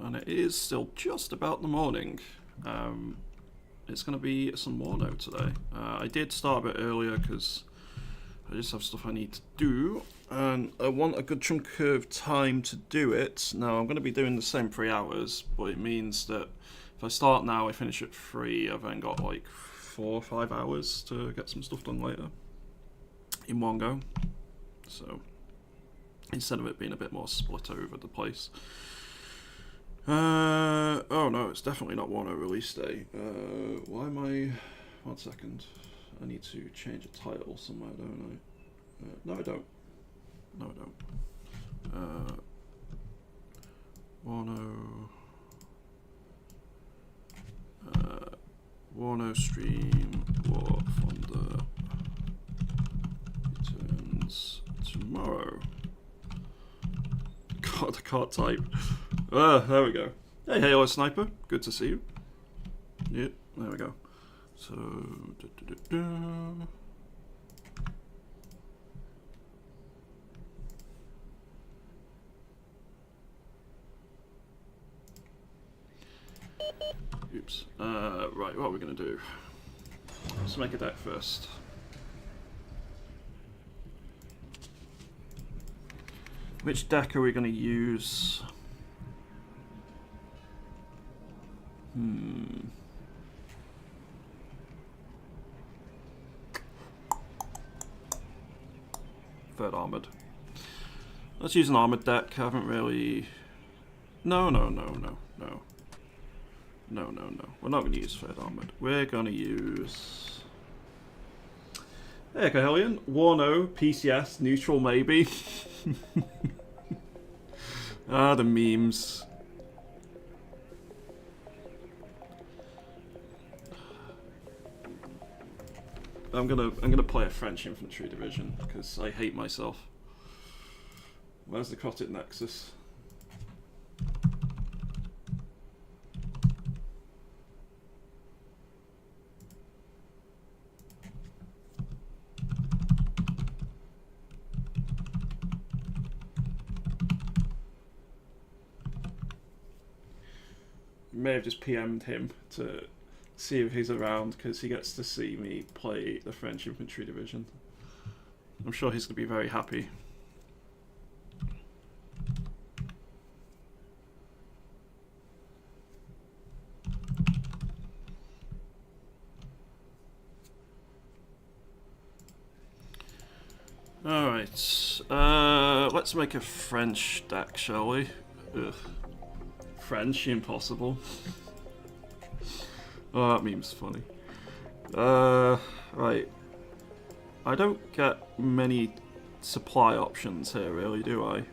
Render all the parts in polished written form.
and it is still just about the morning. It's going to be some WARNO today. I did start a bit earlier because I just have stuff I need to do, and I want a good chunk of time to do it. Now, I'm going to be doing the same 3 hours, but it means that if I start now, I finish at 3, I've then got like 4 or 5 hours to get some stuff done later in one go. So instead of it being a bit more split over the place. Oh no, it's definitely not WARNO release day. Why am I... 1 second. I need to change a title somewhere, don't I? No, I don't. No, I don't. WARNO... WARNO stream War Thunder returns tomorrow. God, I can't type. There we go. Hey, Halo Sniper. Good to see you. Yep, there we go. So... Oops. Right, what are we going to do? Let's make a deck first. Which deck are we going to use? Third Armoured. Let's use an Armoured deck. I haven't really... No. We're not going to use Third Armoured. We're going to use... Hey, Kahelion. WARNO, PCS, neutral maybe. Ah, the memes. I'm gonna play a French infantry division because I hate myself. Where's the Crotted Nexus? May have just PM'd him to see if he's around because he gets to see me play the French infantry division. I'm sure he's going to be very happy. Alright, let's make a French deck, shall we? Ugh. French, impossible. Oh, that meme's funny. Right. I don't get many supply options here, really, do I?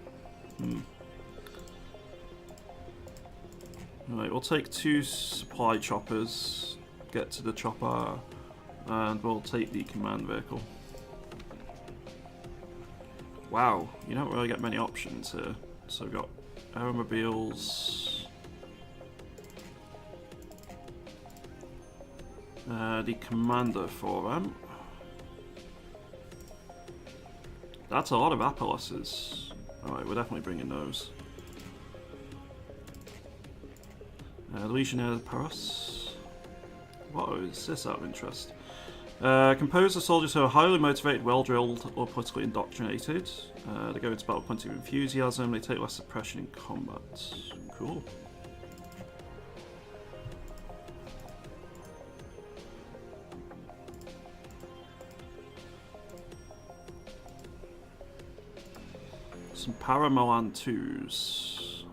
Right, we'll take 2 supply choppers, get to the chopper, and we'll take the command vehicle. Wow, you don't really get many options here. So we've got aeromobiles... the commander for them. That's a lot of Apolluses. Alright, we're definitely bringing those. Legionnaire Paros. What is this out of interest? Composed of soldiers who are highly motivated, well-drilled, or politically indoctrinated. They go into battle with plenty of enthusiasm. They take less suppression in combat. Cool. Some Paramolan 2s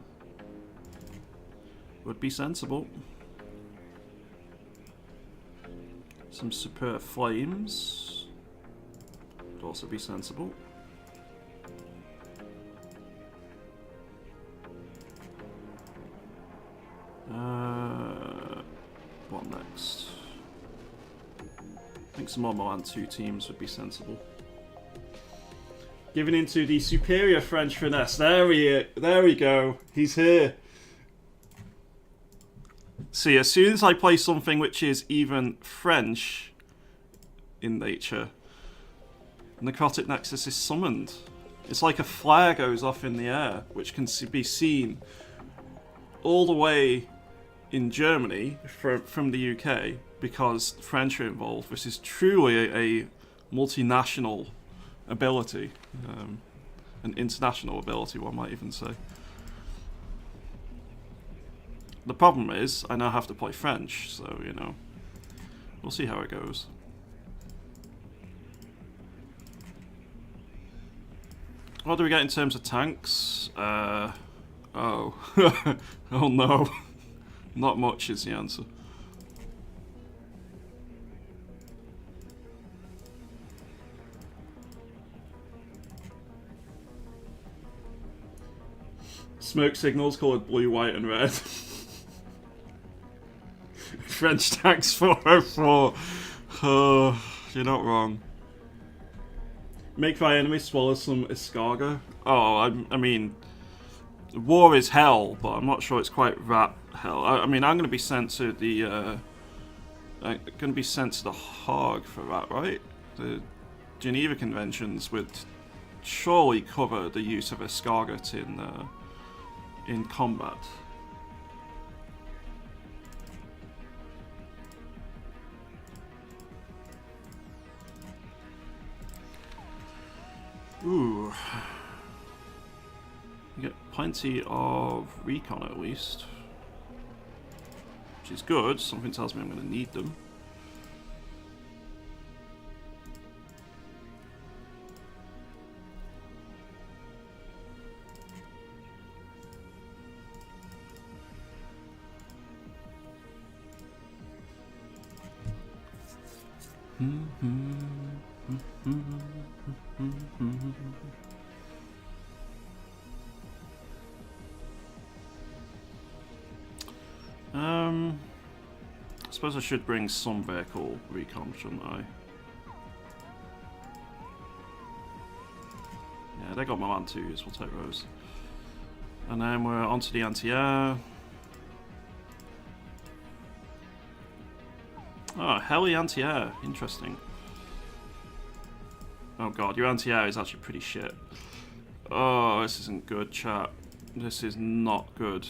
would be sensible. Some Super Flames would also be sensible. What next? I think some more Milan 2 teams would be sensible. Giving into the superior French finesse. There we go. He's here. See, as soon as I play something which is even French in nature, the Necrotic Nexus is summoned. It's like a flare goes off in the air, which can be seen all the way in Germany from the UK because the French are involved. This is truly a multinational ability, an international ability, one might even say. The problem is, I now have to play French, so, you know, we'll see how it goes. What do we get in terms of tanks? Oh. Oh no. Not much is the answer. Smoke signals coloured blue, white and red. French tanks 404. Oh, you're not wrong. Make my enemy swallow some escargot. Oh, I mean, war is hell, but I'm not sure it's quite that hell. I mean, I'm going to be sent to the Hague for that, right? The Geneva Conventions would surely cover the use of escargot in combat. Ooh. You get plenty of recon at least. Which is good. Something tells me I'm going to need them. I suppose I should bring some vehicle recon, shouldn't I? Yeah, they got my land twos, we'll take those. And then we're onto the anti-air. Oh, heli anti-air, interesting. Oh god, your anti-air is actually pretty shit. Oh, this isn't good, chat. This is not good.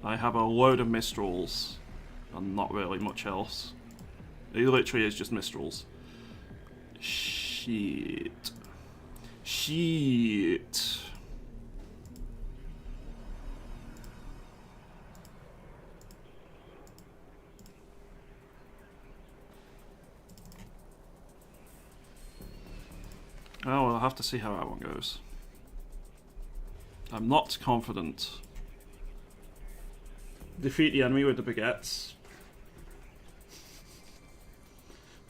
I have a load of Mistrals and not really much else. It literally is just Mistrals. Shit. Shit. Oh, well, I'll have to see how that one goes. I'm not confident. Defeat the enemy with the baguettes.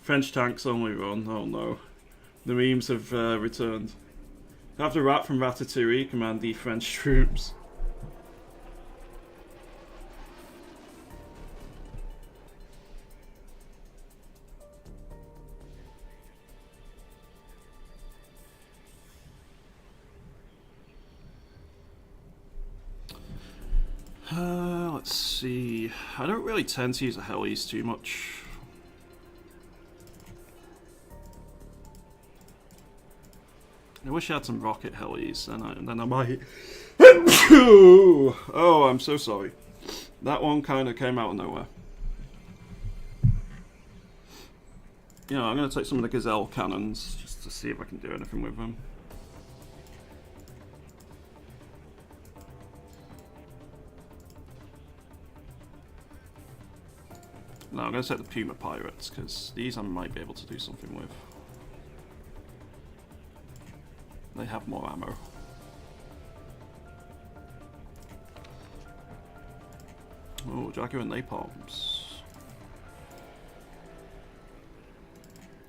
French tanks only run. Oh no. The memes have returned. Have the rat from Ratatouille command the French troops. Let's see. I don't really tend to use the helis too much. I wish I had some rocket helis, then I might. Oh, I'm so sorry. That one kind of came out of nowhere. Yeah, I'm going to take some of the Gazelle cannons just to see if I can do anything with them. No, I'm going to take the Puma Pirates, because these I might be able to do something with. They have more ammo. Oh, Jaguar and Napalms.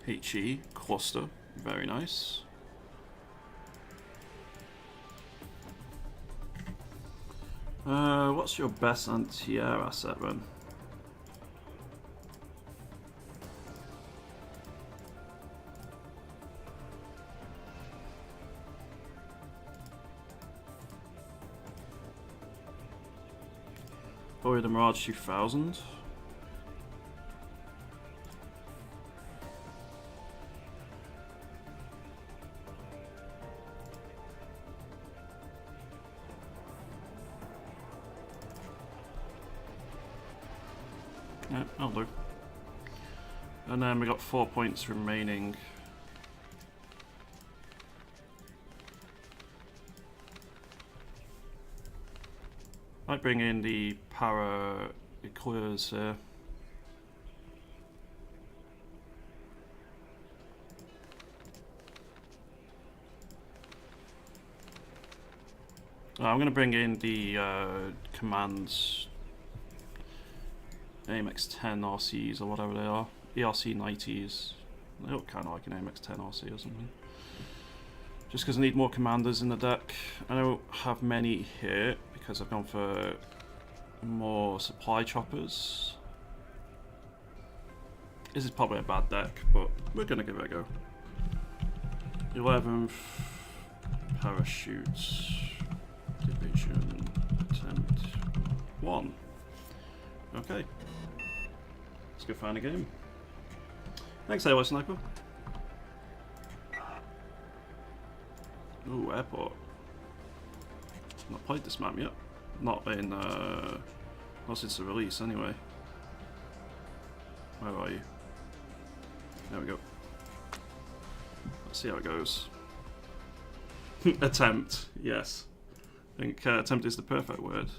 HE, Cluster, very nice. What's your best anti-air asset then? Probably the Mirage 2000. Yeah, I'll do. And then we got 4 points remaining. Might bring in the para eclairs here. I'm going to bring in the commands AMX-10 RCs or whatever they are. ERC 90s. They look kind of like an AMX-10 RC or something. Just because I need more commanders in the deck. I don't have many here because I've gone for more supply choppers. This is probably a bad deck, but we're going to give it a go. 11th Parachutes Division Attempt 1. Okay. Let's go find a game. Thanks, AOS Sniper. Ooh, airport. Not played this map yet. Not since the release anyway. Where are you? There we go. Let's see how it goes. Attempt, yes. I think attempt is the perfect word.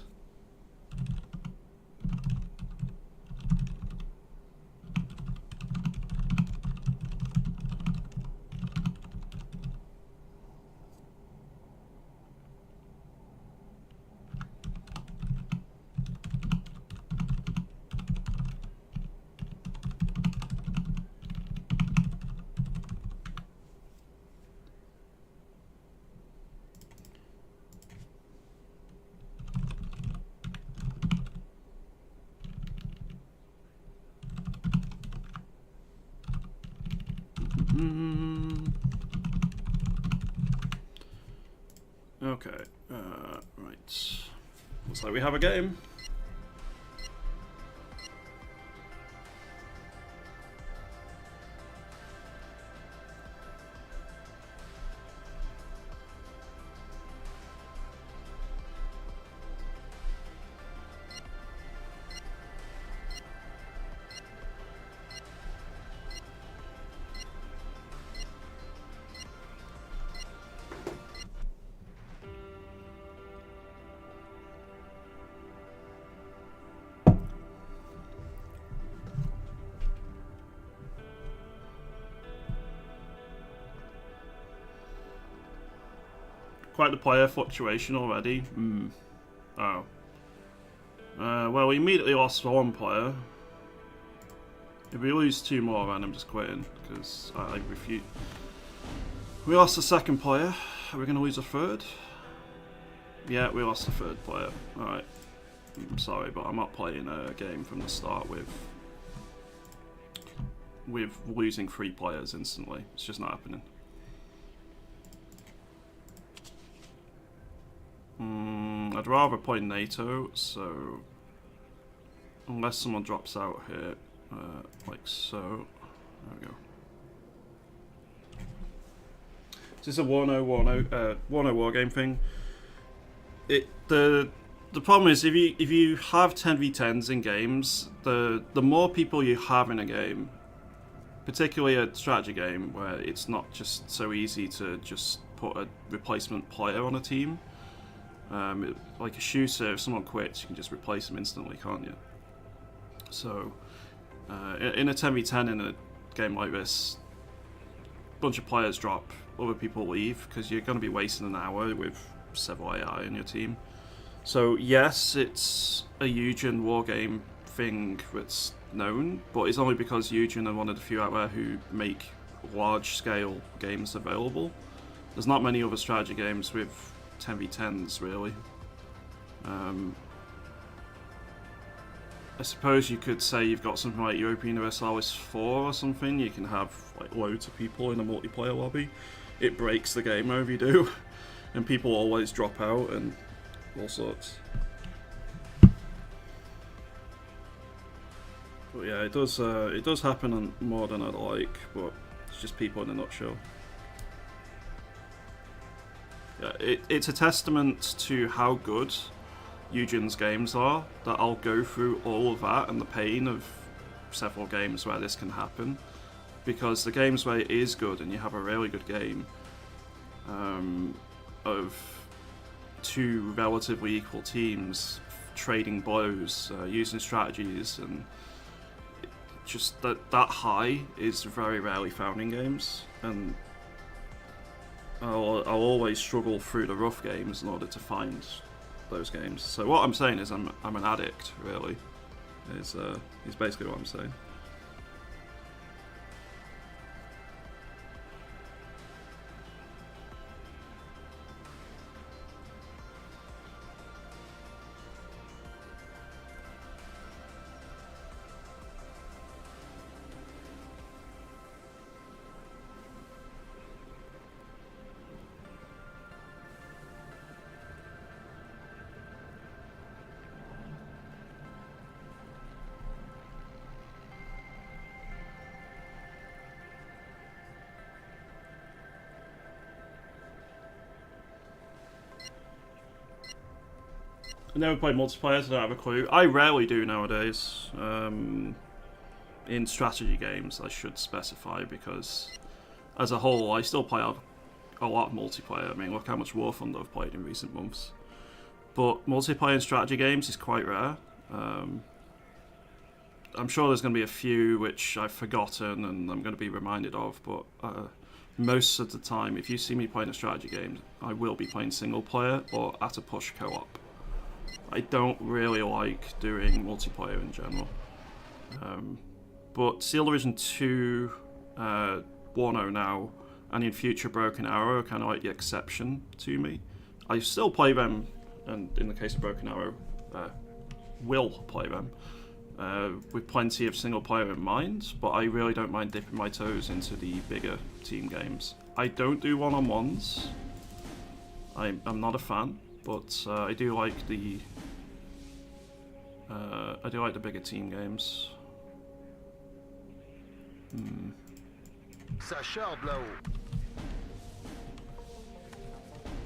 Okay, right. Looks like we have a game. Quite the player fluctuation already. Oh. Well, we immediately lost one player. If we lose 2 more, then I'm just quitting, because I refuse. We lost the 2nd player. Are we going to lose a 3rd? Yeah, we lost the 3rd player. Alright. I'm sorry, but I'm not playing a game from the start with losing 3 players instantly. It's just not happening. I'd rather play NATO, so unless someone drops out here, like so. There we go. Is this a WARNO war game thing? The problem is if you have 10v10s in games, the more people you have in a game, particularly a strategy game where it's not just so easy to just put a replacement player on a team. Like a shooter, if someone quits, you can just replace them instantly, can't you? So, in a 10v10 in a game like this, a bunch of players drop, other people leave, because you're going to be wasting an hour with several AI in your team. So, yes, it's a Eugen wargame thing that's known, but it's only because Eugen are one of the few out there who make large-scale games available. There's not many other strategy games with 10v10s really. I suppose you could say you've got something like European Universalis 4 or something. You can have like loads of people in a multiplayer lobby. It breaks the game over you do, and people always drop out and all sorts. But yeah, it does happen more than I'd like, but it's just people in a nutshell. Yeah, it's a testament to how good Eugen's games are that I'll go through all of that and the pain of several games where this can happen, because the games where it is good and you have a really good game of two relatively equal teams trading blows, using strategies, and just that high is very rarely found in games, and I'll always struggle through the rough games in order to find those games. So what I'm saying is I'm an addict, really, is basically what I'm saying. I never played multiplayer, so I don't have a clue. I rarely do nowadays. In strategy games, I should specify, because as a whole, I still play a lot of multiplayer. I mean, look how much War Thunder I've played in recent months. But multiplayer in strategy games is quite rare. I'm sure there's going to be a few which I've forgotten and I'm going to be reminded of, but most of the time, if you see me playing a strategy game, I will be playing single player or at a push co-op. I don't really like doing multiplayer in general. But Steel Division 2, WARNO now, and in future Broken Arrow are kind of like the exception to me. I still play them, and in the case of Broken Arrow, will play them, with plenty of single player in mind, but I really don't mind dipping my toes into the bigger team games. I don't do one-on-ones. I'm not a fan, but I do like the bigger team games.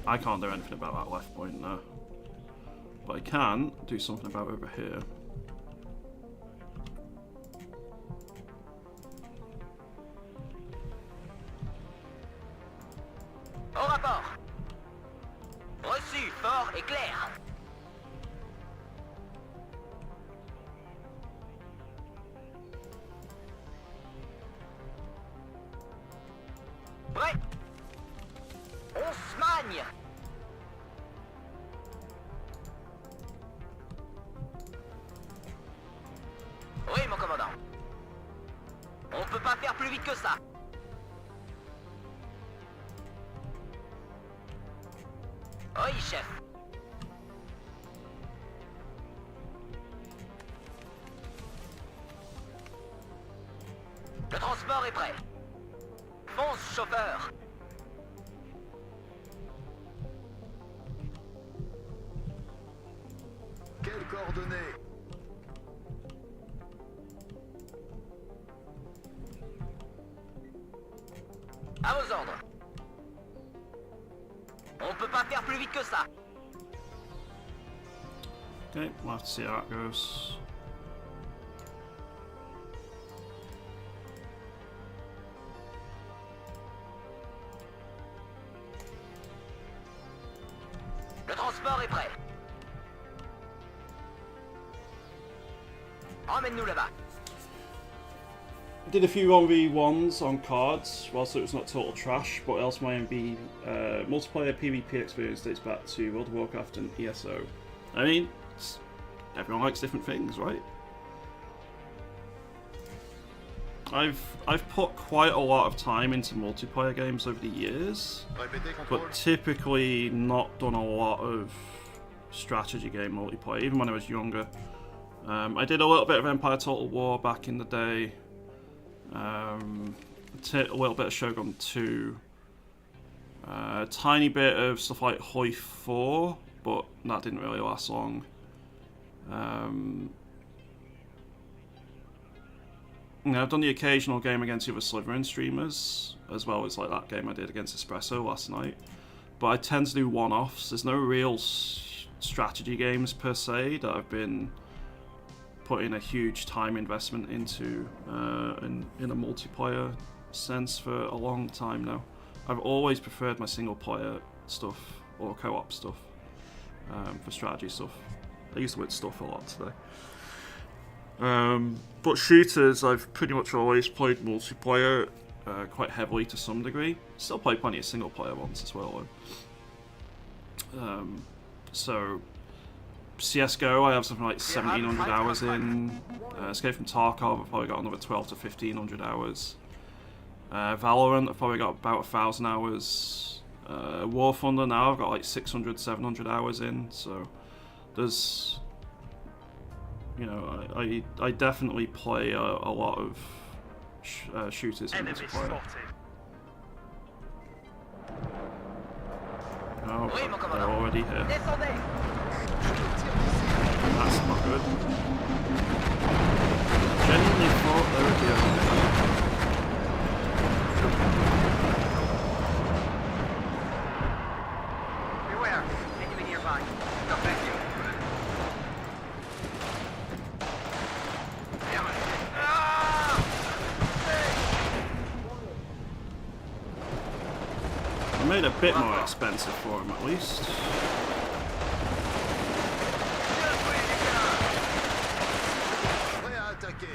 I can't do anything about that left point now, but I can do something about over here. Au rapport. Reçu, fort et clair. Prêt. On se magne. Oui, mon commandant. On peut pas faire plus vite que ça. Oui, chef. Le transport est prêt. Fonce, chauffeur. Quelles coordonnées? À vos ordres. On peut pas faire plus vite que ça. Okay, we'll have to see how that goes. Le transport est prêt. Emmène-nous là-bas. I did a few 1v1s on cards, whilst it was not total trash, but else my MB multiplayer PvP experience dates back to World of Warcraft and ESO. I mean, everyone likes different things, right? I've put quite a lot of time into multiplayer games over the years, but typically not done a lot of strategy game multiplayer, even when I was younger. I did a little bit of Empire Total War back in the day. A little bit of Shogun 2, a tiny bit of stuff like Hoi 4, but that didn't really last long. I've done the occasional game against the other Slytherin streamers, as well as like that game I did against Espresso last night. But I tend to do one-offs. There's no real strategy games per se that I've been put in a huge time investment into in a multiplayer sense for a long time now. I've always preferred my single player stuff or co-op stuff for strategy stuff. I use the word stuff a lot today. But shooters, I've pretty much always played multiplayer quite heavily to some degree. Still play plenty of single player ones as well though. So CSGO, I have something like 1,700 hours in. Escape from Tarkov, I've probably got another 12 to 1,500 hours. Valorant, I've probably got about 1,000 hours. War Thunder now, I've got like 600, 700 hours in. So there's, you know, I definitely play a lot of shooters in this player. Oh, they're already here. That's not good. Genuinely thought they would be okay. Beware, enemy nearby. No, thank you. I made a bit more expensive for him at least.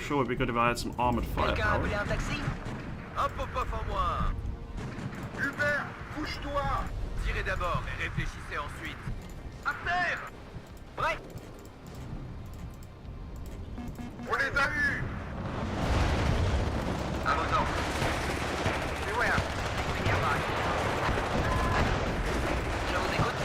Sure would be good if I had some armored firepower. Un pop-off en moins. Hubert, bouge-toi. Tirez d'abord et réfléchissez ensuite. À terre. Prêt. On les a eus. À vos ordres. Beware, enemy nearby. Je vous écoute.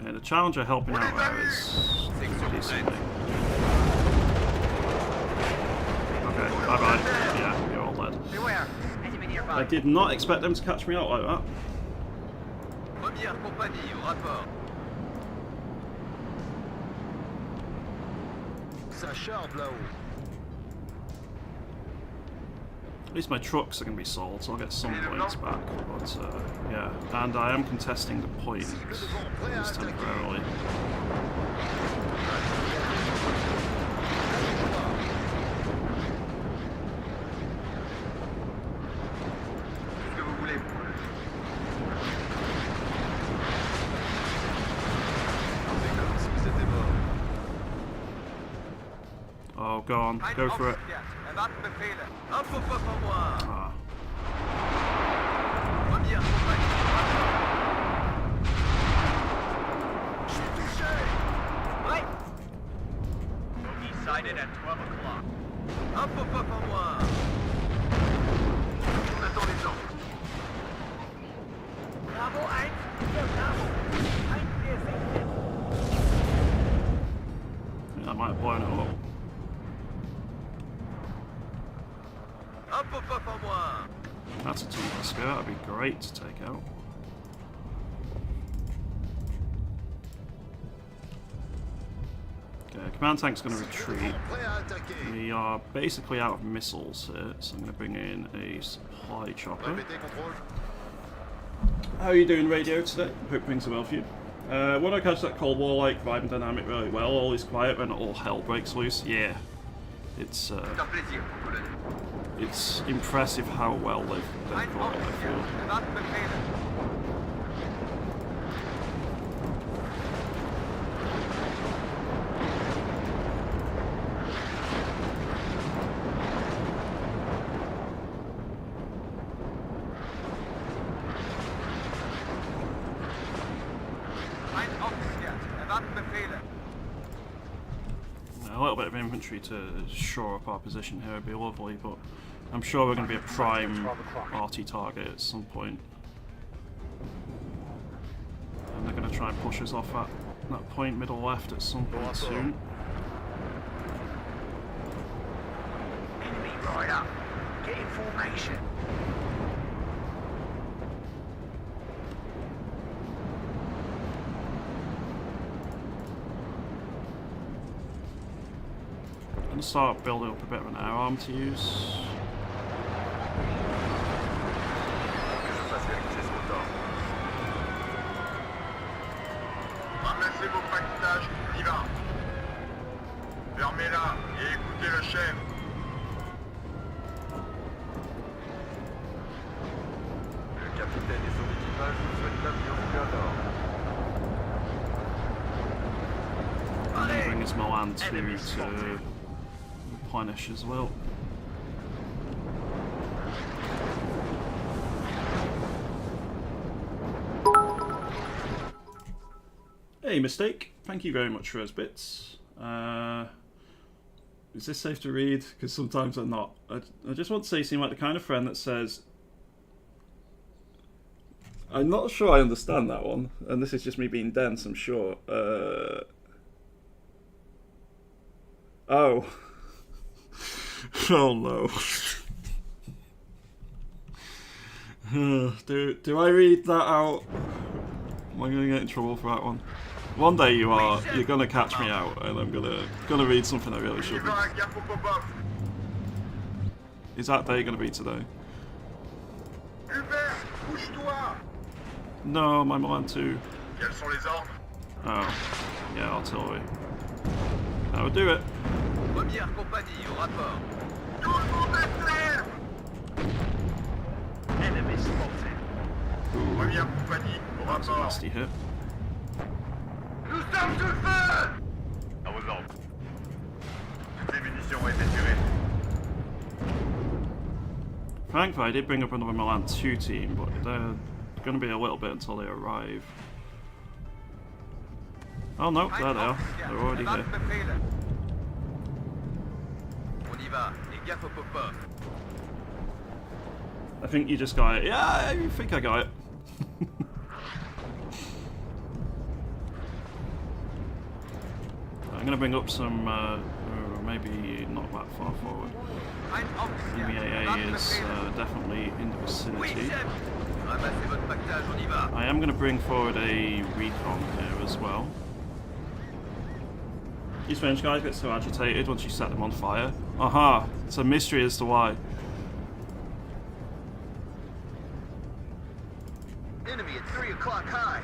Yeah, the Challenger helping out there is decently. Okay, bye bye. Yeah, you're all dead. Beware, enemy nearby. I did not expect them to catch me out like that. Première compagnie au rapport. Ça charge là-haut. At least my trucks are going to be sold, so I'll get some points back. But yeah, and I am contesting the point, at least temporarily. Qu'est-ce que vous voulez? C'est comme si c'était mort. Oh, go on, go for it. Erwarten Befehle. Un pop-off en moins. Ah. Première compagnie. Je suis touché. Prêt. Decided at 12 o'clock. Un pop-off en moins. On attend les gens. Bravo 1. Bravo. 1 Yeah, I might have blown it up. Un pop-off en moins. That's a Tusker, that'd be great to take out. Okay, command tank's going to retreat. We are basically out of missiles here, so I'm going to bring in a supply chopper. How are you doing, radio, today? Hope things are well for you. When I catch that Cold War-like vibe and dynamic really well, all is quiet when all hell breaks loose. Yeah, it's impressive how well they've got it, I feel. Erwarten Befehle. Ein Aufgekehrt. Erwarten Befehle. A little bit of infantry to shore up our position here would be lovely, but I'm sure we're going to be a prime RT target at some point. And they're going to try and push us off at that point middle left at some point soon. Enemy right up. Get in formation. I'm going to start building up a bit of an air arm to use. je vous souhaite la bienvenue à bord. I'm going to bring his Milan 2 to replenish as well. Hey, Mistake. Thank you very much for those bits. Is this safe to read? Because sometimes I'm not. I just want to say you seem like the kind of friend that says... I'm not sure I understand that one, and this is just me being dense, I'm sure. Oh. Oh no. Do I read that out? Am I gonna get in trouble for that one? One day you're gonna catch me out, and I'm gonna read something I really shouldn't. Is that day gonna be today? Hubert, bouge-toi! No, my Milan 2. Quels sont les ordres? Oh, yeah, artillery. That would do it. Première compagnie au rapport. Tout le monde à terre! Enemy spotted. Ooh, Première compagnie au that's a rapport. nasty hit. Nous sommes sous le feu! À vos ordres. Toutes les munitions ont été tirées. Thankfully, I did bring up another Milan 2 team, but they're going to be a little bit until they arrive. Oh no, there they are. They're already here. On y va, et gaffe au pop-up. I think you just got it. Yeah, I think I got it. I'm going to bring up some, maybe not that far forward. EMEAA is definitely in the vicinity. Ramassez votre pactage, on y va. I am going to bring forward a recon here as well. These French guys get so agitated once you set them on fire. Aha! It's a mystery as to why. Enemy at 3 o'clock high.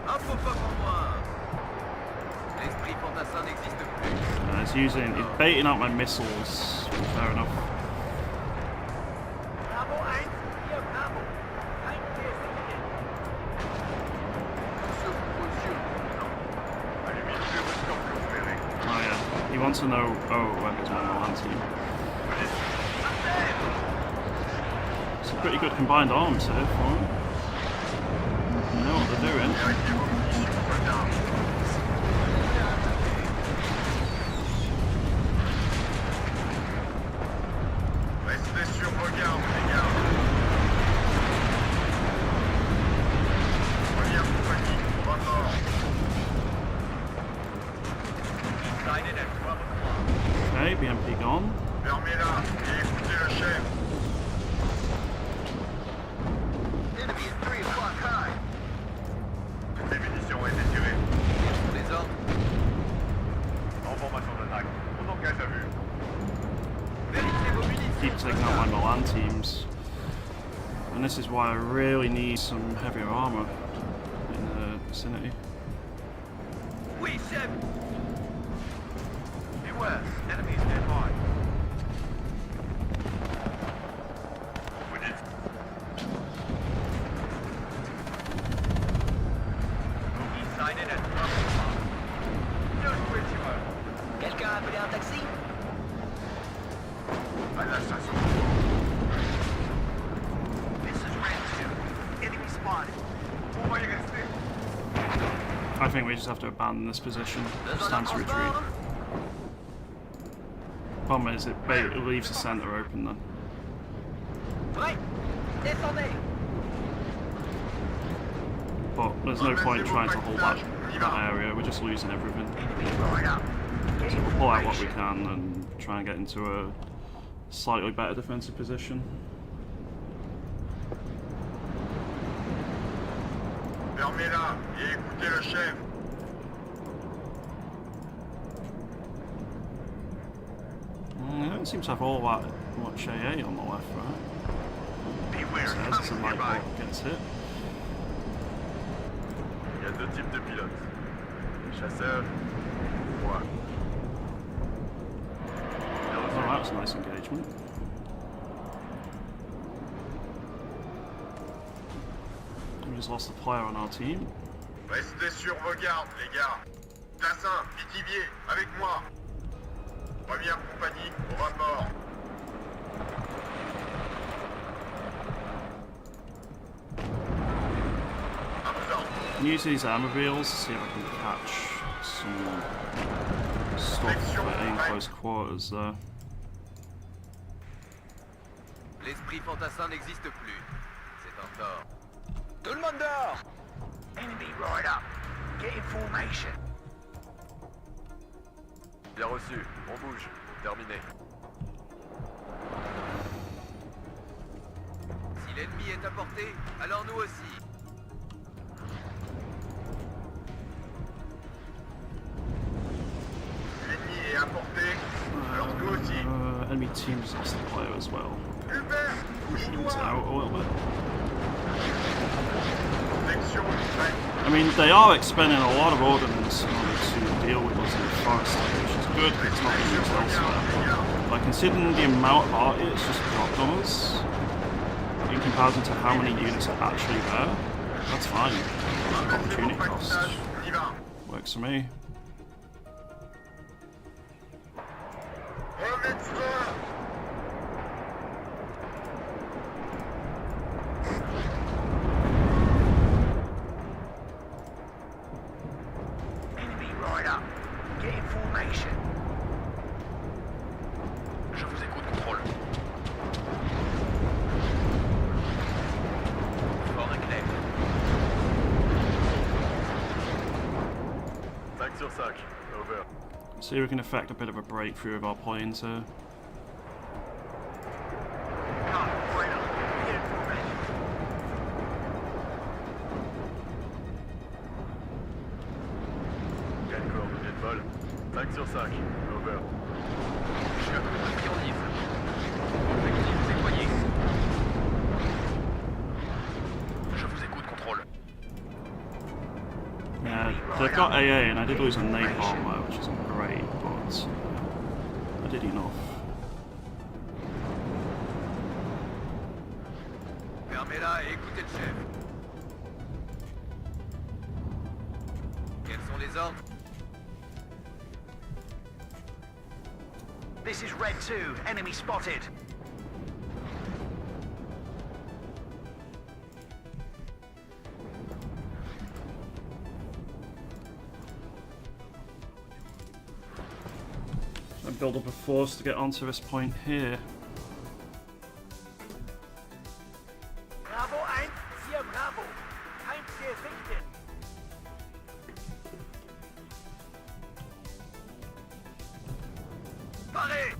Un pop-up en moins. L'esprit fantassin n'existe plus. He's baiting out my missiles. Fair enough. Bravo 1, hier bravo. 1 pièce Oh yeah. He wants to know. Oh, where goes my Milan team? It's a pretty good combined arms here for him. They know what they're doing. Restez sur vos gardes, les gars. Première compagnie au rapport. Sighted at 12 o'clock. Okay, BMP gone. Fermez-la et écoutez le chef. Enemy at 3 o'clock high. Toutes les munitions ont été tirées. Quels sont les ordres? En formation d'attaque. On engage à vue. Vérifiez vos munitions. Keep taking out my Milan teams. And this is why I really need some heavier armor in the vicinity. Oui, chef. Beware, enemies nearby. Vous dites. Sighted at 12 o'clock. Just where you are. Quelqu'un a appelé un taxi? À la station. This is Red 2. Enemy spotted. On va y rester. I think we just have to abandon this position. Stand to retreat. Problem is, it leaves the centre open then. Ouais. Descendez. But there's no point trying to hold that area, we're just losing everything. So we'll pull out what we can and try and get into a slightly better defensive position. Fermez-la et écoutez le chef. I don't seem to have all that much AA on the left, right? Beware, Says it's a light bolt gets hit. Il y a deux types de pilotes. Chasseur. Moi. Oh, that was a nice engagement. We just lost a player on our team. Restez sur vos gardes, les gars. Tassin, Pitivier, avec moi. Première compagnie, au rapport. À vos ordres. I can use these armobiles to see if I can catch some stuff in close quarters there. L'esprit fantassin n'existe plus. C'est un tort. Tout le monde dehors! Enemy right up. Get in formation. Bien reçu, on bouge. Terminé. Si l'ennemi est à portée, alors nous aussi. L'ennemi est à portée, alors nous aussi. Enemy team's lost a player as well. Hubert, Pushing it bouge-toi. out a little bit. Protection, prête. I mean, they are expending a lot of ordnance in order to deal with us in the forest, which is good because it's not being used elsewhere. But considering the amount of arty it's just dropped on us, in comparison to how many units are actually there, that's fine. Opportunity cost. On y va. Works for me. Remettre. Enemy right up. Get in formation. Je vous écoute, contrôle. Fort et clair. 5 sur 5. Over. See if we can effect a bit of a breakthrough of our planes here. Come, right up. Get in formation. Quel coordonnées de vol? 5 sur 5. Over. Je suis à côté de pion libre. Objectif déployé. Je vous écoute, contrôle. Yeah, they've got AA, and I did lose a napalm there, which isn't great, but I did enough. Fermez-la et écoutez le chef. Quels sont les ordres? This is Red 2. Enemy spotted. I build up a force to get onto this point here. Bravo 1, Sierra Bravo. I'm Sierra Victor. Paré!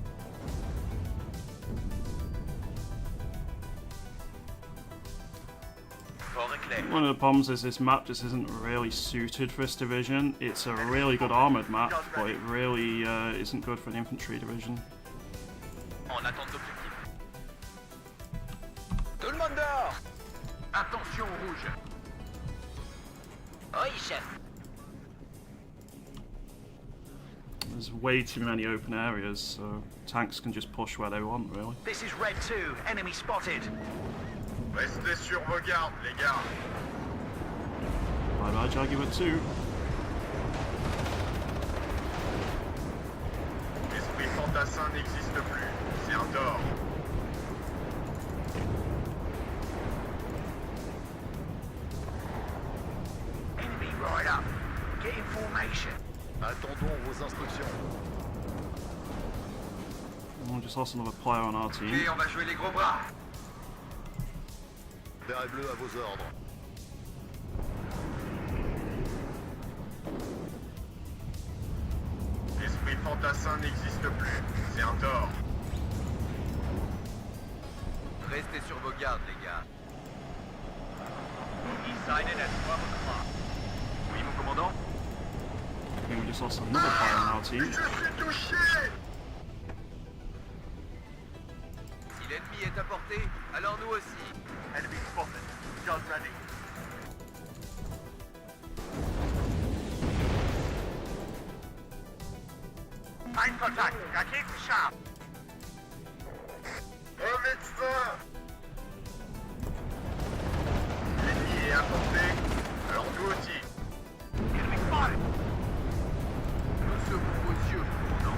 Fort et clair. One of the problems is this map just isn't really suited for this division. It's a really good armoured map, but it really isn't good for an infantry division. En attente d'objectif. Tout le monde dehors! Attention rouge. Oui, chef. There's way too many open areas, so tanks can just push where they want, really. This is Red 2. Enemy spotted. Restez sur vos gardes, les gars. Bye bye, Jaguar 2. L'esprit fantassin n'existe plus. C'est un tort. Enemy right up. Get in formation. Attendons vos instructions. We just lost another player on our team. Et on va jouer les gros bras. Vert et bleu à vos ordres. L'esprit fantassin n'existe plus. C'est un tort. Restez sur vos gardes, les gars. Decided at 12 o'clock. Oui, mon commandant? I think we just lost another player on our team. Je suis touché. Si l'ennemi est à portée, alors nous aussi. Enemy spotted. Gun ready. Feindkontakt! Raketenscharf! Un médecin! L'ennemi est à portée, alors nous aussi. Enemy spotted! Nous serons vos yeux, non?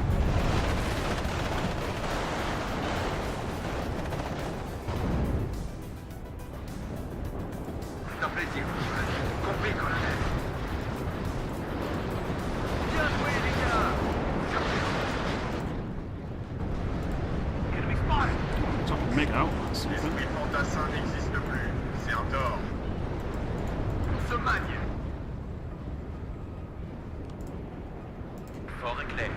C'est un plaisir. Compris, colonel. Bien joué, les gars! Enemy spotted! So I can make out something. L'esprit fantassin n'existe plus, c'est un tort. On se magne. Fort et clair.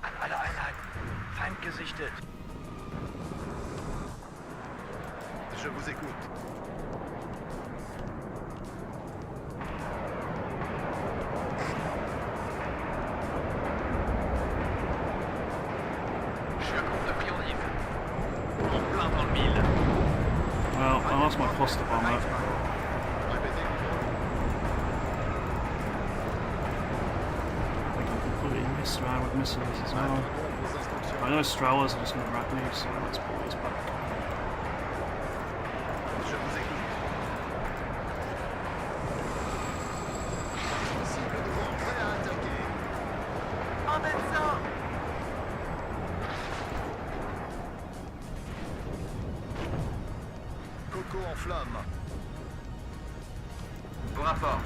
Alle Einheiten. Feind gesichtet. Je vous écoute. Je compte de friandises. En plein dans le mille. Well, I lost my cluster bomber. Répétez. I think I completely missed around with missiles as well. Vos instructions. I know Strellas are just going to wrap me, so let's pull these back. Je vous écoute. Cible devant, prêt à attaquer. Un médecin! Coco en flamme. Au rapport.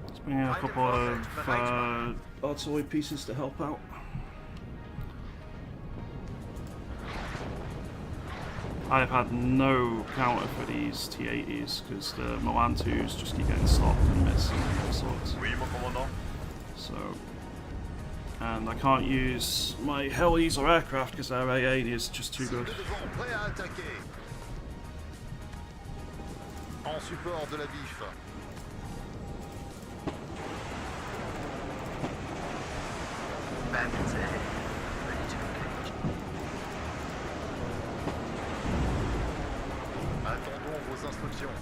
Let's bring in a couple of artillery pieces to help out. I have had no counter for these T-80s because the Milan 2s just keep getting stopped and missed and all sorts. Oui, mon commandant. So, and I can't use my helis or aircraft because their A80 is just too Cible good. devant, prêt à attaquer. En support de la BIF. Bandits ahead. Ready to engage. Attendons vos instructions.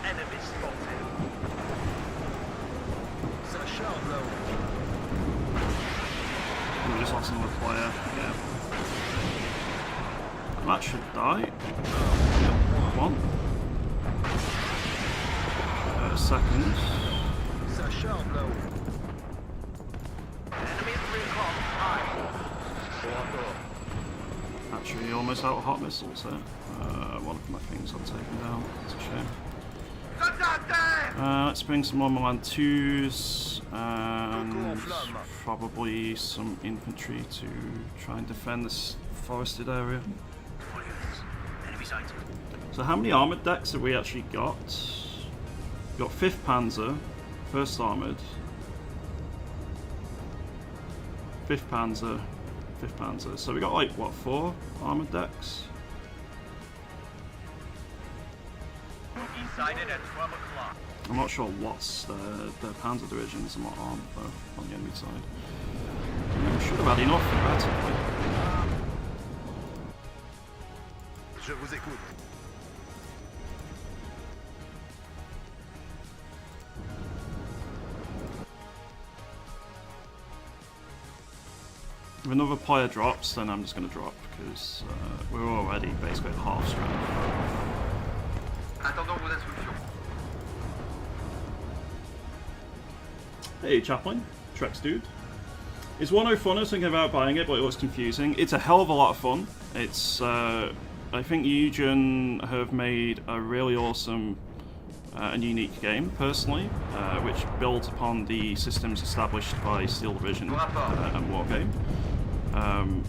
Enemy spotted. Ça charge là-haut. We just lost another player. Yeah. That should die. Yep, one. Second. Ça charge là-haut. Enemy at 3 o'clock. High. Au rapport. Actually, almost out of hot missiles there. One of my things I've taken down. It's a shame. Soldats terre! Let's bring some more Milan 2s and probably some infantry to try and defend this forested area. Enemy sighted. So how many armoured decks have we actually got? We've got 5th Panzer, 1st Armoured, 5th Panzer, 5th Panzer. So we got like, what, 4 armoured decks? Sighted at 12 o'clock. I'm not sure what's the Panzer divisions and what armed though on the enemy side. We should have had enough theoretically. Je vous écoute. If another player drops, then I'm just going to drop because we're already basically at half strength. Attendons vos instructions. Hey Chaplain, Trex dude. Is WARNO fun? I was thinking about buying it, but it looks confusing. It's a hell of a lot of fun. It's I think Eugen have made a really awesome and unique game, personally, which builds upon the systems established by Steel Division and Wargame.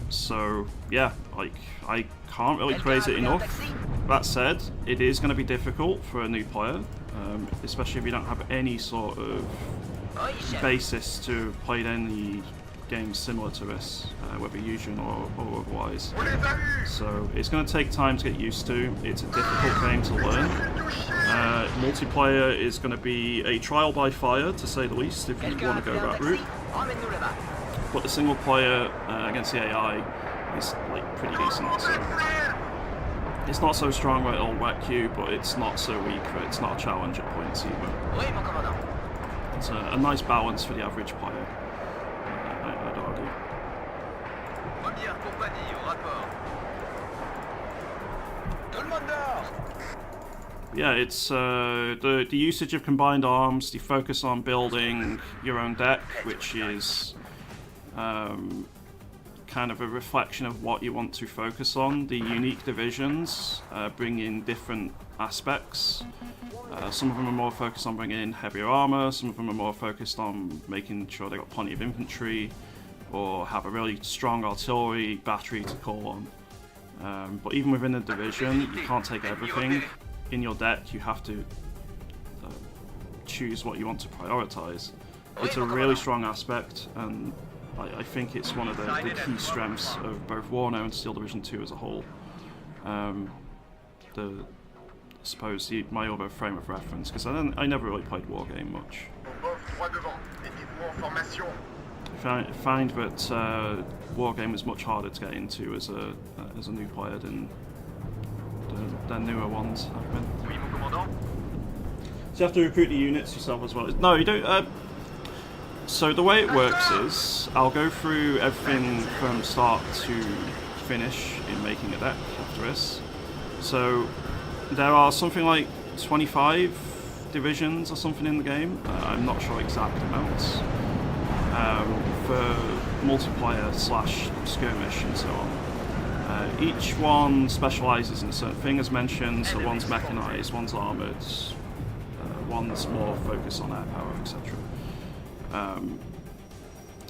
So yeah, like I can't really praise it enough. That said, it is going to be difficult for a new player, especially if you don't have any sort of basis to have played any games similar to this, whether Eugen or otherwise. So it's going to take time to get used to. It's a difficult game to learn. Multiplayer is going to be a trial by fire, to say the least, if you want to go that route. but the single player against the AI is like pretty decent. So it's not so strong where it'll wreck you, but it's not so weak where it's not a challenge at points either. Oui, mon commandant. It's a nice balance for the average player, I'd argue. Première compagnie au rapport. Tout le monde dort. Yeah, it's the usage of combined arms, the focus on building your own deck, which is kind of a reflection of what you want to focus on. The unique divisions bring in different aspects. Some of them are more focused on bringing in heavier armor, some of them are more focused on making sure they've got plenty of infantry, or have a really strong artillery battery to call on. But even within the division, you can't take everything. In your deck, you have to choose what you want to prioritize. It's a really strong aspect, and I think it's one of the key strengths of both WARNO and Steel Division 2 as a whole. I suppose my other frame of reference, because I never really played Wargame much. I find that Wargame is much harder to get into as a new player than newer ones have been. Oui, mon commandant. So you have to recruit the units yourself as well. No, you don't. So the way it works is, I'll go through everything from start to finish in making a deck after this. So there are something like 25 divisions or something in the game. I'm not sure exact amounts. For multiplayer / skirmish and so on. Each one specialises in a certain thing, as mentioned, so one's mechanized, one's armoured, one's more focused on air power, etc.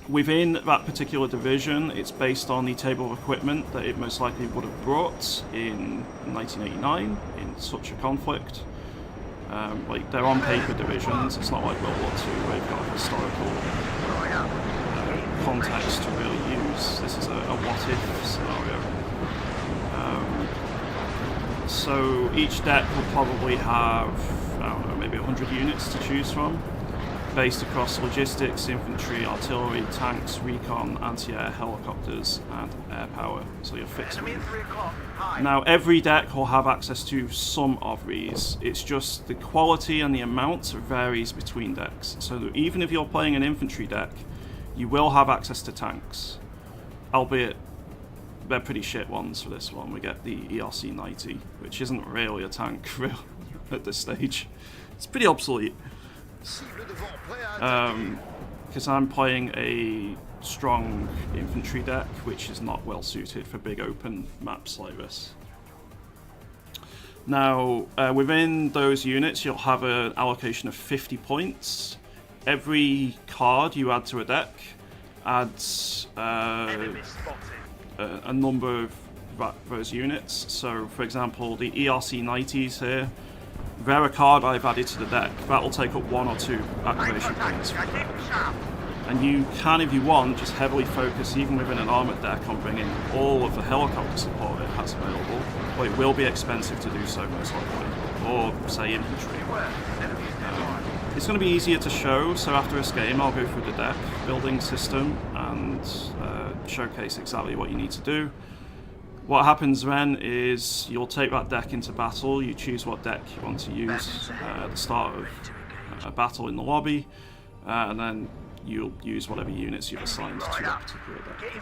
Within that particular division, it's based on the table of equipment that it most likely would have brought in 1989 in such a conflict. Like, they're on paper divisions, it's not like World War II where you've got a historical context to really use. This is a what-if scenario. So each deck will probably have, I don't know, maybe 100 units to choose from, based across logistics, infantry, artillery, tanks, recon, anti-air, helicopters, and air power. So you're fixed with. Now every deck will have access to some of these. It's just the quality and the amount varies between decks. So even if you're playing an infantry deck, you will have access to tanks, albeit they're pretty shit ones for this one. We get the ERC 90, which isn't really a tank at this stage. It's pretty obsolete. Because I'm playing a strong infantry deck, which is not well suited for big open maps like this. Now, within those units, you'll have an allocation of 50 points. Every card you add to a deck adds a number of those units. So, for example, the ERC 90s here, they're a card I've added to the deck. That will take up 1 or 2 activation points for the deck. And you can, if you want, just heavily focus, even within an armoured deck, on bringing all of the helicopter support it has available. But it will be expensive to do so, most likely. Or, say, infantry. It's going to be easier to show, so after this game I'll go through the deck building system and showcase exactly what you need to do. What happens then is you'll take that deck into battle, you choose what deck you want to use at the start of a battle in the lobby, and then you'll use whatever units you've assigned to that particular deck.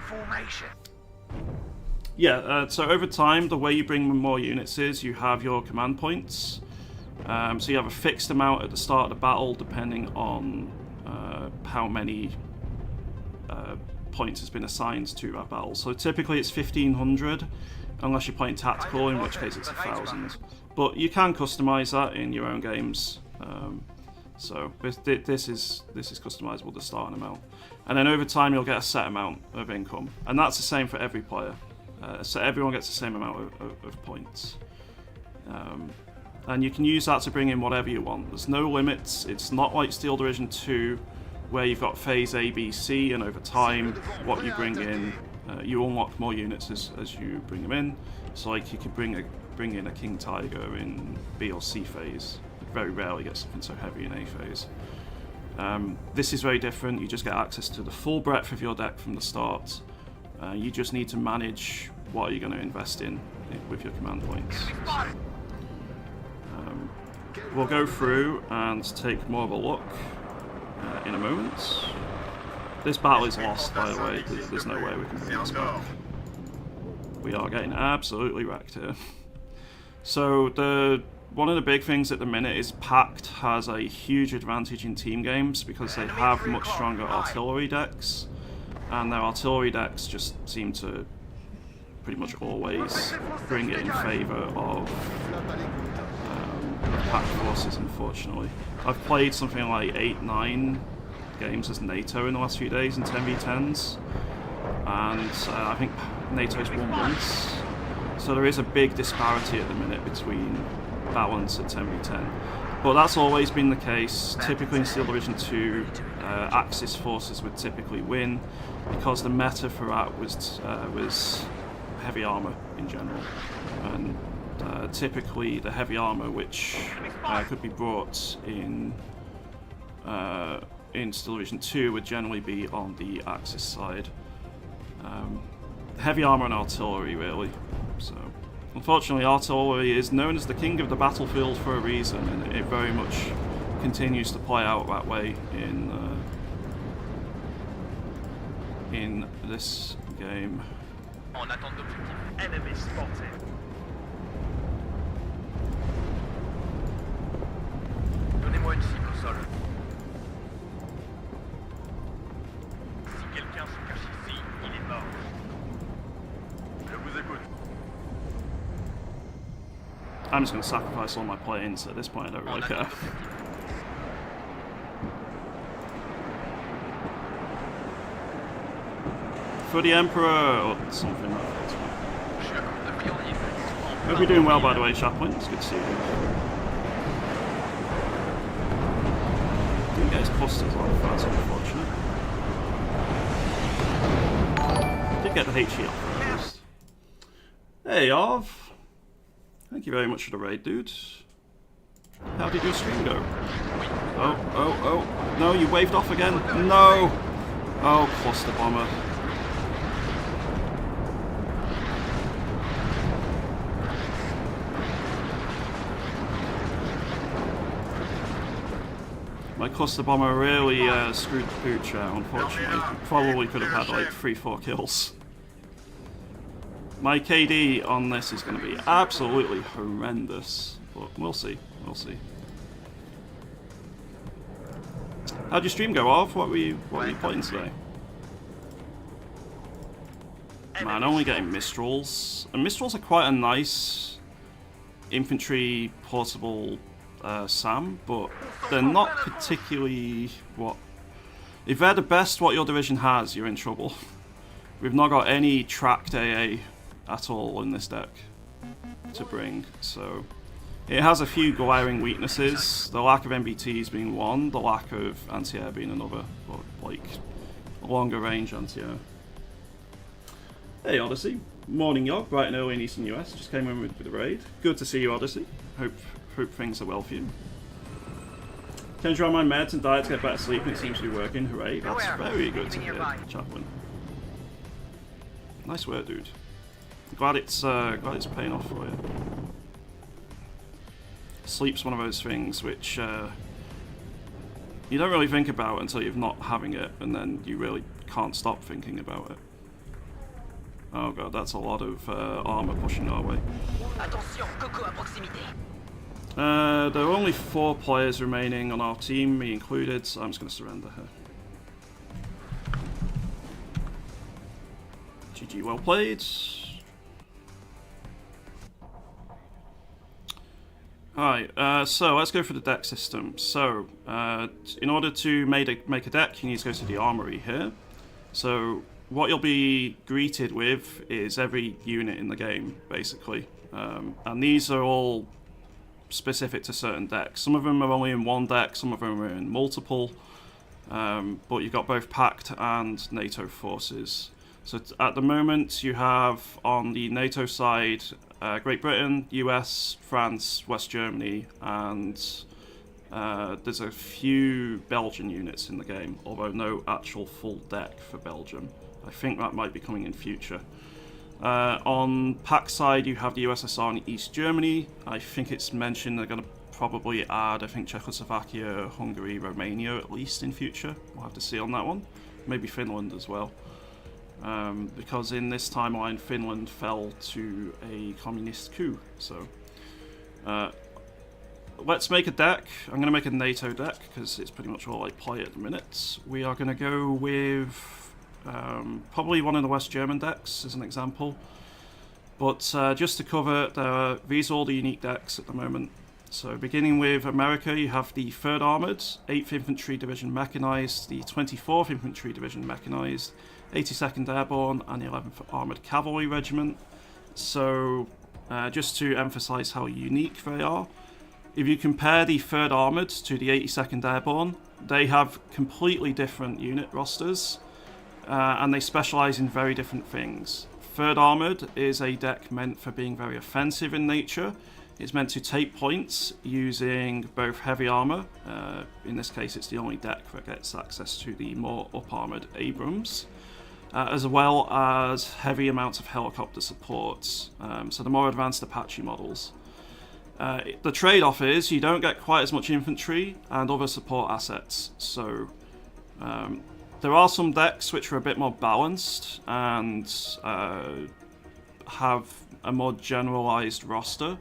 Yeah, so over time, the way you bring more units is you have your command points. So you have a fixed amount at the start of the battle, depending on how many points has been assigned to that battle. So typically it's 1500, unless you're playing tactical, in which case it's 1000. But you can customize that in your own games. So this is customizable, the starting amount, and then over time you'll get a set amount of income, and that's the same for every player. So everyone gets the same amount of points. And you can use that to bring in whatever you want. There's no limits. It's not like Steel Division 2, where you've got phase A, B, C, and over time, what you bring in, you unlock more units as you bring them in. So like you could bring in a King Tiger in B or C phase. You very rarely get something so heavy in A phase. This is very different. You just get access to the full breadth of your deck from the start. You just need to manage what you're going to invest in with your command points. We'll go through and take more of a look in a moment. This battle is lost, by the way. There's no way we can bring this back. We are getting absolutely wrecked here. So one of the big things at the minute is Pact has a huge advantage in team games because they have much stronger artillery decks, and their artillery decks just seem to pretty much always bring it in favour of Pact forces, unfortunately. I've played something like 8-9 games as NATO in the last few days in 10v10s, and I think NATO's won once. So there is a big disparity at the minute between balance at 10v10. But that's always been the case. Typically in Steel Division 2, Axis forces would typically win because the meta for that was heavy armour in general. And typically the heavy armour which could be brought in Steel Division 2 would generally be on the Axis side. Heavy armour and artillery, really. So, unfortunately, artillery is known as the king of the battlefield for a reason, and it very much continues to play out that way in this game. En attente d'objectif. Ennemi spotted. Donnez-moi une cible au sol. Si quelqu'un se cache ici, il est mort. Je vous écoute. I'm just going to sacrifice all my planes. At this point, I don't really care. For the Emperor, or something like that. Hope you're doing well, by the way, Chaplain. It's good to see you. Didn't get his clusters on, that's unfortunate. Did get the HE off at least. Hey, Arv. Thank you very much for the raid, dude. How did your stream go? Oh. No, you waved off again. No! Oh, cluster bomber. My cluster bomber really screwed the pooch out, unfortunately. Probably could have had like 3-4 kills. My KD on this is going to be absolutely horrendous, but we'll see, we'll see. How'd your stream go off? What were you playing today? Man, only getting Mistrals. And Mistrals are quite a nice infantry portable SAM, but they're not particularly what... If they're the best what your division has, you're in trouble. We've not got any tracked AA at all in this deck to bring, so it has a few glaring weaknesses. The lack of MBTs being one, the lack of anti-air being another, but like longer range anti-air. Hey Odyssey, morning Yog, bright and early in Eastern US, just came in with the raid. Good to see you, Odyssey. Hope things are well for you. Can you try my meds and diet to get better sleep and it seems to be working? Hooray, that's very good to hear, Chaplain. Nice work, dude. Glad it's paying off for you. Sleep's one of those things which you don't really think about until you're not having it, and then you really can't stop thinking about it. Oh god, that's a lot of armor pushing our way. There are only 4 players remaining on our team, me included, so I'm just going to surrender here. GG, well played. Alright, so let's go for the deck system. So, in order to make a deck, you need to go to the armory here. So, what you'll be greeted with is every unit in the game, basically. And these are all specific to certain decks. Some of them are only in one deck, some of them are in multiple. But you've got both Pact and NATO forces. So at the moment you have on the NATO side Great Britain, US, France, West Germany and there's a few Belgian units in the game, although no actual full deck for Belgium. I think that might be coming in future. On pack side, you have the USSR and East Germany. I think it's mentioned they're going to probably add, I think, Czechoslovakia, Hungary, Romania at least in future. We'll have to see on that one. Maybe Finland as well. Because in this timeline, Finland fell to a communist coup. So, let's make a deck. I'm going to make a NATO deck because it's pretty much all I play at the minute. We are going to go with probably one of the West German decks as an example. But just to cover, these are all the unique decks at the moment. So beginning with America, you have the 3rd Armoured, 8th Infantry Division Mechanized, the 24th Infantry Division Mechanized, 82nd Airborne, and the 11th Armoured Cavalry Regiment. So just to emphasize how unique they are, if you compare the 3rd Armoured to the 82nd Airborne, they have completely different unit rosters, and they specialize in very different things. 3rd Armoured is a deck meant for being very offensive in nature. It's meant to take points using both heavy armor. In this case, it's the only deck that gets access to the more up-armored Abrams, as well as heavy amounts of helicopter supports, so the more advanced Apache models. The trade-off is you don't get quite as much infantry and other support assets, so there are some decks which are a bit more balanced and have a more generalized roster,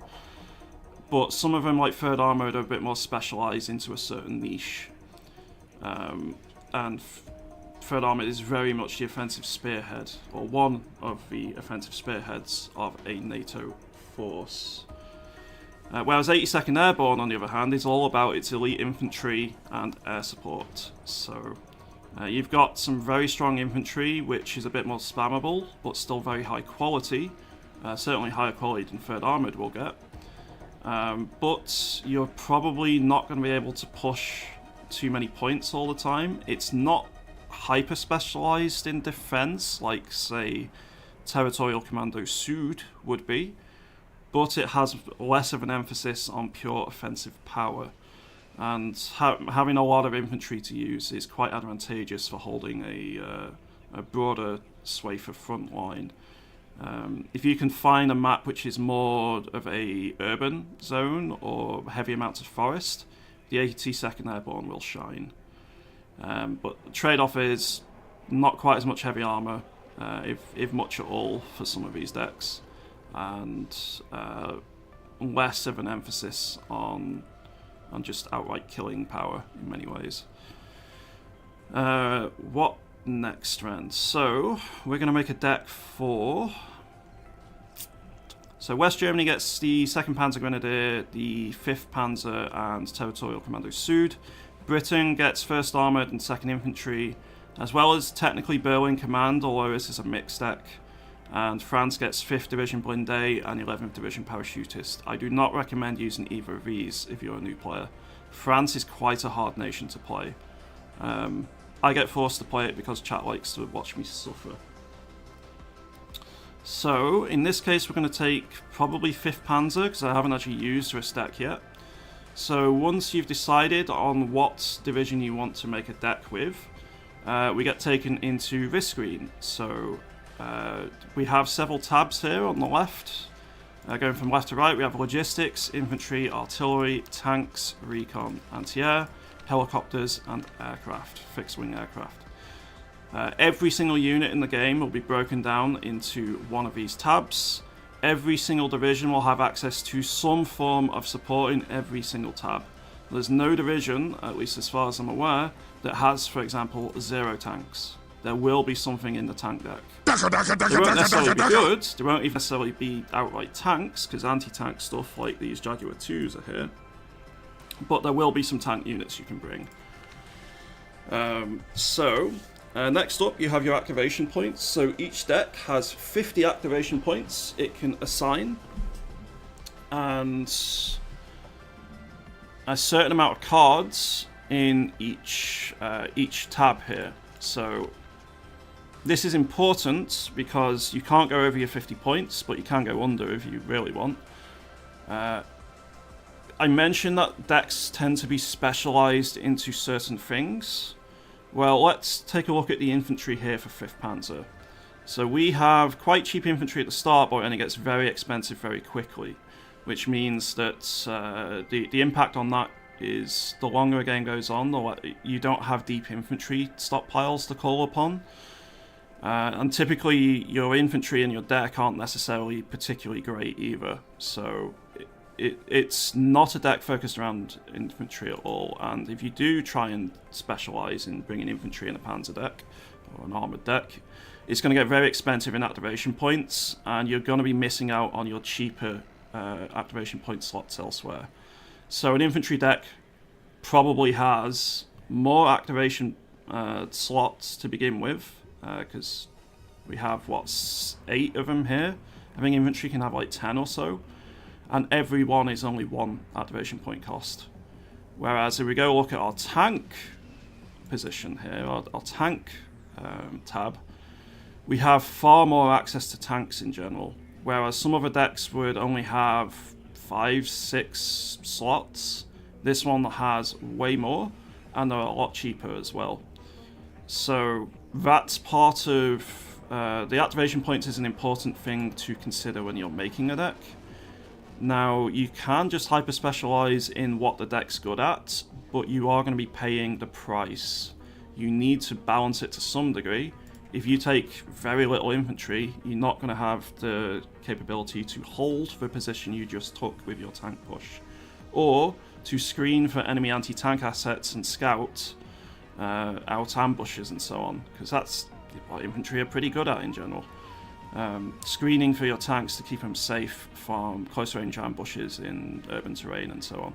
but some of them, like 3rd Armoured, are a bit more specialized into a certain niche. And 3rd Armoured is very much the offensive spearhead, or one of the offensive spearheads of a NATO force. Whereas 82nd Airborne, on the other hand, is all about its elite infantry and air support. So you've got some very strong infantry, which is a bit more spammable, but still very high quality. Certainly higher quality than 3rd Armoured will get. But you're probably not going to be able to push too many points all the time. It's not hyper specialized in defense like, say, Territorial Commando Sud would be, but it has less of an emphasis on pure offensive power, and having a lot of infantry to use is quite advantageous for holding a broader swathe of front line. If you can find a map which is more of a urban zone or heavy amounts of forest, the 82nd Airborne will shine. But the trade-off is not quite as much heavy armor, if much at all, for some of these decks, and less of an emphasis on just outright killing power in many ways. What next, then? So we're going to make a deck for... So West Germany gets the 2nd Panzer Grenadier, the 5th Panzer and Territorial Commando Sud. Britain gets 1st Armoured and 2nd Infantry, as well as technically Berlin Command, although this is a mixed deck. And France gets 5th Division Blindé and 11th Division Parachutist. I do not recommend using either of these if you're a new player. France is quite a hard nation to play. I get forced to play it because chat likes to watch me suffer. So, in this case we're going to take probably 5th Panzer, because I haven't actually used this deck yet. So once you've decided on what division you want to make a deck with, we get taken into this screen. So we have several tabs here on the left. Going from left to right, we have logistics, infantry, artillery, tanks, recon, anti-air, helicopters, and aircraft, fixed-wing aircraft. Every single unit in the game will be broken down into one of these tabs. Every single division will have access to some form of support in every single tab. There's no division, at least as far as I'm aware, that has, for example, 0 tanks. There will be something in the tank deck. They won't necessarily be good, they won't even necessarily be outright tanks, because anti-tank stuff like these Jaguar 2s are here. But there will be some tank units you can bring. Next up, you have your activation points. So each deck has 50 activation points it can assign, and a certain amount of cards in each tab here. So this is important because you can't go over your 50 points, but you can go under if you really want. I mentioned that decks tend to be specialized into certain things. Well, let's take a look at the infantry here for 5th Panzer. So we have quite cheap infantry at the start, but it only gets very expensive very quickly, which means that the impact on that is the longer a game goes on, you don't have deep infantry stockpiles to call upon. And typically your infantry and your deck aren't necessarily particularly great either. So it's not a deck focused around infantry at all. And if you do try and specialise in bringing infantry in a panzer deck or an armoured deck, it's going to get very expensive in activation points, and you're going to be missing out on your cheaper activation point slots elsewhere. So an infantry deck probably has more activation slots to begin with, because we have, what, 8 of them here? I think infantry can have like 10 or so, and every one is only 1 activation point cost. Whereas if we go look at our tank position here, our tank tab, we have far more access to tanks in general, whereas some other decks would only have 5, 6 slots. This one has way more, and they're a lot cheaper as well. So that's part of the activation points is an important thing to consider when you're making a deck. Now, you can just hyper specialize in what the deck's good at, but you are going to be paying the price. You need to balance it to some degree. If you take very little infantry, you're not going to have the capability to hold the position you just took with your tank push, or to screen for enemy anti-tank assets and scout out ambushes and so on, because that's what infantry are pretty good at in general. Screening for your tanks to keep them safe from close range ambushes in urban terrain and so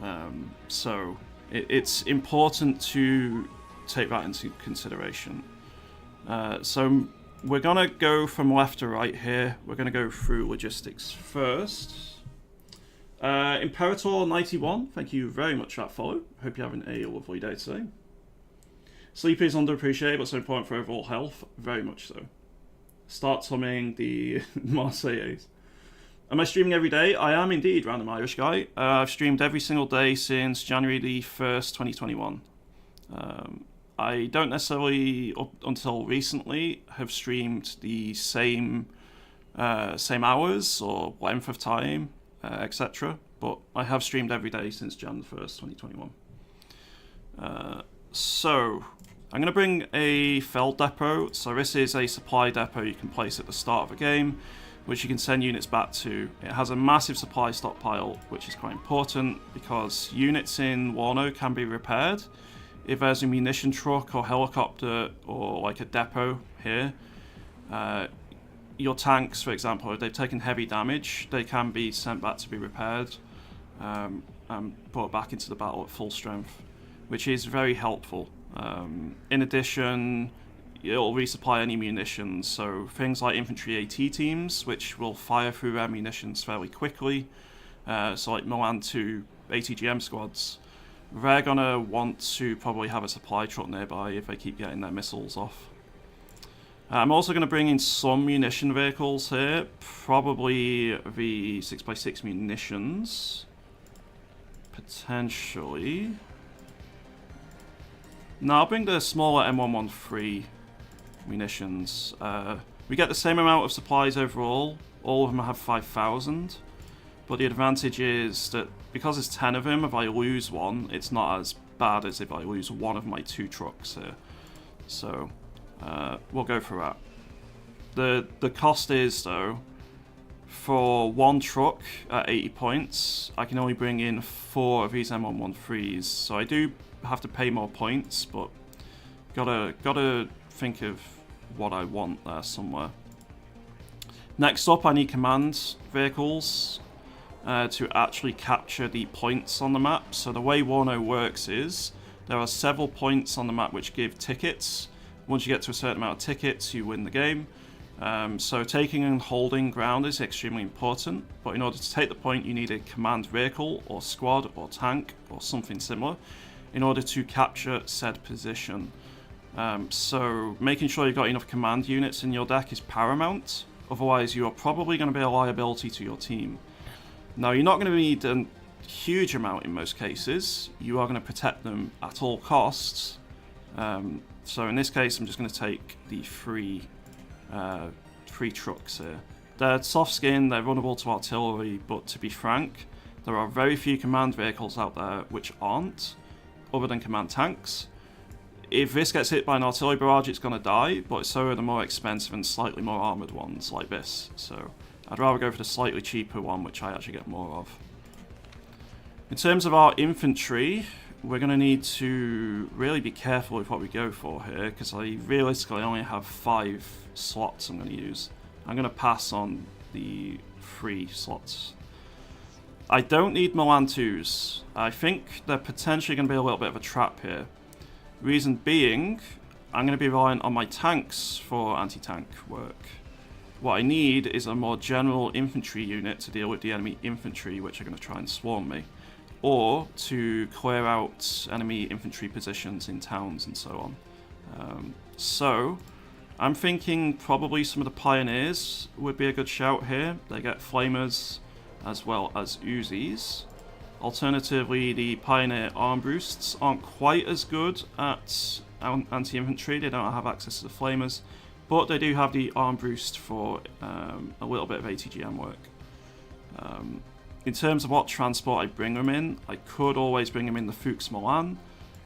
on. So it's important to take that into consideration. So we're going to go from left to right here. We're going to go through logistics first. Imperator91, thank you very much for that follow. Hope you're having a lovely day today. Sleep is underappreciated, but so important for overall health. Very much so. Start humming the Marseillaise. Am I streaming every day? I am indeed, Random Irish Guy. I've streamed every single day since January the 1st, 2021. I don't necessarily, up until recently, have streamed the same hours or length of time, etc. But I have streamed every day since Jan the 1st, 2021. So, I'm going to bring a Feld Depot. So this is a supply depot you can place at the start of a game, which you can send units back to. It has a massive supply stockpile, which is quite important because units in WARNO can be repaired. If there's a munition truck or helicopter or like a depot here, your tanks, for example, if they've taken heavy damage, they can be sent back to be repaired and brought back into the battle at full strength, which is very helpful. In addition, it'll resupply any munitions, so things like infantry AT teams, which will fire through their munitions fairly quickly, so like Milan 2 ATGM squads, they're going to want to probably have a supply truck nearby if they keep getting their missiles off. I'm also going to bring in some munition vehicles here, probably the 6x6 munitions, potentially. No, I'll bring the smaller M113 munitions. We get the same amount of supplies overall. All of them have 5,000. But the advantage is that because there's 10 of them, if I lose one, it's not as bad as if I lose one of my 2 trucks here. So, we'll go for that. The cost is, though, for 1 truck at 80 points, I can only bring in 4 of these M113s. So I do have to pay more points, but gotta think of what I want there somewhere. Next up, I need command vehicles to actually capture the points on the map. So the way WARNO works is there are several points on the map which give tickets. Once you get to a certain amount of tickets, you win the game. So taking and holding ground is extremely important, but in order to take the point, you need a command vehicle or squad or tank or something similar in order to capture said position. So making sure you've got enough command units in your deck is paramount, otherwise you are probably going to be a liability to your team. Now, you're not going to need a huge amount in most cases. You are going to protect them at all costs. So in this case, I'm just going to take the three trucks here. They're soft skin, they're vulnerable to artillery, but to be frank, there are very few command vehicles out there which aren't, other than command tanks. If this gets hit by an artillery barrage, it's going to die, but so are the more expensive and slightly more armoured ones, like this. So I'd rather go for the slightly cheaper one, which I actually get more of. In terms of our infantry, we're going to need to really be careful with what we go for here, because I realistically only have 5 slots I'm going to use. I'm going to pass on the 3 slots. I don't need Milan 2s. I think they're potentially going to be a little bit of a trap here. Reason being, I'm going to be relying on my tanks for anti-tank work. What I need is a more general infantry unit to deal with the enemy infantry, which are going to try and swarm me, or to clear out enemy infantry positions in towns and so on. So I'm thinking probably some of the pioneers would be a good shout here. They get flamers as well as Uzis. Alternatively, the pioneer arm boosts aren't quite as good at anti-infantry. They don't have access to the flamers, but they do have the arm boost for a little bit of ATGM work. In terms of what transport I bring them in, I could always bring them in the Fuchs Milan.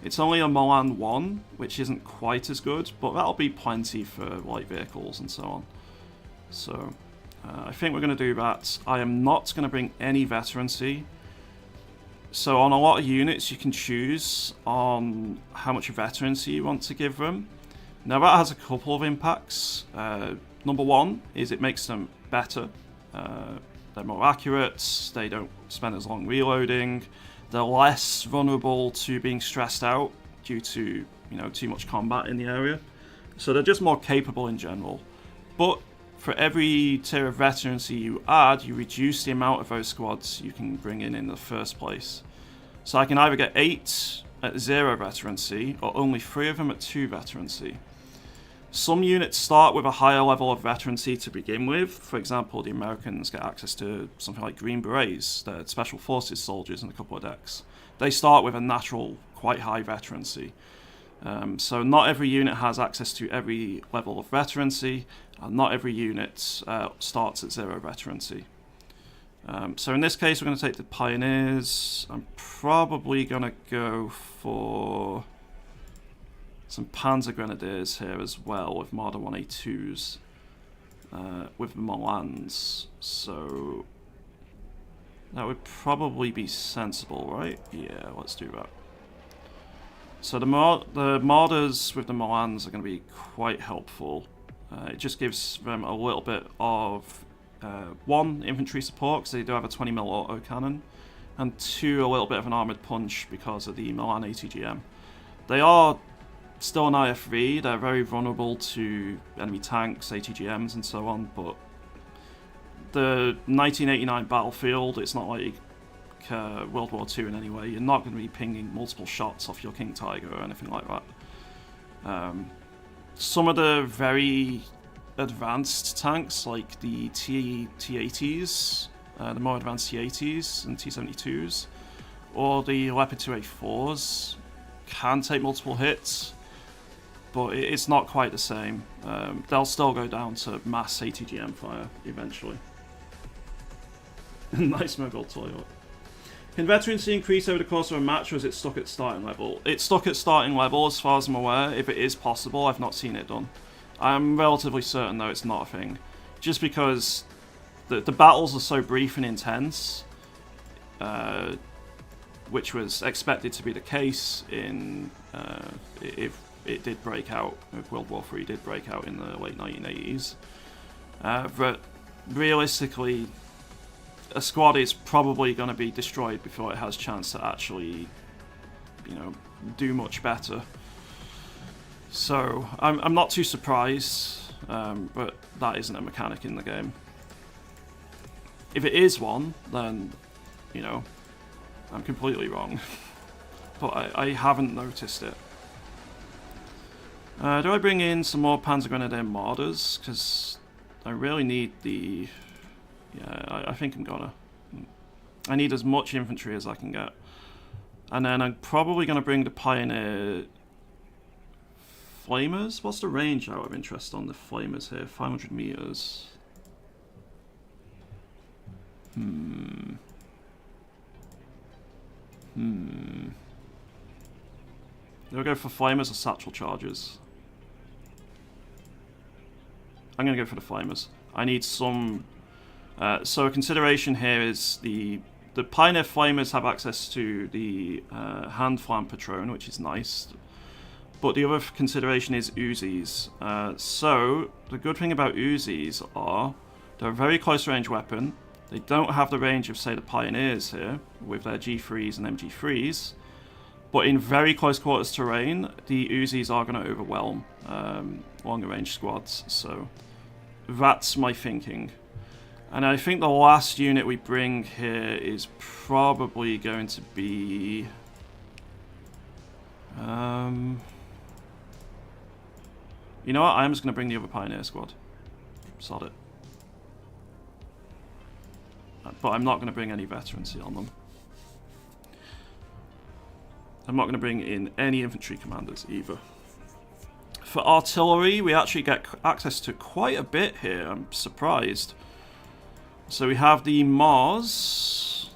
It's only a Milan 1, which isn't quite as good, but that'll be plenty for light vehicles and so on. So I think we're going to do that. I am not going to bring any veterancy. So on a lot of units, you can choose on how much veterancy you want to give them. Now that has a couple of impacts. Number one is it makes them better. They're more accurate, they don't spend as long reloading, they're less vulnerable to being stressed out due to, too much combat in the area. So they're just more capable in general. But for every tier of veterancy you add, you reduce the amount of those squads you can bring in the first place. So I can either get 8 at 0 veterancy, or only 3 of them at 2 veterancy. Some units start with a higher level of veterancy to begin with. For example, the Americans get access to something like Green Berets, they're Special Forces soldiers in a couple of decks. They start with a natural, quite high veterancy. So not every unit has access to every level of veterancy, and not every unit starts at 0 veterancy. So in this case, we're going to take the Pioneers. I'm probably going to go for some Panzer Grenadiers here as well with Marder 1A2s with Milans. So that would probably be sensible, right? Yeah, let's do that. So the Marders with the Milans are going to be quite helpful. It just gives them a little bit of 1, infantry support because they do have a 20mm autocannon, and 2, a little bit of an armoured punch because of the Milan ATGM. They are still an IFV, they're very vulnerable to enemy tanks, ATGMs and so on, but the 1989 battlefield, it's not like World War II in any way. You're not going to be pinging multiple shots off your King Tiger or anything like that. Some of the very advanced tanks, like the T-80s, the more advanced T-80s and T-72s, or the Leopard 2A4s, can take multiple hits, but it's not quite the same. They'll still go down to mass ATGM fire eventually. Nice Mogul toilet. Can veterancy increase over the course of a match, or is it stuck at starting level? It's stuck at starting level as far as I'm aware. If it is possible, I've not seen it done. I'm relatively certain though it's not a thing. Just because the battles are so brief and intense, which was expected to be the case in if it did break out, if World War III did break out in the late 1980s. But realistically, a squad is probably going to be destroyed before it has a chance to actually, do much better. So I'm not too surprised, but that isn't a mechanic in the game. If it is one, then, I'm completely wrong. But I haven't noticed it. Do I bring in some more Panzer Grenadier Marders? Because I really need the... Yeah, I think I'm gonna. I need as much infantry as I can get. And then I'm probably going to bring the Pioneer Flamers. What's the range out of interest on the Flamers here? 500 meters. Do I go for Flamers or Satchel Charges? I'm going to go for the Flamers. I need some... so a consideration here is the Pioneer Flamers have access to the hand flam patron, which is nice. But the other consideration is Uzis. So the good thing about Uzis are they're a very close range weapon. They don't have the range of, say, the Pioneers here with their G3s and MG3s. But in very close quarters terrain, the Uzis are going to overwhelm longer range squads. So that's my thinking. And I think the last unit we bring here is probably going to be... you know what? I'm just going to bring the other Pioneer squad. Sod it. But I'm not going to bring any veterancy on them. I'm not going to bring in any infantry commanders either. For artillery, we actually get access to quite a bit here. I'm surprised. So we have the Mars.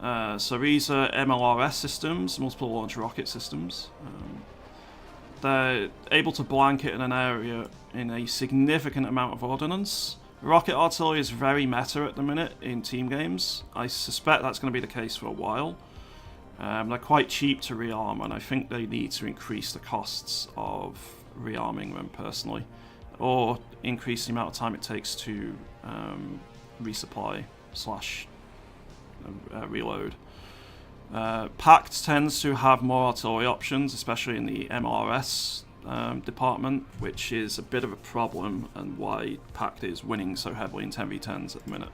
So these are MLRS systems, multiple launch rocket systems. They're able to blanket in an area in a significant amount of ordnance. Rocket artillery is very meta at the minute in team games. I suspect that's going to be the case for a while. They're quite cheap to rearm, and I think they need to increase the costs of rearming them personally, or increase the amount of time it takes to resupply / reload. Pact tends to have more artillery options, especially in the MRS department, which is a bit of a problem and why Pact is winning so heavily in 10v10s at the minute.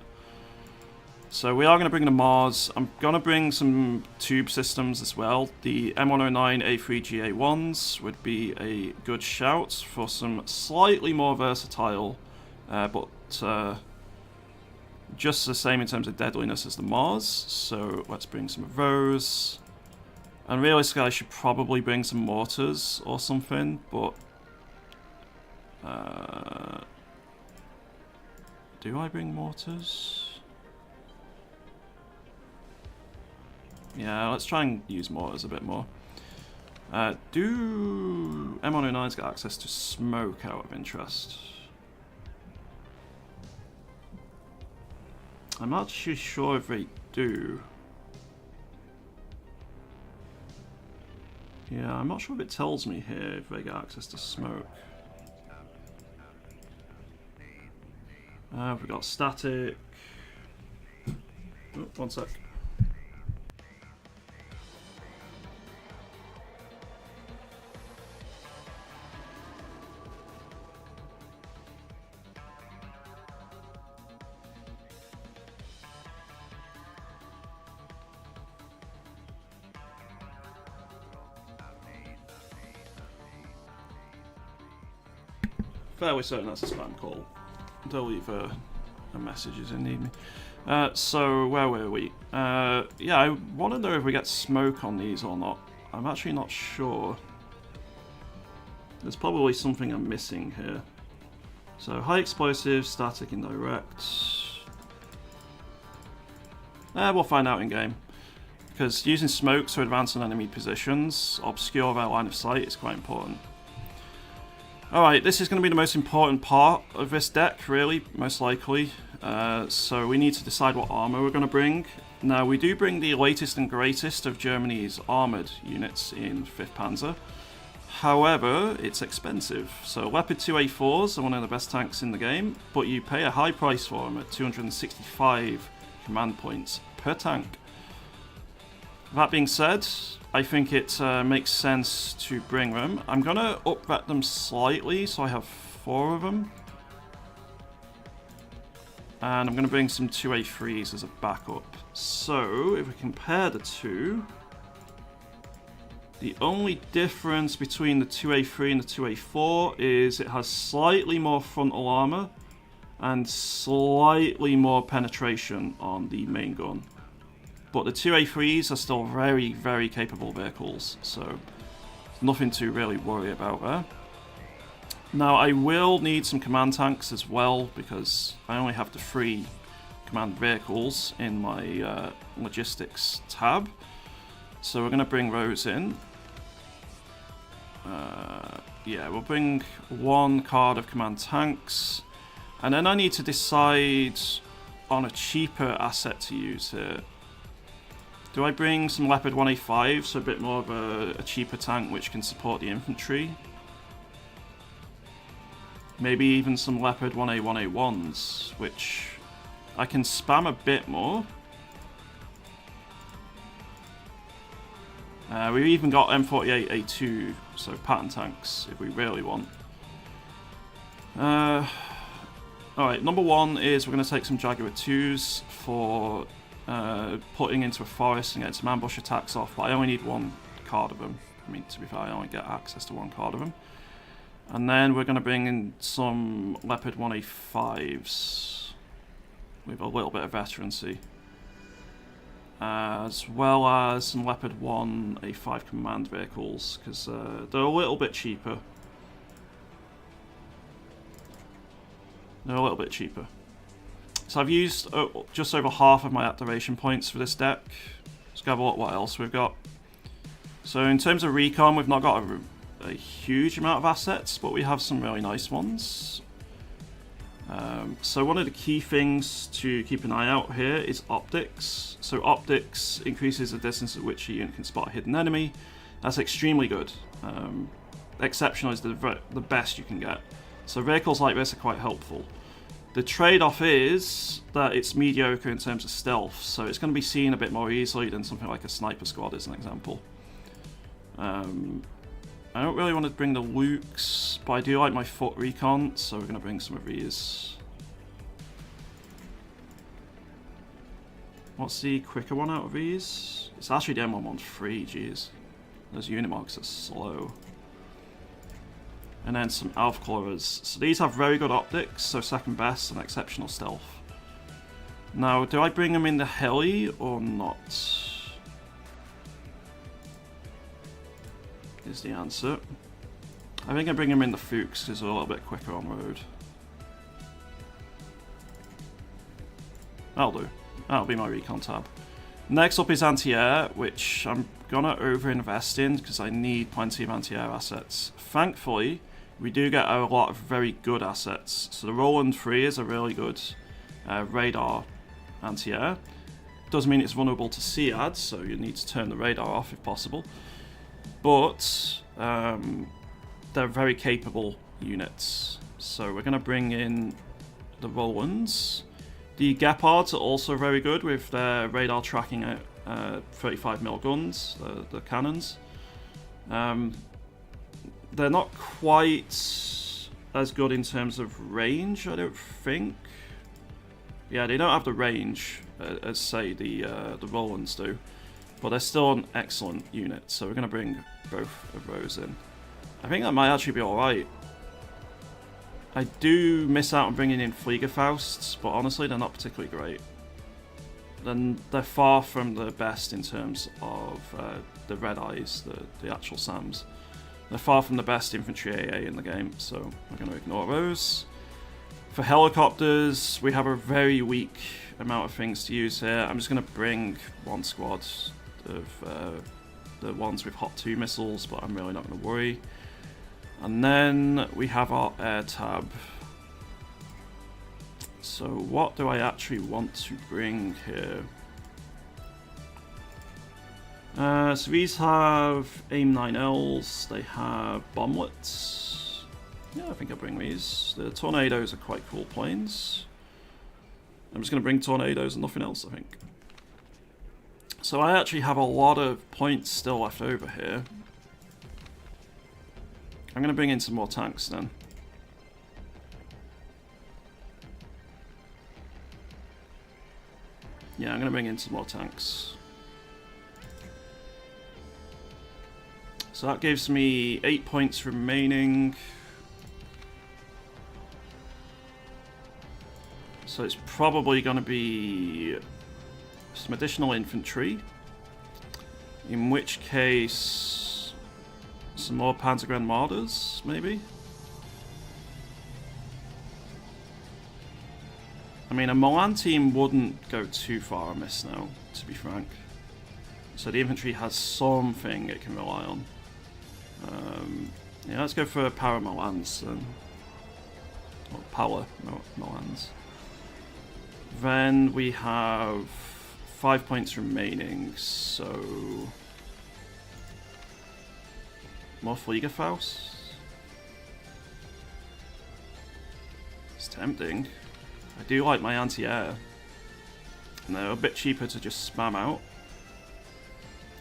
So we are going to bring the Mars. I'm going to bring some tube systems as well. The M109 A3GA1s would be a good shout for some slightly more versatile, but just the same in terms of deadliness as the Mars. So let's bring some of those. And realistically, I should probably bring some mortars or something, but... do I bring mortars? Yeah, let's try and use mortars a bit more. Do M109s get access to smoke out of interest? I'm not too sure if they do. Yeah, I'm not sure if it tells me here if they get access to smoke. We've got static. Oh, one sec. Fairly certain that's a spam call. They'll leave a message if they need me. So, where were we? Yeah, I want to know if we get smoke on these or not. I'm actually not sure. There's probably something I'm missing here. So, high explosive, static, indirect. We'll find out in game. Because using smoke to advance on enemy positions, obscure their line of sight, is quite important. Alright, this is going to be the most important part of this deck, really, most likely. So we need to decide what armor we're going to bring. Now, we do bring the latest and greatest of Germany's armoured units in 5th Panzer. However, it's expensive. So Leopard 2A4s are one of the best tanks in the game, but you pay a high price for them at 265 command points per tank. That being said, I think it makes sense to bring them. I'm going to up-vet them slightly, so I have 4 of them. And I'm going to bring some 2A3s as a backup. So, if we compare the two, the only difference between the 2A3 and the 2A4 is it has slightly more frontal armour, and slightly more penetration on the main gun. But the 2A3s are still very, very capable vehicles, so nothing to really worry about there. Now I will need some command tanks as well, because I only have the 3 command vehicles in my logistics tab. So we're going to bring those in. Yeah, we'll bring 1 card of command tanks. And then I need to decide on a cheaper asset to use here. Do I bring some Leopard 1A5, so a bit more of a cheaper tank which can support the infantry? Maybe even some Leopard 1A 1A1s, which I can spam a bit more. We've even got M48A2, so pattern tanks if we really want. Alright, number 1 is we're going to take some Jaguar 2s for putting into a forest and getting some ambush attacks off, but I only need 1 card of them. I mean, to be fair, I only get access to 1 card of them. And then we're going to bring in some Leopard 1A5s with a little bit of veterancy, as well as some Leopard 1A5 command vehicles, because they're a little bit cheaper. They're a little bit cheaper. So I've used just over half of my activation points for this deck. Let's go have a look what else we've got. So in terms of recon, we've not got a huge amount of assets, but we have some really nice ones. So one of the key things to keep an eye out here is optics. So optics increases the distance at which a unit can spot a hidden enemy. That's extremely good. Exceptional is the best you can get. So vehicles like this are quite helpful. The trade-off is that it's mediocre in terms of stealth, so it's going to be seen a bit more easily than something like a sniper squad, as an example. I don't really want to bring the Lukes, but I do like my foot recon, so we're going to bring some of these. What's the quicker one out of these? It's actually the M113, jeez. Those unit marks are slow. And then some Alpha Clawers. So these have very good optics, so second best and exceptional stealth. Now, do I bring them in the heli or not? Is the answer. I think I bring them in the Fuchs because they're a little bit quicker on road. That'll do. That'll be my recon tab. Next up is anti-air, which I'm gonna over-invest in because I need plenty of anti-air assets. Thankfully, we do get a lot of very good assets. So the Roland 3 is a really good radar anti-air. Does mean it's vulnerable to SEAD, so you need to turn the radar off if possible. But they're very capable units. So we're going to bring in the Rolands. The Gepards are also very good with their radar tracking at 35mm guns, the cannons. They're not quite as good in terms of range, I don't think. Yeah, they don't have the range as say the Rolands do, but they're still an excellent unit. So we're going to bring both of those in. I think that might actually be alright. I do miss out on bringing in Fliegerfausts, but honestly they're not particularly great. Then they're far from the best in terms of the Red Eyes, the actual SAMs. They're far from the best infantry AA in the game, so we're going to ignore those. For helicopters, we have a very weak amount of things to use here. I'm just going to bring 1 squad of the ones with Hot 2 missiles, but I'm really not going to worry. And then we have our air tab. So what do I actually want to bring here? So these have AIM-9Ls, they have bomblets. Yeah, I think I'll bring these. The tornadoes are quite cool planes. I'm just going to bring tornadoes and nothing else, I think. So I actually have a lot of points still left over here. I'm going to bring in some more tanks then. Yeah, I'm going to bring in some more tanks. So that gives me 8 points remaining. So it's probably going to be some additional infantry. In which case, some more Panzergren Mortars, maybe? I mean, a Milan team wouldn't go too far amiss now, to be frank. So the infantry has something it can rely on. Yeah, let's go for Power Milans then. Or Power Milans. Then we have 5 points remaining, so... More Fliegerfaust? It's tempting. I do like my anti-air. And they're a bit cheaper to just spam out.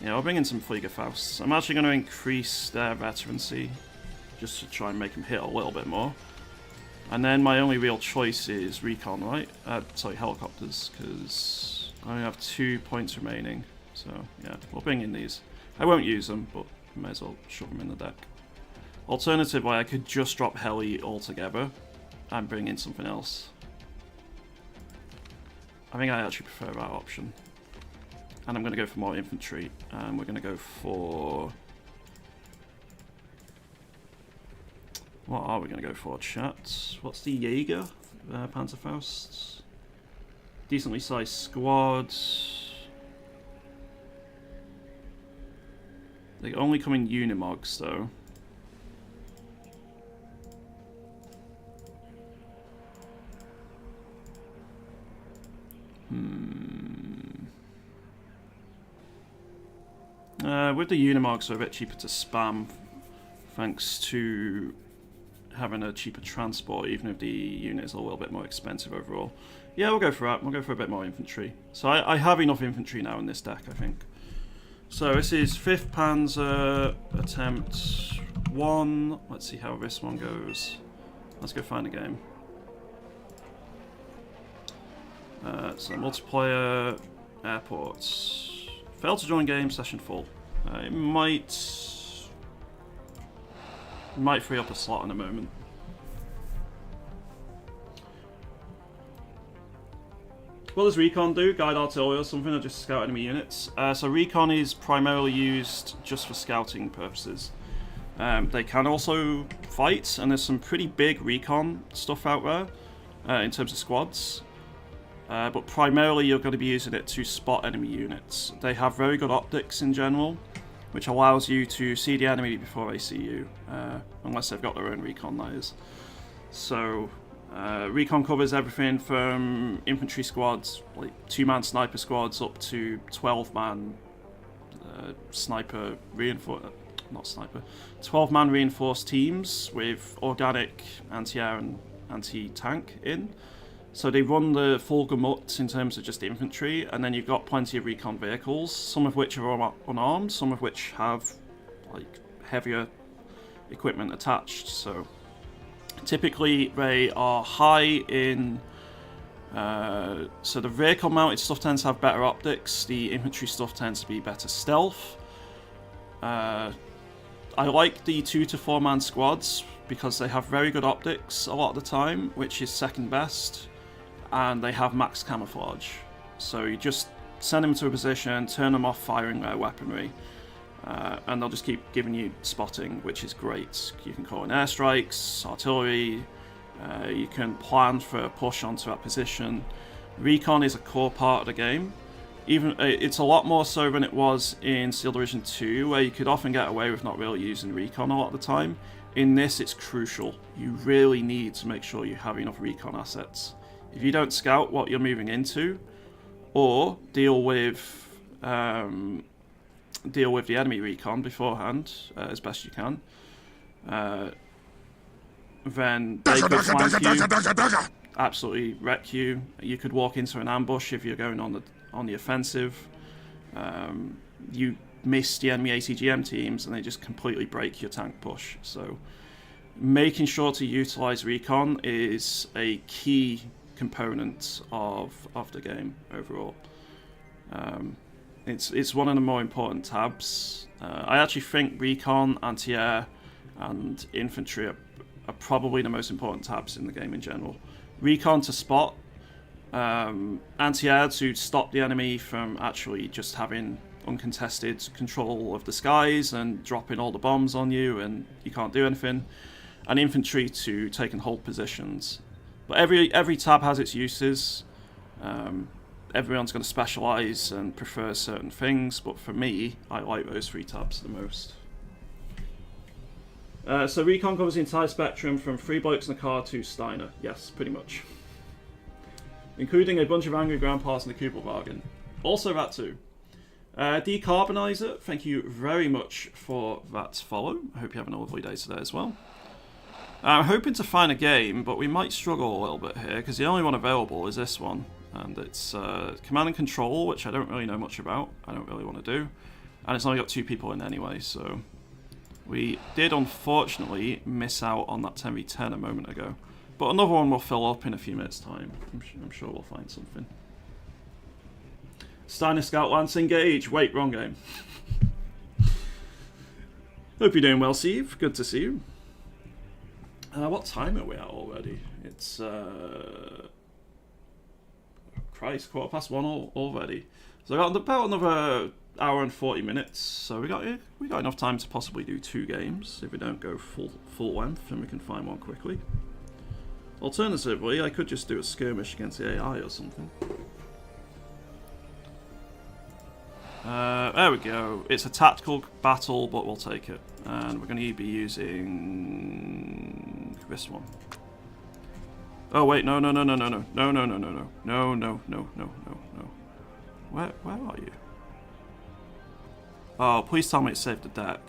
Yeah, I'll bring in some Fliegerfausts. I'm actually going to increase their veterancy, just to try and make them hit a little bit more. And then my only real choice is recon, right? Sorry, helicopters, because I only have 2 points remaining. So, yeah, we'll bring in these. I won't use them, but I may as well shove them in the deck. Alternatively, I could just drop heli altogether and bring in something else. I think I actually prefer that option. And I'm going to go for more infantry. And we're going to go for... What are we going to go for, chat? What's the Jaeger? Panzerfaust? Decently sized squad. They only come in Unimogs, though. With the Unimogs, they're a bit cheaper to spam, thanks to having a cheaper transport, even if the unit is a little bit more expensive overall. Yeah, we'll go for that. We'll go for a bit more infantry. So I have enough infantry now in this deck, I think. So this is 5th Panzer, attempt 1. Let's see how this one goes. Let's go find a game. So multiplayer, airports. Failed to join game, session full. It might free up a slot in a moment. What does recon do? Guide artillery or something, or just scout enemy units? So recon is primarily used just for scouting purposes. They can also fight, and there's some pretty big recon stuff out there in terms of squads. But primarily you're going to be using it to spot enemy units. They have very good optics in general, which allows you to see the enemy before they see you, unless they've got their own recon, that is. So, recon covers everything from infantry squads, like 2-man sniper squads, up to 12-man sniper reinforced, not sniper, 12-man reinforced teams with organic anti-air and anti-tank in. So they run the full gamut in terms of just infantry, and then you've got plenty of recon vehicles, some of which are unarmed, some of which have like heavier equipment attached. So typically they are high in... so the vehicle-mounted stuff tends to have better optics, the infantry stuff tends to be better stealth. I like the 2 to 4 man squads because they have very good optics a lot of the time, which is second best. And they have max camouflage. So you just send them to a position, turn them off firing their weaponry, and they'll just keep giving you spotting, which is great. You can call in airstrikes, artillery, you can plan for a push onto that position. Recon is a core part of the game. It's a lot more so than it was in Steel Division 2, where you could often get away with not really using recon a lot of the time. In this, it's crucial. You really need to make sure you have enough recon assets. If you don't scout what you're moving into, or deal with the enemy recon beforehand as best you can, then they could flank you, absolutely wreck you. You could walk into an ambush if you're going on the offensive. You miss the enemy ATGM teams, and they just completely break your tank push. So, making sure to utilize recon is a key component of the game overall. It's one of the more important tabs. I actually think recon, anti-air, and infantry are probably the most important tabs in the game in general. Recon to spot, anti-air to stop the enemy from actually just having uncontested control of the skies and dropping all the bombs on you and you can't do anything, and infantry to take and hold positions. But every tab has its uses. Everyone's going to specialise and prefer certain things, but for me, I like those 3 tabs the most. So recon covers the entire spectrum from 3 blokes in a car to Steiner. Yes, pretty much. Including a bunch of angry grandpas in the Kubel bargain. Also that too. Decarbonizer, thank you very much for that follow. I hope you're having a lovely day today as well. I'm hoping to find a game, but we might struggle a little bit here, because the only one available is this one. And it's Command and Control, which I don't really know much about. I don't really want to do. And it's only got 2 people in anyway, so... We did, unfortunately, miss out on that 10v10 a moment ago. But another one will fill up in a few minutes' time. I'm sure we'll find something. Steiner Scout Lance engage. Wait, wrong game. Hope you're doing well, Steve. Good to see you. What time are we at already? It's... Christ, 1:15 already. So I got about another hour and 40 minutes, so we got enough time to possibly do 2 games if we don't go full length, and we can find one quickly. Alternatively, I could just do a skirmish against the AI or something. There we go. It's a tactical battle, but we'll take it. And we're going to be using this one. Oh wait, no. Where are you? Oh, please tell me it saved the deck.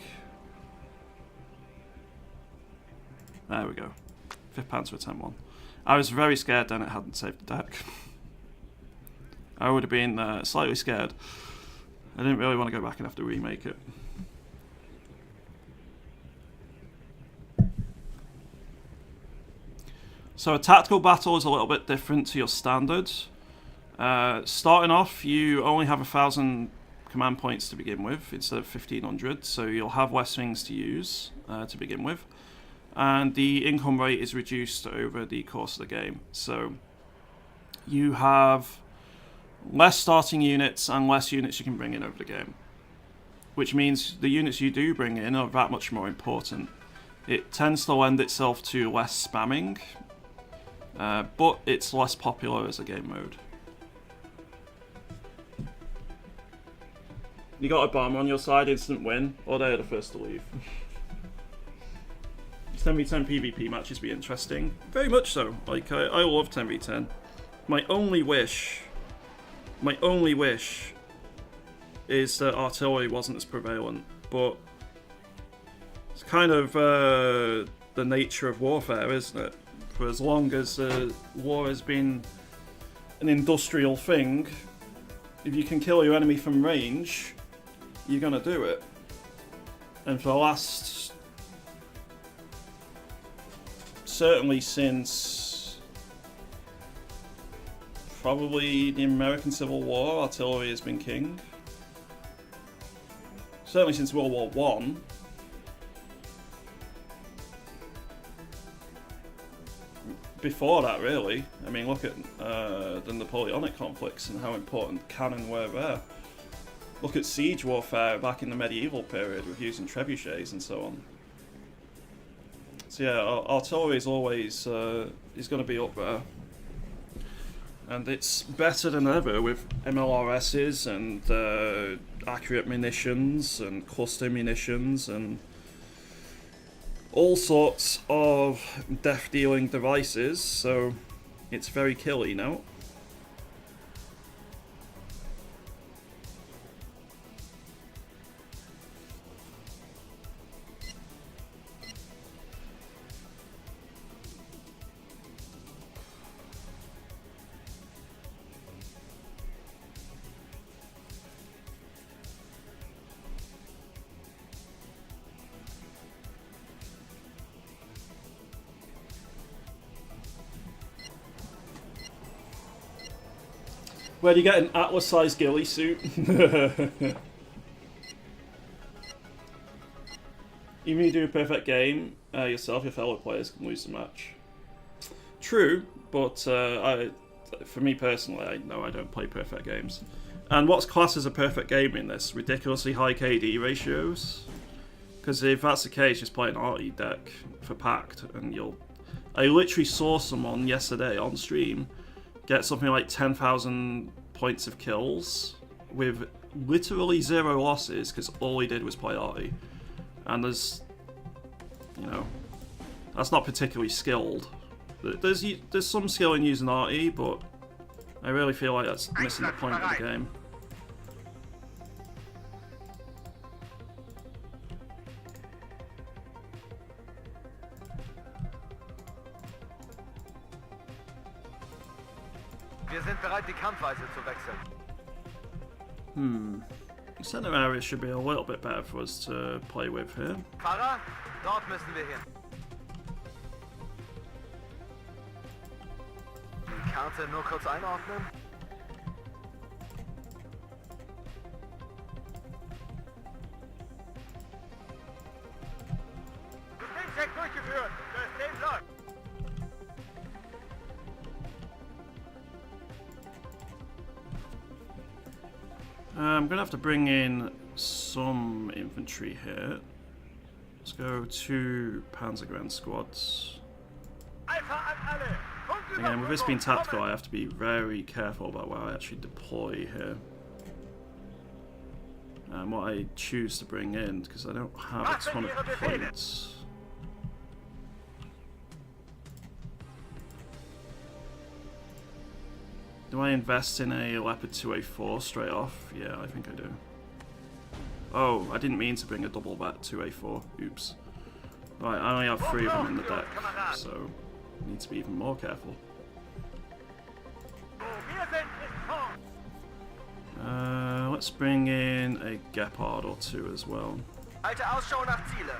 There we go. 5th Panther 10-1. I was very scared then it hadn't saved the deck. I would have been slightly scared. I didn't really want to go back and have to remake it. So a tactical battle is a little bit different to your standard. Starting off, you only have 1,000 command points to begin with instead of 1,500, so you'll have less things to use to begin with. And the income rate is reduced over the course of the game. So you have less starting units and less units you can bring in over the game. Which means the units you do bring in are that much more important. It tends to lend itself to less spamming, but it's less popular as a game mode. You got a bomber on your side, instant win, or they're the first to leave. 10v10 PvP matches be interesting. Very much so. Like, I love 10v10. My only wish is that artillery wasn't as prevalent, but it's kind of the nature of warfare, isn't it? For as long as war has been an industrial thing, if you can kill your enemy from range, you're gonna do it. And for the last, certainly since probably the American Civil War, artillery has been king. Certainly since World War I. Before that, really. I mean, look at the Napoleonic conflicts and how important cannon were there. Look at siege warfare back in the medieval period with using trebuchets and so on. So yeah, artillery is always is going to be up there. And it's better than ever with MLRSs and accurate munitions and cluster munitions and all sorts of death-dealing devices, so it's very killy now. Where do you get an Atlas-sized ghillie suit? Even if you do a perfect game yourself, your fellow players can lose the match. True, but I for me personally, I know I don't play perfect games. And what's classed as a perfect game in this? Ridiculously high KD ratios? Because if that's the case, just play an arty deck for Pact, and you'll... I literally saw someone yesterday on stream get something like 10,000 points of kills with literally 0 losses, because all he did was play arty. And there's... you know... that's not particularly skilled. There's some skill in using arty, but I really feel like that's missing the point of the game. Wir sind bereit, die Kampfweise zu wechseln. The center area should be a little bit better for us to play with here. Fahrer, dort müssen wir hin. Die Karte nur kurz einordnen. Systemcheck durchgeführt. System läuft. I'm going to have to bring in some infantry here. Let's go 2 Panzergrenz squads. Again, with this being tactical, I have to be very careful about where I actually deploy here. And what I choose to bring in, because I don't have a ton of points. Do I invest in a Leopard 2A4 straight off? Yeah, I think I do. Oh, I didn't mean to bring a double bat 2A4. Oops. Right, I only have 3 of them in the deck, so I need to be even more careful. Let's bring in a Gepard or 2 as well. Halte Ausschau nach Ziele.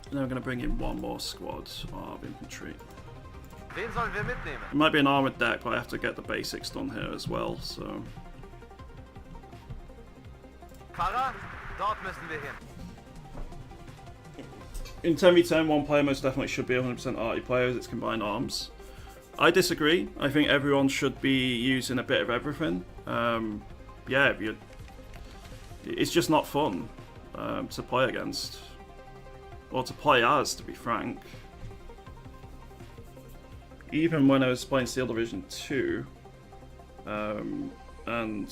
And then we're going to bring in 1 more squad of infantry. Wen sollen wir mitnehmen? It might be an armoured deck, but I have to get the basics done here as well, so... Fahrer, dort müssen wir hin. In 10v10, one player most definitely should be 100% arty players, it's combined arms. I disagree. I think everyone should be using a bit of everything. Yeah, it's just not fun to play against. Or to play as, to be frank. Even when I was playing Steel Division 2, and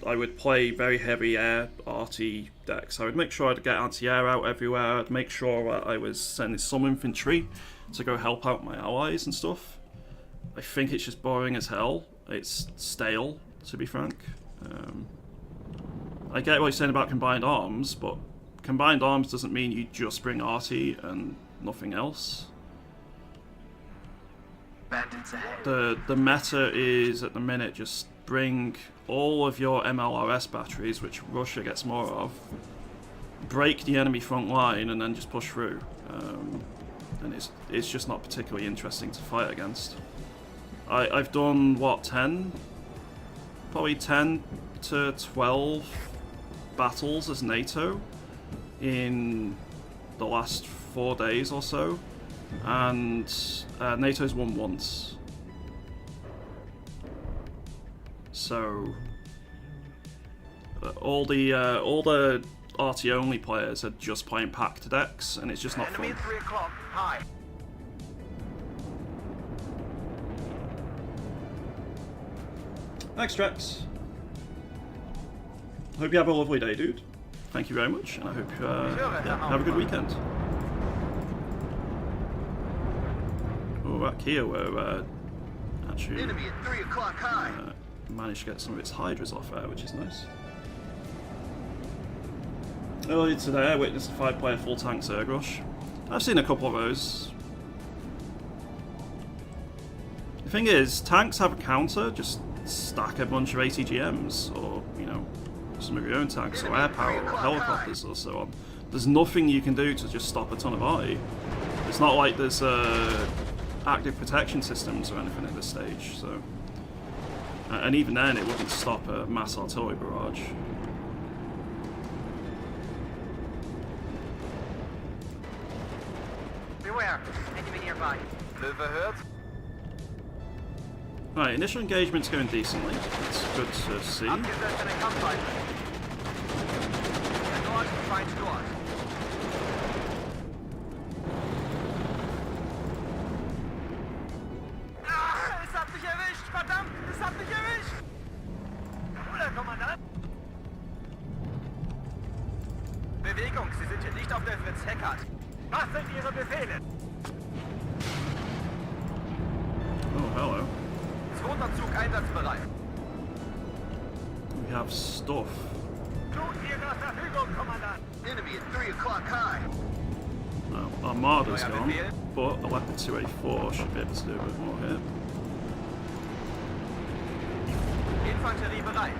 I would play very heavy air arty decks. I would make sure I'd get anti-air out everywhere. I'd make sure that I was sending some infantry to go help out my allies and stuff. I think it's just boring as hell. It's stale, to be frank. I get what you're saying about combined arms, but combined arms doesn't mean you just bring arty and nothing else. Bandits ahead. The meta is, at the minute, just bring all of your MLRS batteries, which Russia gets more of, break the enemy front line, and then just push through. And it's just not particularly interesting to fight against. I've done, what, 10? Probably 10 to 12 battles as NATO in the last 4 days or so, and NATO's won once. So all the RT only players are just playing packed decks, and it's just not Enemy fun. at 3 o'clock. High. Thanks, Drex. Hope you have a lovely day, dude. Thank you very much, and I hope have a good weekend. Oh, at Kia, we're actually Enemy at 3 o'clock. High. managed to get some of its Hydras off air, which is nice. Earlier today, I witnessed a 5-player full tank Zerg rush. I've seen a couple of those. The thing is, tanks have a counter, just stack a bunch of ATGMs, or, you know, some of your own tanks, or air power, or helicopters, or so on. There's nothing you can do to just stop a ton of arty. It's not like there's active protection systems or anything at this stage, so... and even then, it wouldn't stop a mass artillery barrage. there. Enemy nearby. Löwe hört. Right, initial engagement's going decently. It's good to see. Abgesetzt in den Kampfweite. Dort, Feind dort. Ah, es hat mich erwischt! Verdammt, es hat mich erwischt! Oder, Kommandant? Bewegung, Sie sind hier nicht auf der Fritz Heckert. Was sind Ihre Befehle? Oh, hello. Zweiter Zug einsatzbereit. We have stuff. Zu Ihrer Verfügung, Kommandant. Enemy at 3 o'clock high. No, Armada's gone, but a Leopard 2A4 should be able to do a bit more here. Infanterie bereit.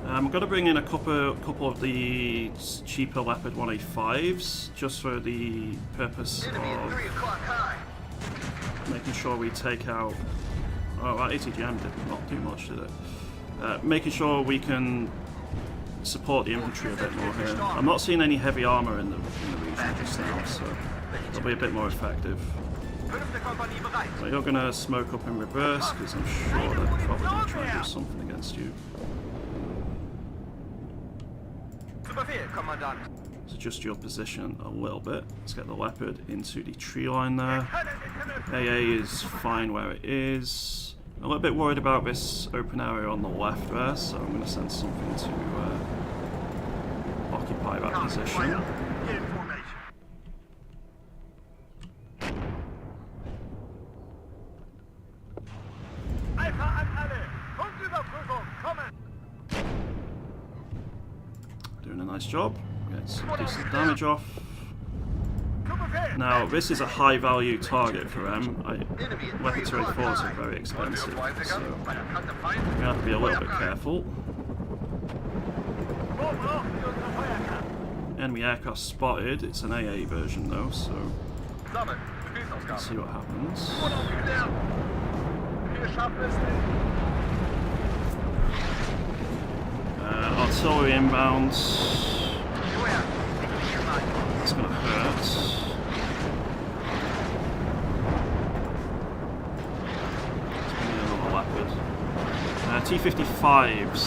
I'm going to bring in a couple of the cheaper Leopard 1A5s just for the purpose Enemy at 3 of o'clock high. making sure we take out... Oh, that ATGM did not do much, did it? Making sure we can support the infantry a bit more here. I'm not seeing any heavy armour in the region just now, so they'll be a bit more effective. Fünfte Kompanie bereit. But you're going to smoke up in reverse, because I'm sure they're probably going to try and do something against you. Zu Befehl, Kommandant. So adjust your position a little bit. Let's get the Leopard into the tree line there. AA is fine where it is. I'm a little bit worried about this open area on the left there, so I'm going to send something to occupy that position. Get in formation. Alpha an alle. Punktüberprüfung, kommen. Doing a nice job. Get some decent damage off. Zu Befehl. Now, this is a high value target for them. Leopard 2A4s are very expensive, so we're going to have to be a little bit careful. Wo brauchen Sie unsere Feuerkraft? Enemy aircraft spotted. It's an AA version though, so Sammeln. let's see Befehlsausgabe. what happens. Unaufgeklärt. Wir schaffen es nicht. Artillery inbound. Woher? Enemy nearby. It's going to hurt. Let's bring in another Leopard. T-55s.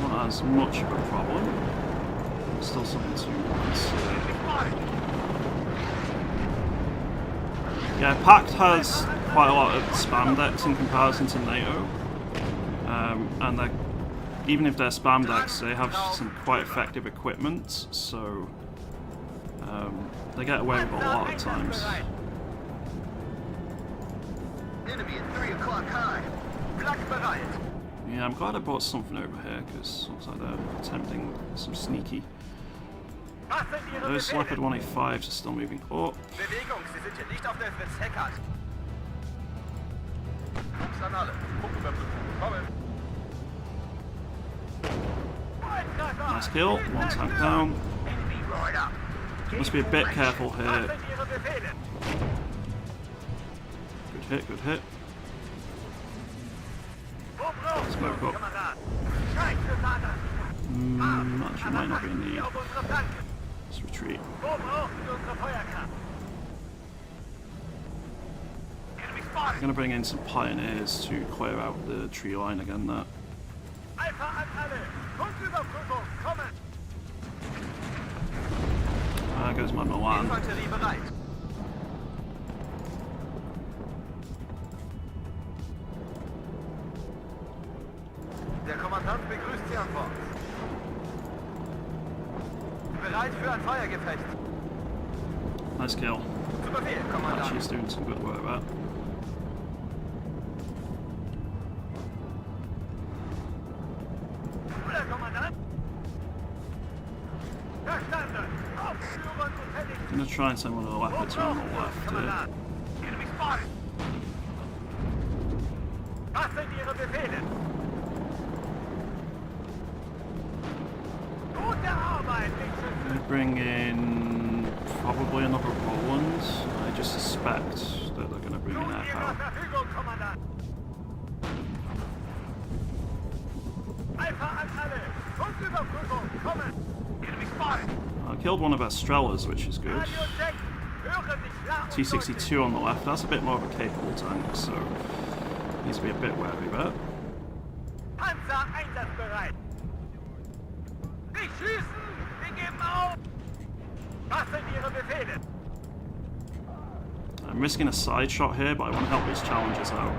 Not as much of a problem. Still something to consider. Yeah, Pact has quite a lot of spam decks in comparison to NATO. And even if they're spam decks, they have some quite effective equipment, so they get away with a lot of times. Enemy at 3 o'clock high. Flak bereit. Yeah, I'm glad I brought something over here, because it looks like they're attempting some sneaky. Was sind Ihre Those Befehle? Leopard 1A5s are still moving up. Bewegung, Sie sind hier nicht auf der Fritz Heckert. Fuchs an alle. Punktüberprüfung, kommen. Nice kill, one tank down. Enemy right up. Must be a bit careful Was here. sind Ihre Befehle? Good hit, good hit. Wo brauchen Sie Smoke uns, up. Kommandant? Scheiße, Vater. Actually, might not be in need. Auf unsere Flanke. Let's retreat. Wo brauchen Sie unsere Feuerkraft? Enemy I'm spotted. going to bring in some pioneers to clear out the tree line again there. Alpha an alle. Punktüberprüfung, kommen. There goes my Milan. Infanterie bereit. Der Kommandant begrüßt Sie an Bord. Bereit für ein Feuergefecht. Nice kill. Zu Befehl, Kommandant. Actually, he's doing some good work there. Oder, Kommandant? Verstanden. Aufführen und fertig. I'm going to try and send one of the Wo Leopards on brauchen the Sie uns, left here. Kommandant? Enemy spotted. Was sind Ihre Befehle? Gute Arbeit, I'm going to bring in probably another Roland. I just suspect that they're going to bring in air Ihrer power. Verfügung, Kommandant. Alpha an alle. Punktüberprüfung, killed one of our Strellas, which is good. T-62 on the left. That's a bit more of a capable tank, so needs to be a bit wary of it. Panzer einsatzbereit. Nicht schießen! Wir geben auf! Was sind Ihre Befehle? I'm risking a side shot here, but I want to help these challengers out.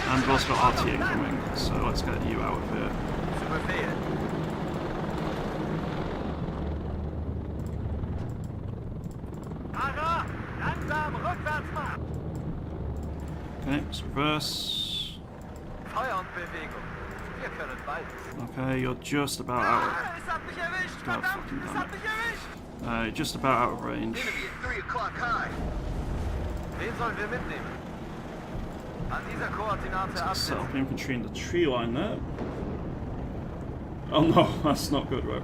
And we've also got RT incoming, so let's get you out of here. Zu Befehl. Fahrer, langsam rückwärts machen! Okay, let's reverse. Feuer und Bewegung. Wir können beides. Okay, you're just about out of... Es hat mich erwischt! God Verdammt! fucking Es damn hat it. mich erwischt! Just about out of range. Enemy at 3 o'clock high. Wen sollen wir mitnehmen? An dieser Koordinate Set absetzen. up infantry in the tree line there. Oh no, that's not good, bro.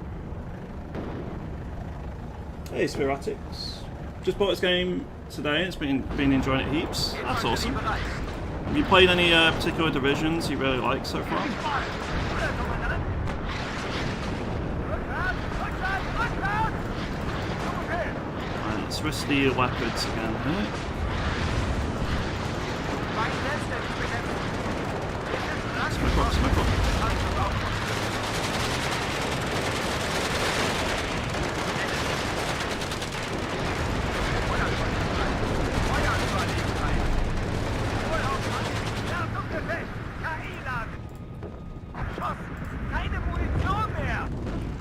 Hey, Spiratics. Just bought this game today. It's been enjoying it heaps. That's awesome. Have you played any particular divisions you really like so far? Right, let's risk the leopards again here. Smoke up, smoke up.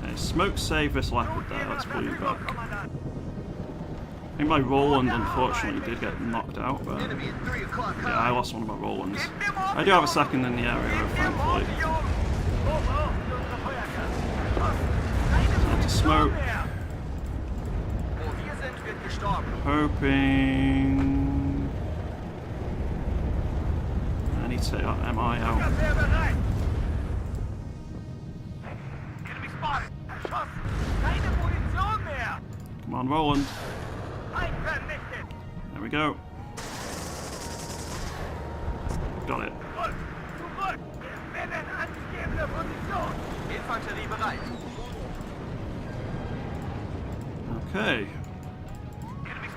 Okay, smoke save this leopard there, let's pull you back. I think my Roland unfortunately did get knocked out, but yeah, I lost one of my Rolands. I do have a second in the area, thankfully. Time to smoke. Hoping... I need to take that MI out. Come on, Roland. There we go. Got it. Okay.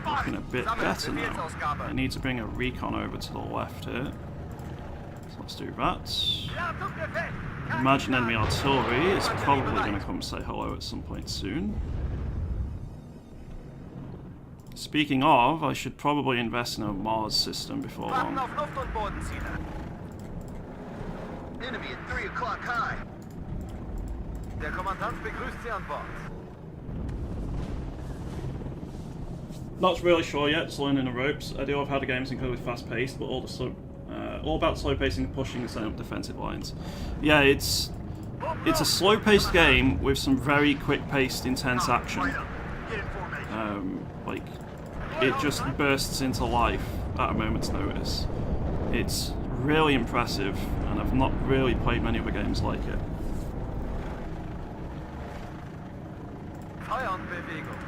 Looking a bit better now. I need to bring a recon over to the left here. So let's do that. Imagine enemy artillery is probably going to come say hello at some point soon. Speaking of, I should probably invest in a Mars system before long. Enemy at 3 o'clock high. Der Kommandant begrüßt Sie an Bord. Not really sure yet, just learning the ropes. I do love how the game's incredibly fast paced, but all about slow pacing and pushing and setting up defensive lines. Yeah, it's a slow paced game with some very quick paced, intense action. Like, it just bursts into life at a moment's notice. It's really impressive, and I've not really played many other games like it. Feuer und Bewegung.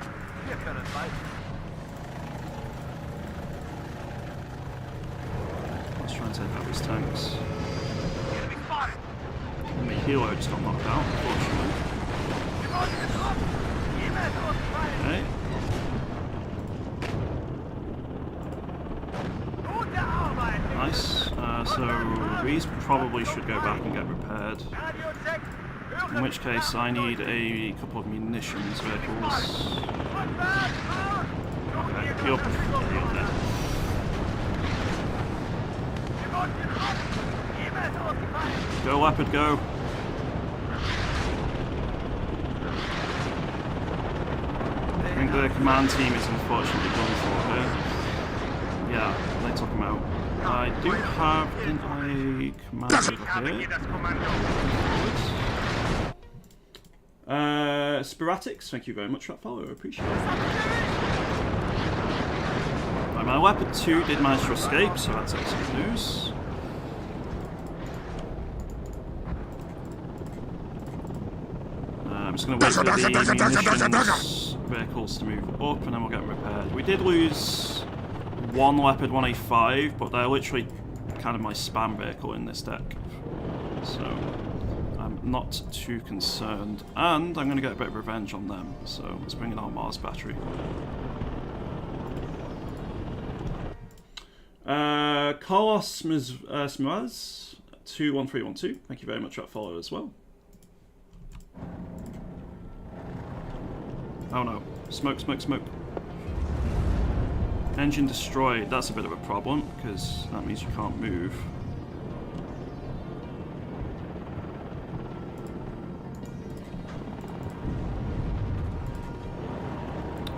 Wir können beides. Let's try and take out these tanks. And the helo just got knocked out, unfortunately. Okay. Nice. So these probably should go back and get repaired. In which case I need a couple of munitions vehicles. Okay, you're dead. Go Leopard, go! I think the command team is unfortunately done for here. Yeah, they took him out. I do have an command over here. Spiratics, thank you very much for that follow, I appreciate it. Right, my Leopard 2 did manage to escape, so that's excellent news. I'm just going to wait for the munitions vehicles to move up and then we'll get them repaired. We did lose one Leopard 1A5, but they're literally kind of my spam vehicle in this deck. So I'm not too concerned. And I'm going to get a bit of revenge on them, so let's bring in our Mars battery. Carlos Smiraz 21312, thank you very much for that follow as well. Oh no, smoke, smoke, smoke. Engine destroyed, that's a bit of a problem, because that means you can't move.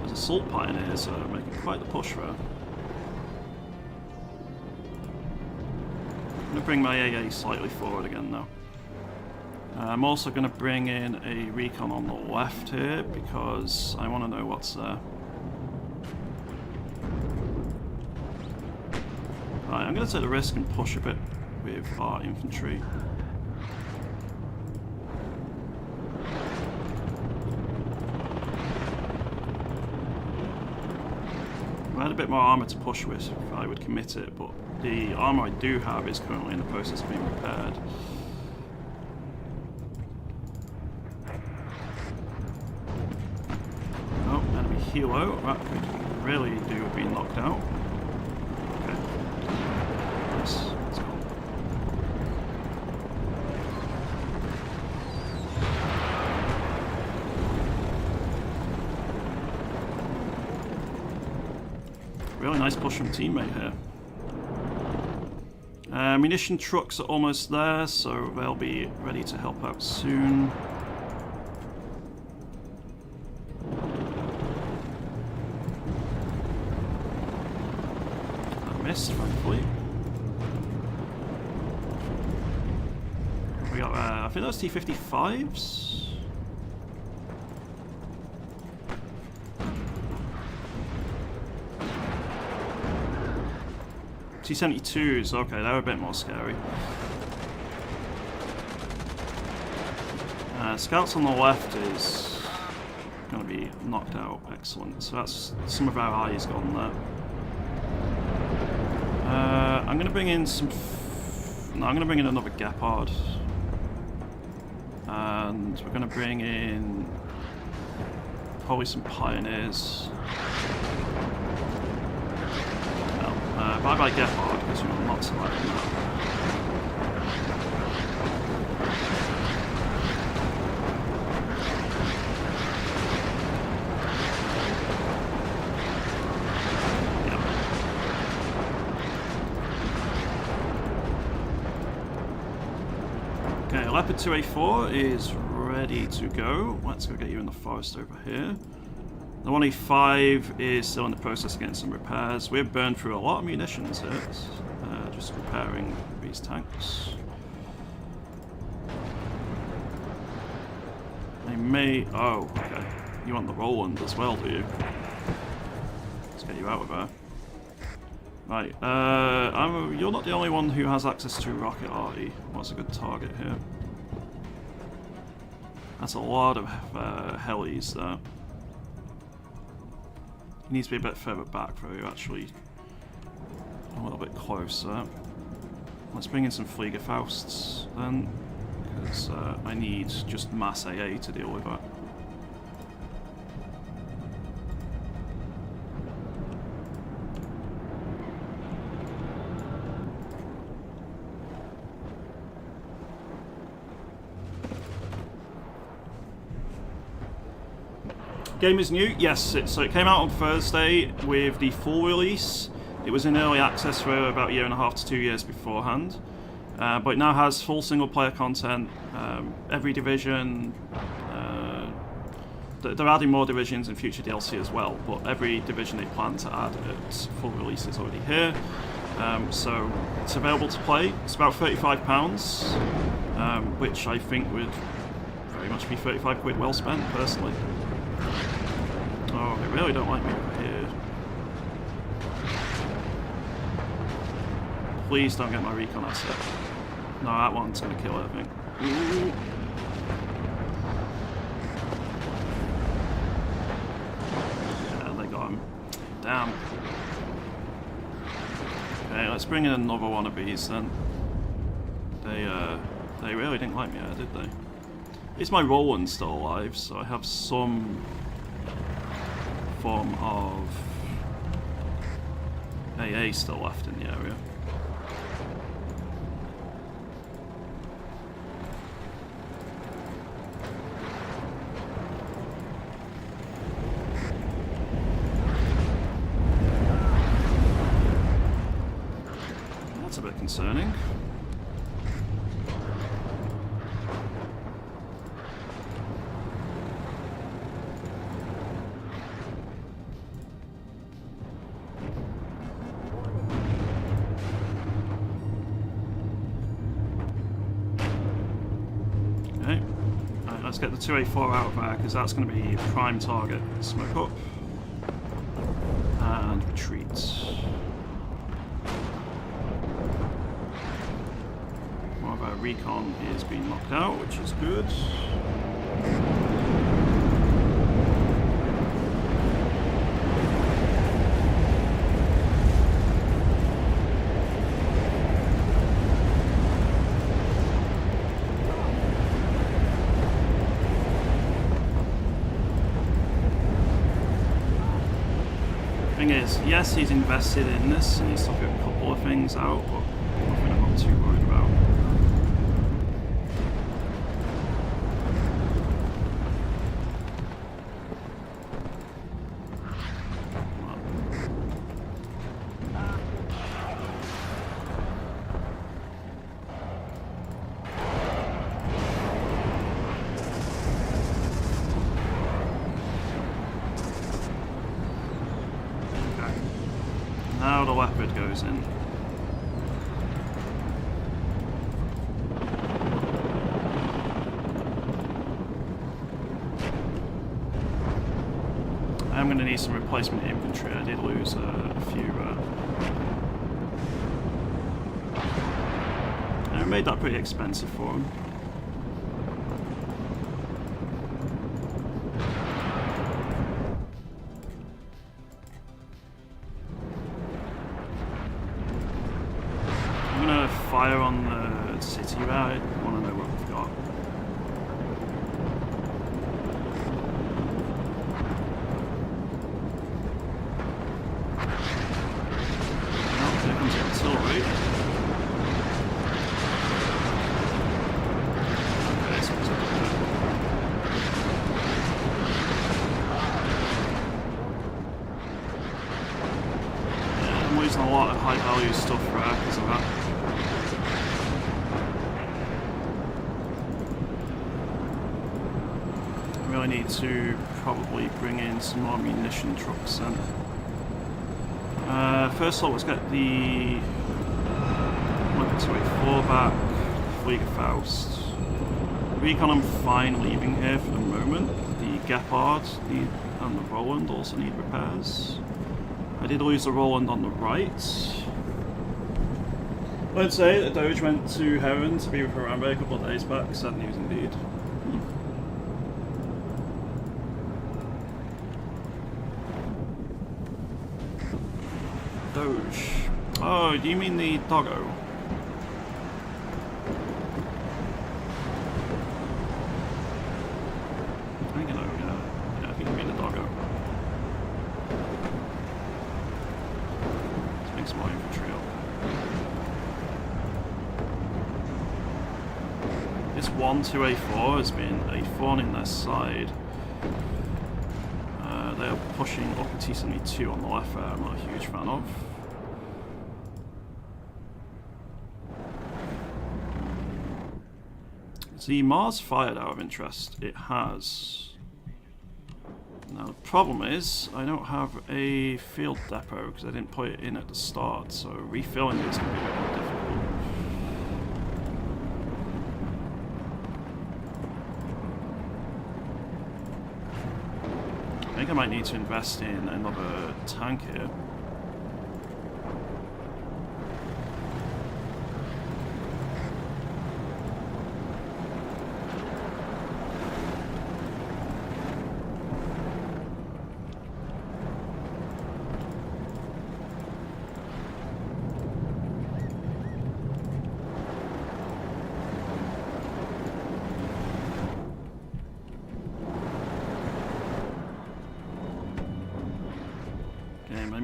Those assault pioneers are making quite the push there. I'm going to bring my AA slightly forward again now. I'm also going to bring in a recon on the left here because I want to know what's there. Right, I'm going to take the risk and push a bit with our infantry. I had a bit more armour to push with if I would commit it, but the armour I do have is currently in the process of being repaired. Oh, enemy helo. That could really do with being knocked out. Okay. Nice. Let's go. Really nice push from teammate here. Munition trucks are almost there, so they'll be ready to help out soon. I missed, thankfully. We got, I think those T-55s. T-72s, okay, they're a bit more scary. Scouts on the left is going to be knocked out, excellent. So that's some of our eyes gone there. I'm going to bring in some... no, I'm going to bring in another Gepard. And we're going to bring in probably some Pioneers. Bye-bye Gepard, because you're not selecting that. Yep. Okay, Leopard 2A4 is ready to go. Let's go get you in the forest over here. The 1A5 is still in the process of getting some repairs. We've burned through a lot of munitions here, just repairing these tanks. They may... oh, okay. You want the Roland as well, do you? Let's get you out of there. Right, you're not the only one who has access to rocket arty. What's a good target here? That's a lot of helis there. He needs to be a bit further back for you, actually. A little bit closer. Let's bring in some Fliegerfausts then, because I need just mass AA to deal with that. Game is new, yes, so it came out on Thursday with the full release. It was in early access for about 1.5 to 2 years beforehand, but it now has full single player content, every division, they're adding more divisions in future DLC as well, but every division they plan to add at full release is already here. So it's available to play. It's about £35, which I think would very much be 35 quid well spent, personally. Oh, they really don't like me over here. Please don't get my recon asset. No, that one's going to kill it, I think. Ooh. Yeah, they got him. Damn. Okay, let's bring in another one of these then. They really didn't like me there, did they? Is my Roland still alive? So I have some form of AA still left in the area. That's a bit concerning. Let's get the 2A4 out of there, because that's going to be a prime target. Smoke up. And retreat. More of our recon is being knocked out, which is good. Yes, he's invested in this and he's took a couple of things out, but nothing I'm not too worried about. Now the leopard goes in. I'm going to need some replacement infantry. I did lose a few. I made that pretty expensive for him. Fire on the city there. I want to know what we've got. Oh, there comes artillery. Okay, so it's yeah, I'm losing a lot of high value stuff there because of that. I need to probably bring in some more munition trucks then. First of all, let's get the 2A4 back, Fliegerfaust. Recon I'm fine leaving here for the moment. The Gepard and the Roland also need repairs. I did lose the Roland on the right. Let's say the Doge went to Heron to be with Harambe a couple of days back. Sad news indeed. Doge. Oh, do you mean the doggo? I think I know, yeah. I think you mean the doggo. Let's make some more infantry up. This 1-2A4 has been a thorn in their side. They are pushing up a T-72 on the left there, I'm not a huge fan of. The Mars fired out of interest. It has. Now the problem is, I don't have a field depot because I didn't put it in at the start, so refilling it is going to be a bit more difficult. I think I might need to invest in another tank here.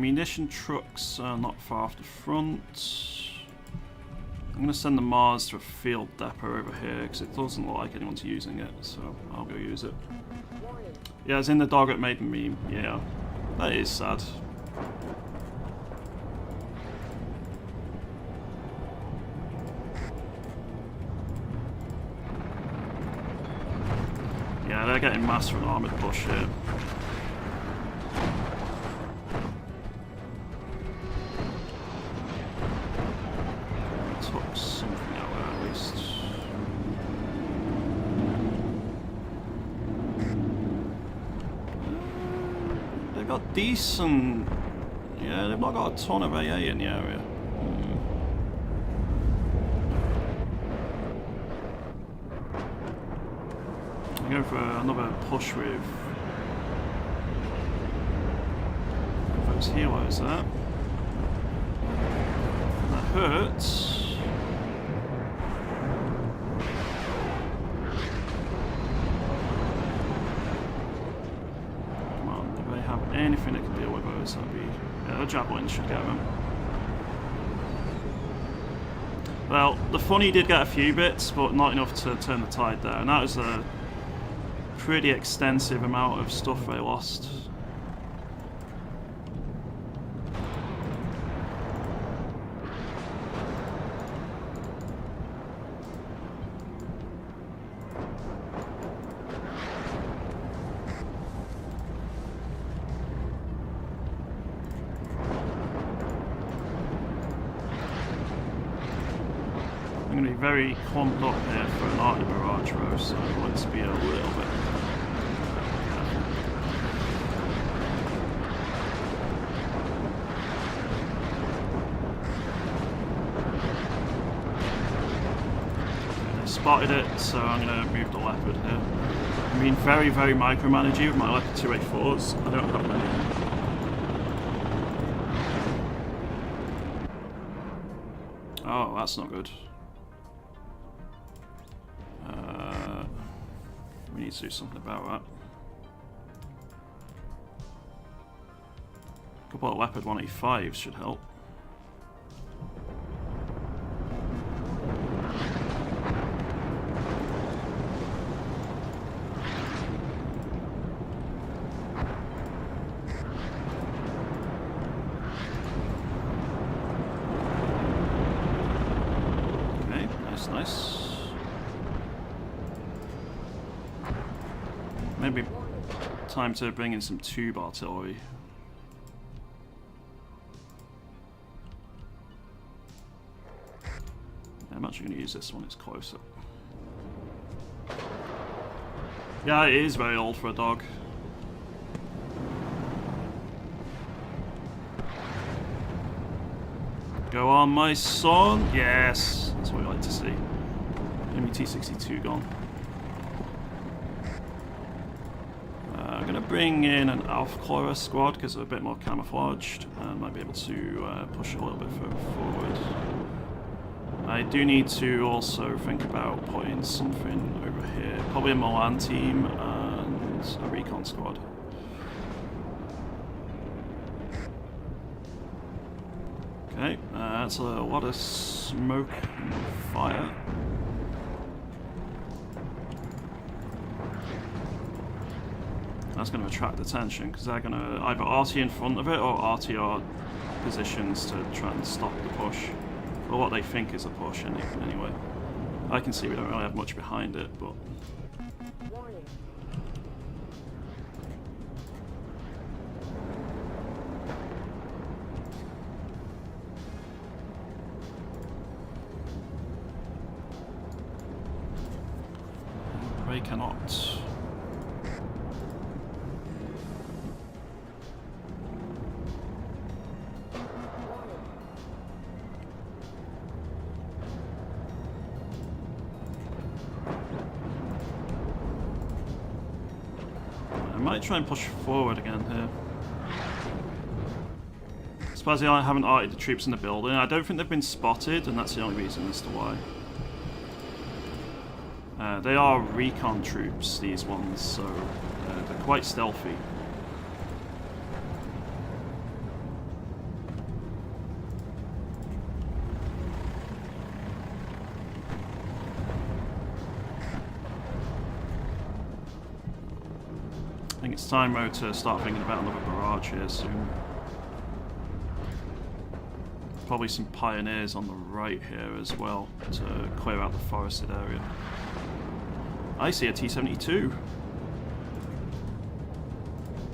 munition trucks are not far off the front. I'm going to send the Mars to a field depot over here because it doesn't look like anyone's using it, so I'll go use it. Yeah, it's in the dog that made the meme. Yeah, that is sad. Yeah, they're getting mass for an armoured push here. Took something out there at least. They've got decent... Yeah, they've not got a ton of AA in the area. Go for another push with those helos there. That hurts. Come on, do they have anything that can deal with those? That'd be... Yeah, the javelin should get them. Well, the funny did get a few bits, but not enough to turn the tide there, and that was a pretty extensive amount of stuff they lost. I'm going to be very clumped up here for an arty barrage row, so let's be a little bit... Spotted it, so I'm going to move the Leopard here. I mean, very, very micromanagey with my Leopard 284s. I don't have many. Oh, that's not good. We need to do something about that. A couple of Leopard 185s should help. Nice. Maybe time to bring in some tube artillery. Yeah, I'm actually going to use this one, it's closer. Yeah, it is very old for a dog. Go on, my son! Yes! That's what we like to see. Enemy T-62 gone. I'm going to bring in an Alpha Chlora squad because they're a bit more camouflaged and might be able to push a little bit further forward. I do need to also think about putting something over here. Probably a Milan team and a recon squad. Okay, that's a lot of smoke and fire. That's going to attract attention because they're going to either RT in front of it or RTR positions to try and stop the push. Or what they think is a push anyway. I can see we don't really have much behind it, but... They cannot. I might try and push forward again here. Surprisingly, I haven't arted the troops in the building. I don't think they've been spotted, and that's the only reason as to why. They are recon troops, these ones, so they're quite stealthy. It's time though to start thinking about another barrage here soon. Probably some pioneers on the right here as well to clear out the forested area. I see a T-72.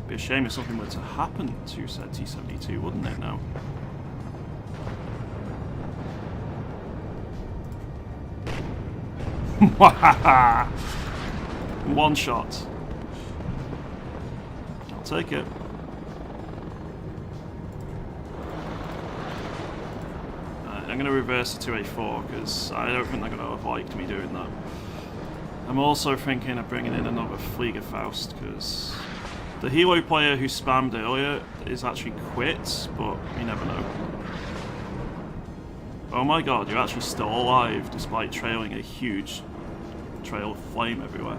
Be a shame if something were to happen to said T-72, wouldn't it now? One shot. I'll take it. I'm going to reverse the 2A4 because I don't think they're going to have liked me doing that. I'm also thinking of bringing in another Fliegerfaust because the Hilo player who spammed earlier is actually quit, but you never know. Oh my god, you're actually still alive despite trailing a huge trail of flame everywhere.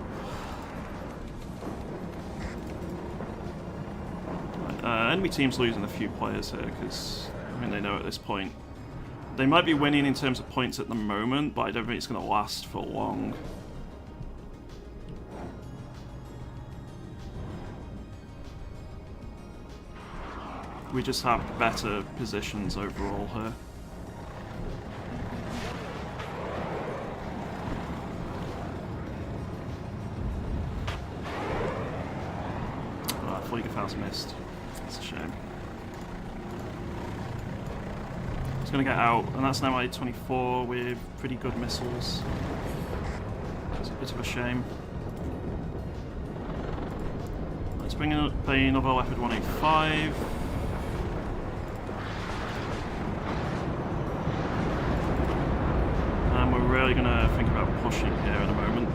Enemy team's losing a few players here because I mean they know at this point. They might be winning in terms of points at the moment, but I don't think it's going to last for long. We just have better positions overall here. Oh, Fliegerfaust missed. That's a shame. It's going to get out, and that's now A24 with pretty good missiles. It's a bit of a shame. Let's bring in another Leopard 185. And we're really going to think about pushing here in a moment.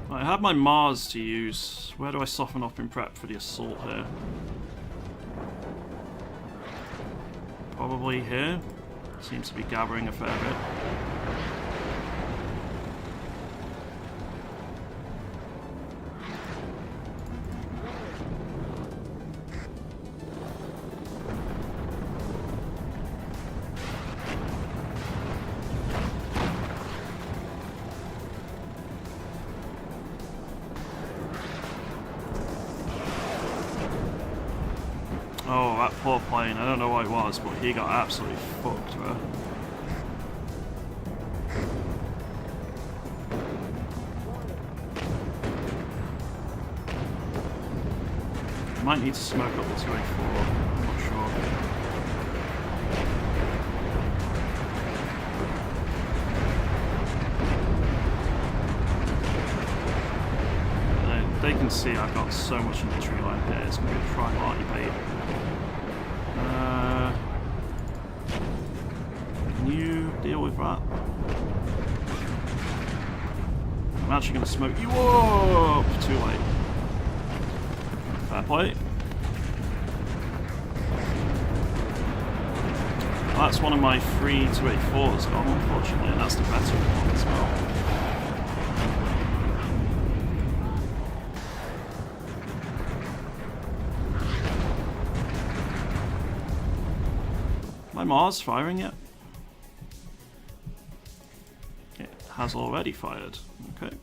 I have my Mars to use. Where do I soften up in prep for the assault here? Probably here. Seems to be gathering a fair bit. Oh, that poor plane. I don't know what it was, but he got absolutely fucked there. Might need to smoke up the 2A4. I'm not sure. They can see I've got so much infantry line here. It's going to be a tri-party bait. Can you deal with that? I'm actually going to smoke you up! Too late. Fair play. Well, that's one of my 3 284s gone, unfortunately, and that's the better one as well. My Mars firing yet? It has already fired. Okay.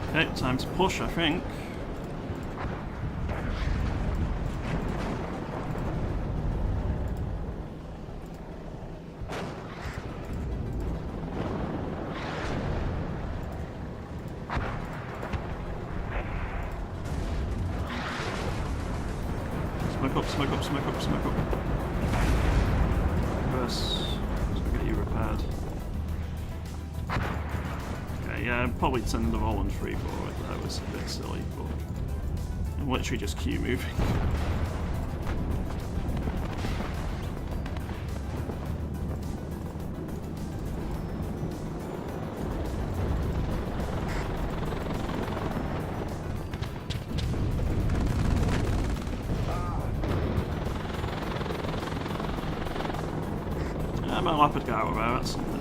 Okay, time to push, I think. Smoke up, smoke up, smoke up, smoke up. Reverse. Let's get you repaired. Okay, yeah, probably send the Roland free forward. That was a bit silly, but I'm literally just queue moving. my leopard guy over there, that's something.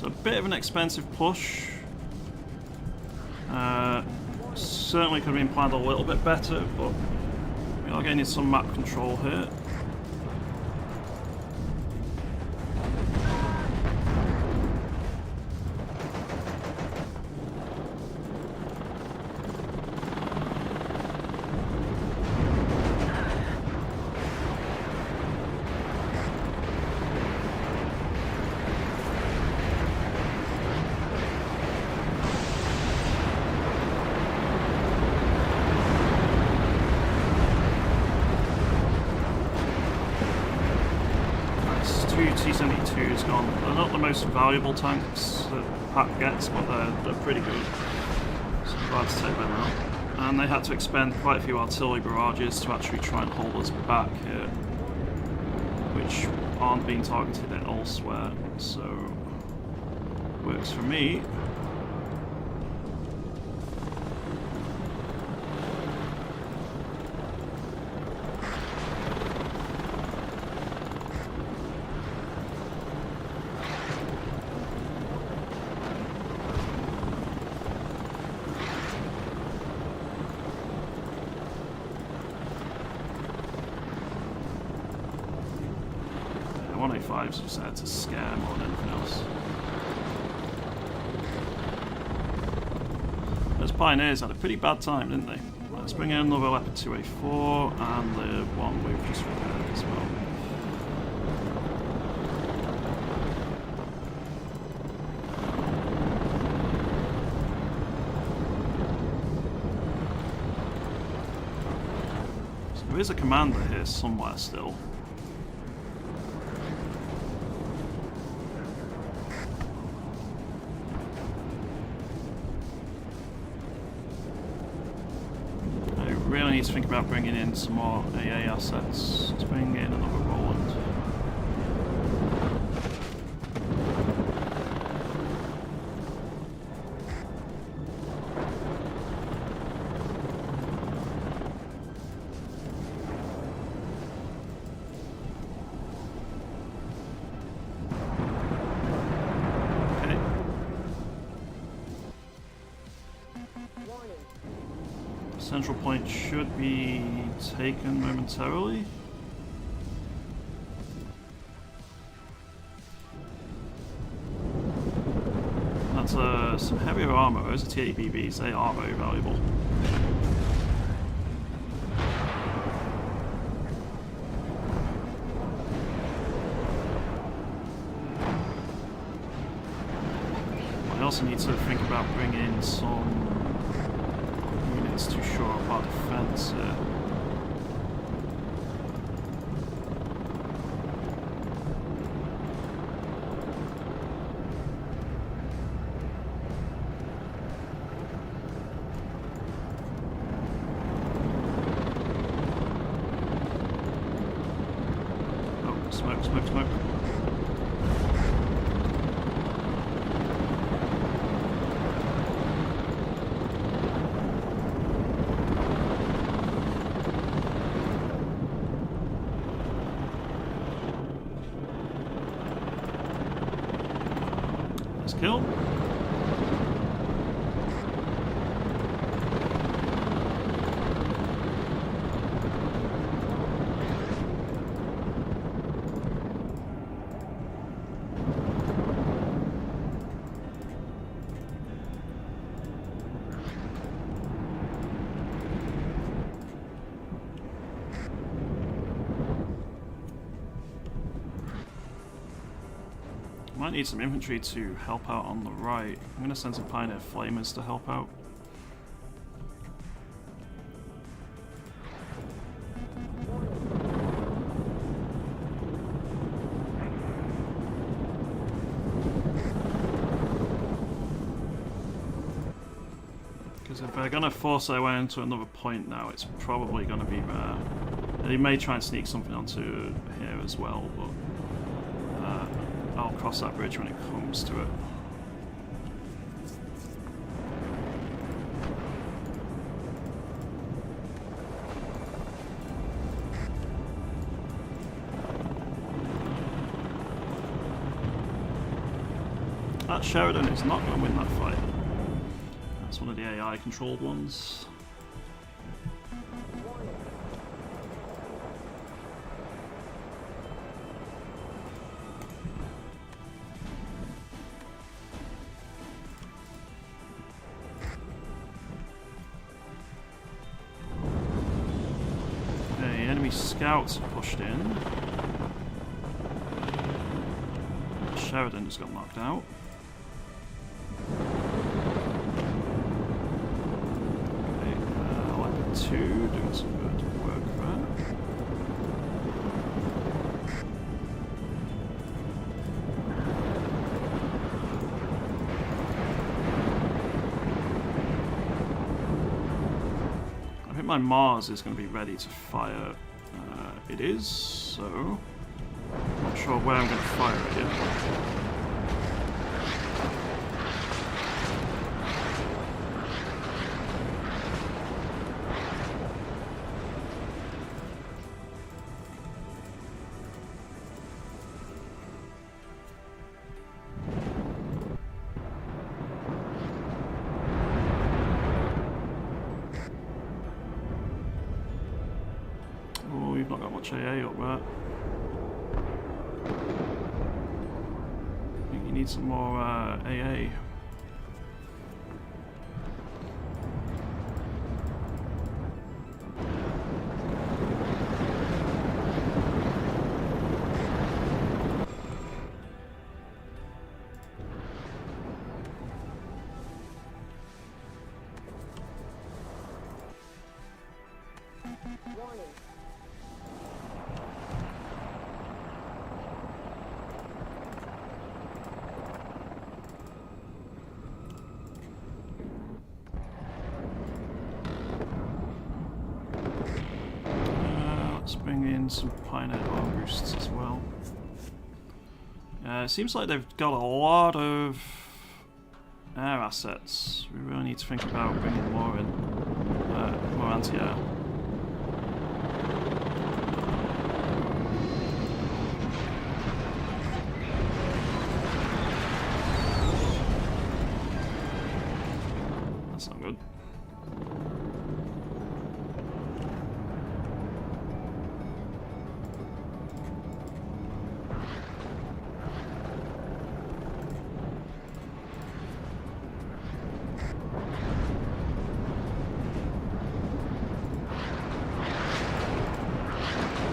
A bit of an expensive push. Certainly could have been planned a little bit better, but we are getting some map control here. T-72's gone. They're not the most valuable tanks that Pack gets, but they're pretty good. So I'm glad to take them out. And they had to expend quite a few artillery barrages to actually try and hold us back here, which aren't being targeted elsewhere, so works for me. A5's just there to scare more than anything else. Those Pioneers had a pretty bad time, didn't they? Let's bring in another Leopard 2A4 and the one we've just repaired as well. So there is a commander here somewhere still. Need to think about bringing in some more AA assets. Let's bring in another Roland. Okay. Central point should be taken momentarily. That's some heavier armor. Those are TABBs, they are very valuable. I also need to think about bringing in some units to shore up our defense here. Oh, smoke, smoke, smoke. Kill. Might need some infantry to help out on the right. I'm going to send some Pioneer Flamers to help out. Because if they're going to force their way into another point now, it's probably going to be there. They may try and sneak something onto here as well, but I'll cross that bridge when it comes to it. That Sheridan is not going to win that fight. That's one of the AI controlled ones. Okay, enemy scouts are pushed in. Sheridan just got knocked out. Doing some good work there. I think my Mars is going to be ready to fire. It is, so I'm not sure where I'm going to fire it yet. We've not got much AA up there. I think you need some more AA. Warning. Let's bring in some Pioneer arm boosts as well. It seems like they've got a lot of air assets. We really need to think about bringing more in, more anti-air. That's not good.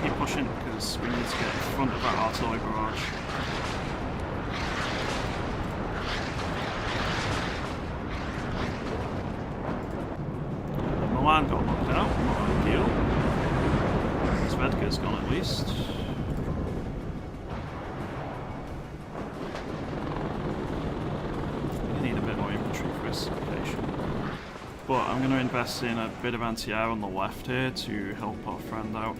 Keep pushing because we need to get in front of that artillery barrage. Milan got knocked out, not ideal. Svedka's gone at least. We need a bit more infantry for this occasion. But I'm going to invest in a bit of anti-air on the left here to help our friend out.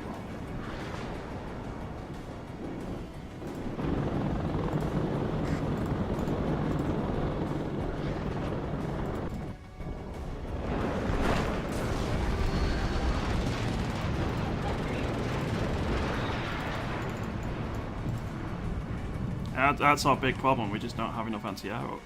That's our big problem, we just don't have enough anti-air up.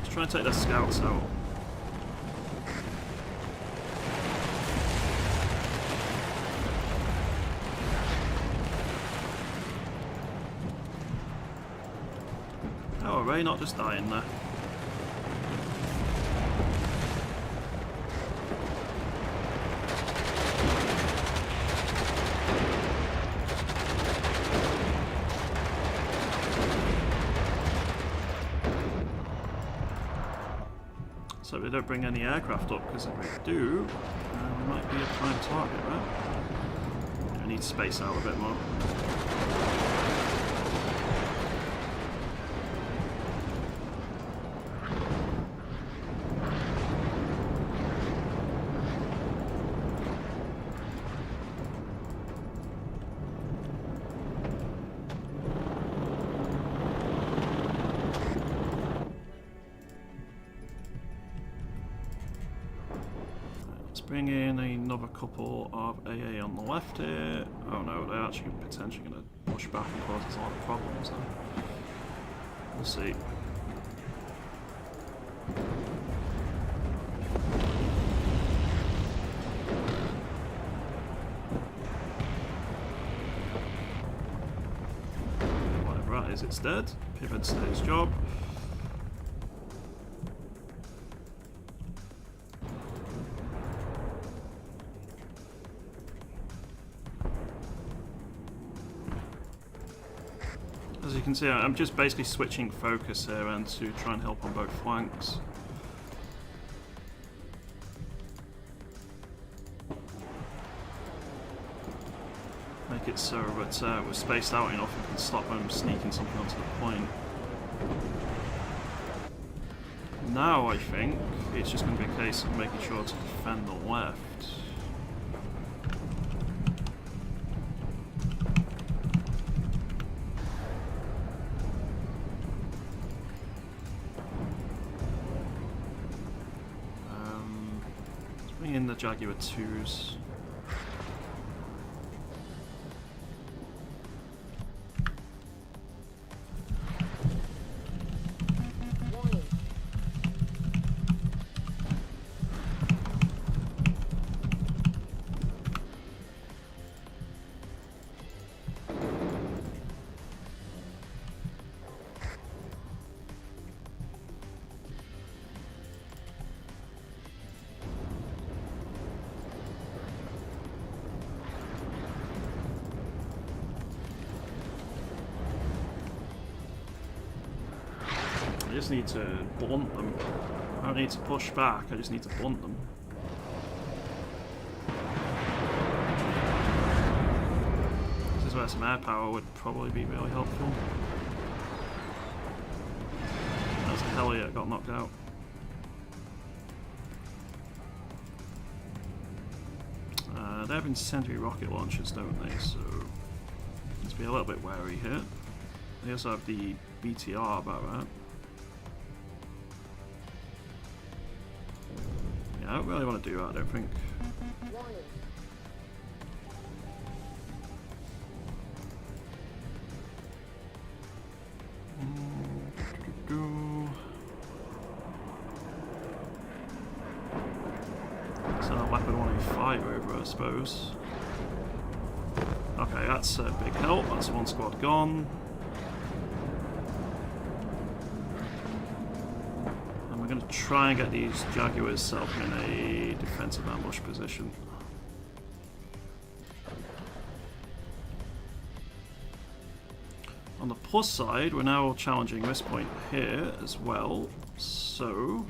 Let's try and take their scouts out. Oh, are they not just dying there? So they don't bring any aircraft up, because if they do, it might be a prime target, right? I need to space out a bit more. Bring in another couple of AA on the left here. Oh no, they're actually potentially going to push back and cause us a lot of problems. Huh? We'll see. Whatever that is, it's dead. Pivot did his job. As you can see, I'm just basically switching focus here and to try and help on both flanks. Make it so that we're spaced out enough and can stop them sneaking something onto the point. Now I think it's just going to be a case of making sure to defend the left. In the Jaguar 2s. Warning. I just need to blunt them. I don't need to push back, I just need to blunt them. This is where some air power would probably be really helpful. That's the hell yeah, got knocked out. They have incendiary rocket launchers, don't they? So let's be a little bit wary here. They also have the BTR about that. I don't really want to do that, I don't think. Warning. Send a Leopard 185 over, I suppose. Okay, that's a big help. That's one squad gone. And we're going to try and get these Jaguars set up in a defensive ambush position. On the plus side, we're now challenging this point here as well, so...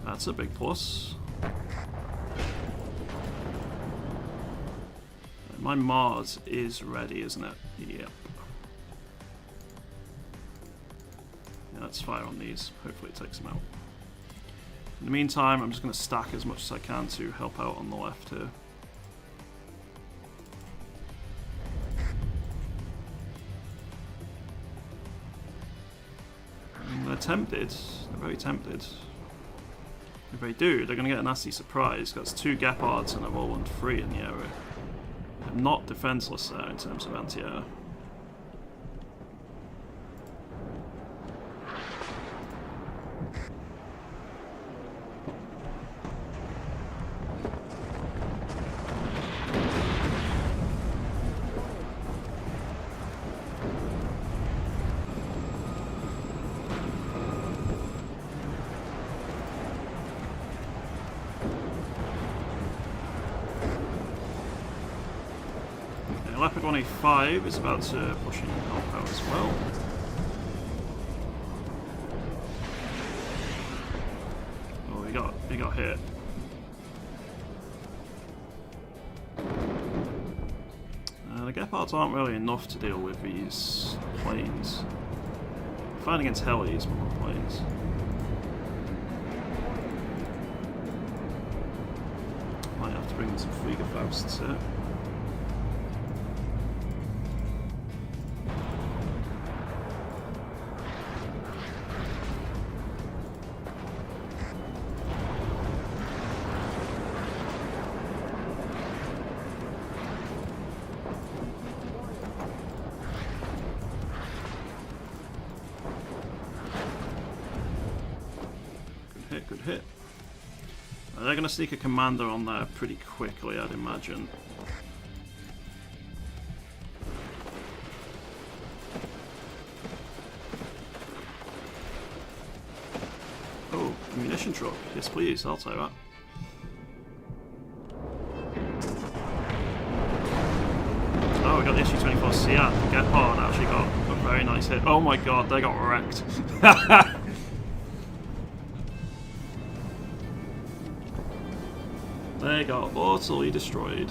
that's a big plus. My Mars is ready, isn't it? Yep. Yeah, let's fire on these. Hopefully it takes them out. In the meantime, I'm just going to stack as much as I can to help out on the left here. And they're tempted. They're very tempted. If they do, they're going to get a nasty surprise. That's 2 Gepards and a Roland 3 in the area. They're not defenseless there in terms of anti-air. Leopard 185 is about to push in help out as well. he got hit. The Gepards aren't really enough to deal with these planes. Fine against helis, but not planes. Might have to bring in some Fliegerfausts here. Good hit. They're going to sneak a commander on there pretty quickly, I'd imagine. Oh, ammunition truck. Yes, please. I'll take that. Oh, we got the SU-24 Seat. Gepard actually got a very nice hit. Oh my god, they got wrecked. They got utterly destroyed.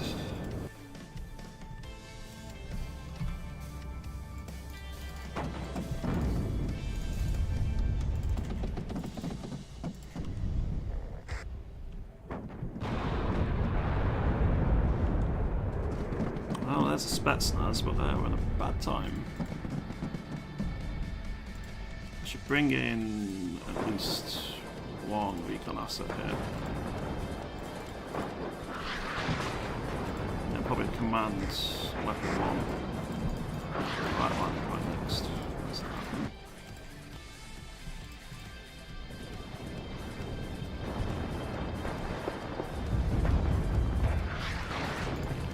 Well, there's a Spetsnaz, but they're having a bad time. I should bring in at least one recon asset here. Probably command weapon 1. Right next. Where's that?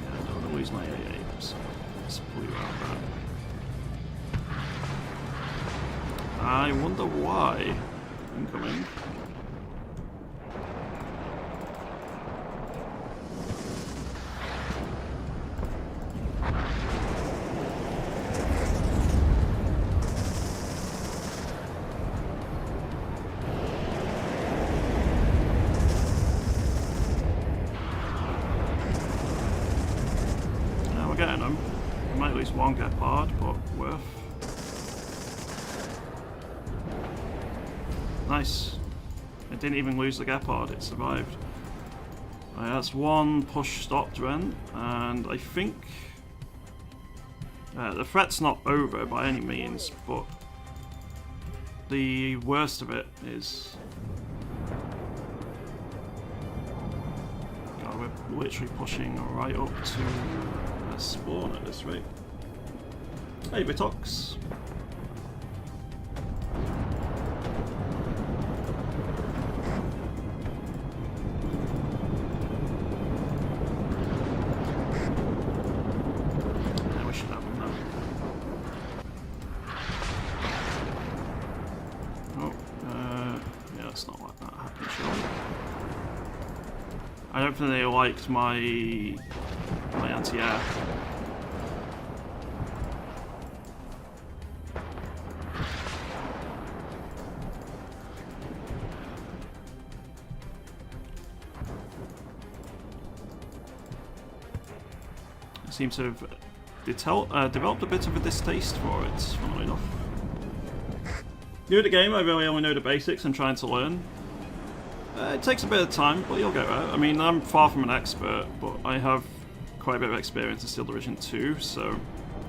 Yeah, I don't want to lose my AA, so let's pull you out of that. I wonder why. Incoming. Getting them. We might lose one Gepard, but worth. Nice. It didn't even lose the Gepard, it survived. That's one push stopped then, and I think the threat's not over by any means, but the worst of it is we're literally pushing right up to spawn at this rate. Hey, Vitox. Yeah, we should have him now. Oh, yeah, let's not let that happen, shall we? I don't think they liked my anti-air. I seem to have developed a bit of a distaste for it, funnily enough. New to the game, I really only know the basics and trying to learn. It takes a bit of time, but you'll get there. I mean, I'm far from an expert, but I have quite a bit of experience in Steel Division 2, so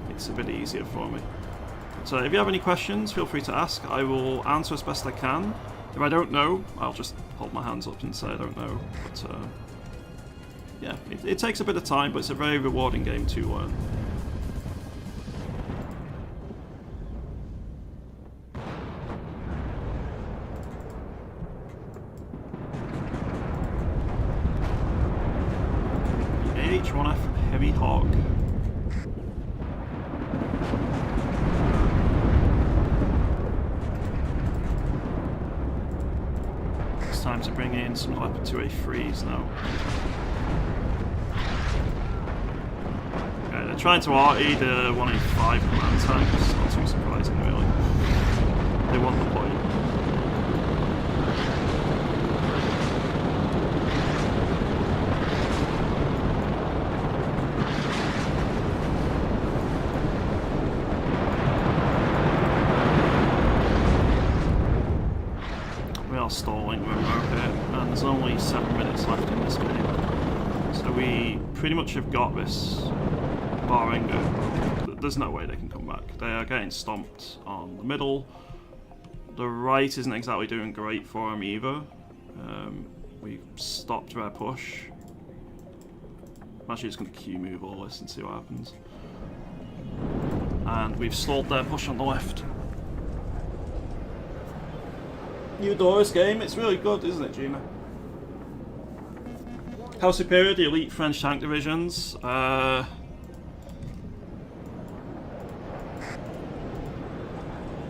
it's a bit easier for me. So if you have any questions, feel free to ask. I will answer as best I can. If I don't know, I'll just hold my hands up and say I don't know. But yeah, it takes a bit of time, but it's a very rewarding game to learn. H1F Heavy Hog. It's time to bring in some Leopard 2A3s now. Okay, they're trying to RE the 185 command tank, it's not too surprising really. They want the point. stalling when we're okay, and there's only 7 minutes left in this game. So we pretty much have got this, barring there's no way they can come back. They are getting stomped on the middle. The right isn't exactly doing great for them either. We stopped their push. I'm actually just going to Q move all this and see what happens. And we've stalled their push on the left. New Doris game, it's really good, isn't it, Gina? How superior the elite French tank divisions?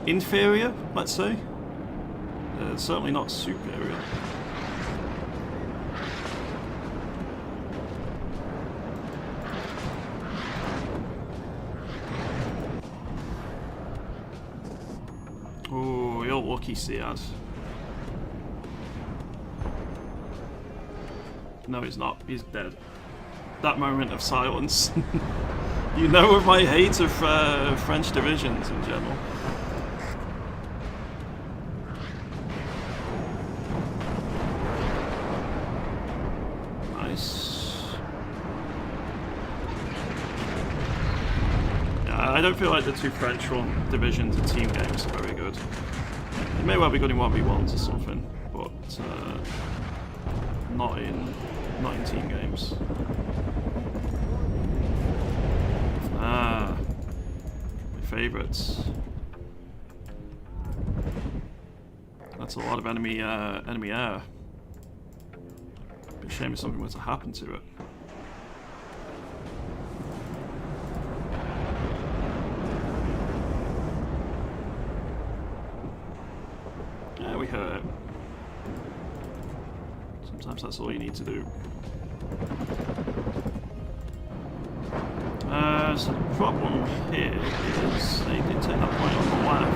Inferior, let's say. Certainly not superior. Oh, you're lucky, Siad. No, he's not. He's dead. That moment of silence. You know of my hate of French divisions in general. Nice. Yeah, I don't feel like the two French divisions in team games are very good. They may well be good in 1v1s or something, but not in team games. Ah, my favourites. That's a lot of enemy air. Be a shame if something were to happen to it. Yeah, we hurt it. Sometimes that's all you need to do. So the problem here is they did take that point on the left,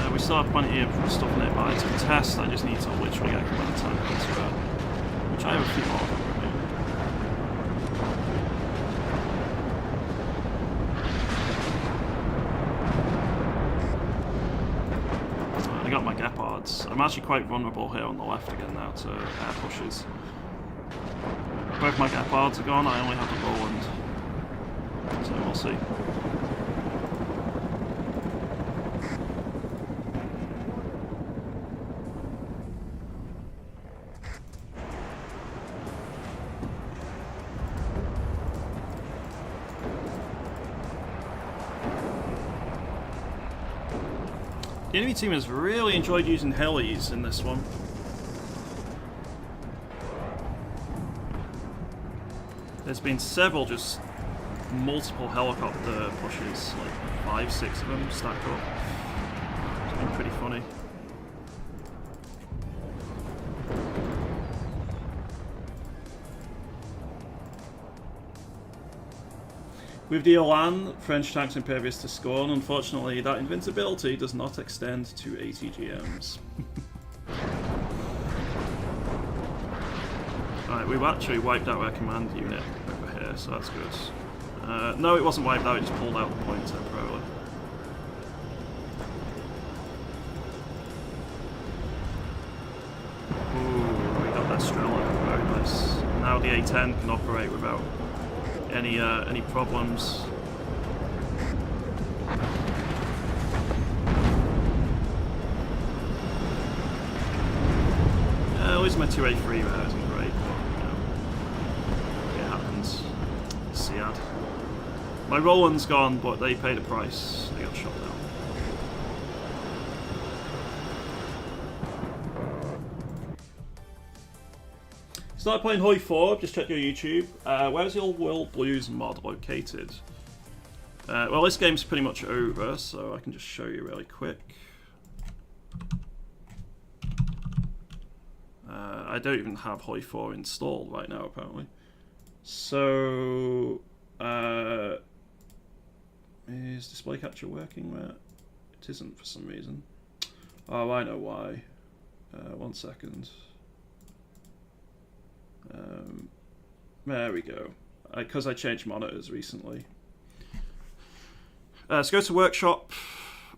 but we still have plenty of stuff nearby to test. I just need to literally get command tank into it, which I have a few more of I got my Gepards. I'm actually quite vulnerable here on the left again now to air pushes. Both my Gepards are gone, I only have the Roland. So we'll see. The enemy team has really enjoyed using helis in this one. There's been several just multiple helicopter pushes, like 5, 6 of them stacked up. It's been pretty funny. With the Elan, French tanks impervious to scorn. Unfortunately, that invincibility does not extend to ATGMs. Alright, we've actually wiped out our command unit over here, so that's good. No, it wasn't wiped out, it just pulled out the point temporarily. Ooh, we got that Strela, very nice. Now the A10 can operate without any problems. Losing my 2A3 there isn't great, but you know, it happens. Siad. My Roland's gone, but they paid a price. They got shot down. Started playing Hoi 4, just checked your YouTube. Where's your World Blues mod located? Well, this game's pretty much over, so I can just show you really quick. I don't even have Hoi 4 installed right now, apparently. So, is display capture working there? It isn't for some reason. Oh, I know why. 1 second. There we go. Because I changed monitors recently. So go to workshop,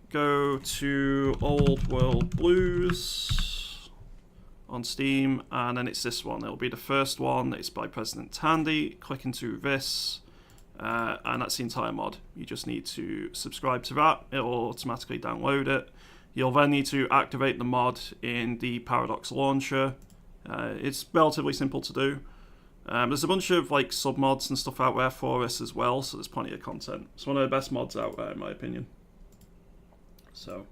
go to Old World Blues on Steam, and then it's this one. It'll be the first one. It's by President Tandy. Click into this, and that's the entire mod. You just need to subscribe to that. It'll automatically download it. You'll then need to activate the mod in the Paradox launcher. It's relatively simple to do. There's a bunch of like submods and stuff out there for this as well, so there's plenty of content. It's one of the best mods out there in my opinion. So,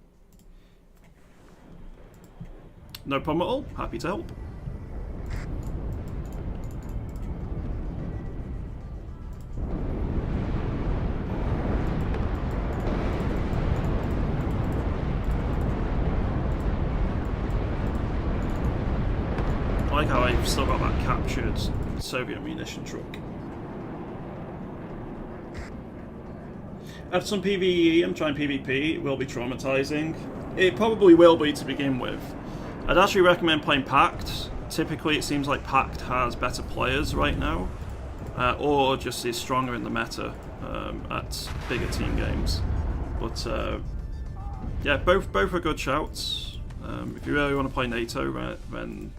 no problem at all. Happy to help. I like how I've still got that captured Soviet munition truck. After some PvE and trying PvP, it will be traumatizing. It probably will be to begin with. I'd actually recommend playing Pact. Typically it seems like Pact has better players right now, or just is stronger in the meta at bigger team games. But yeah, both are good shouts. If you really want to play NATO, then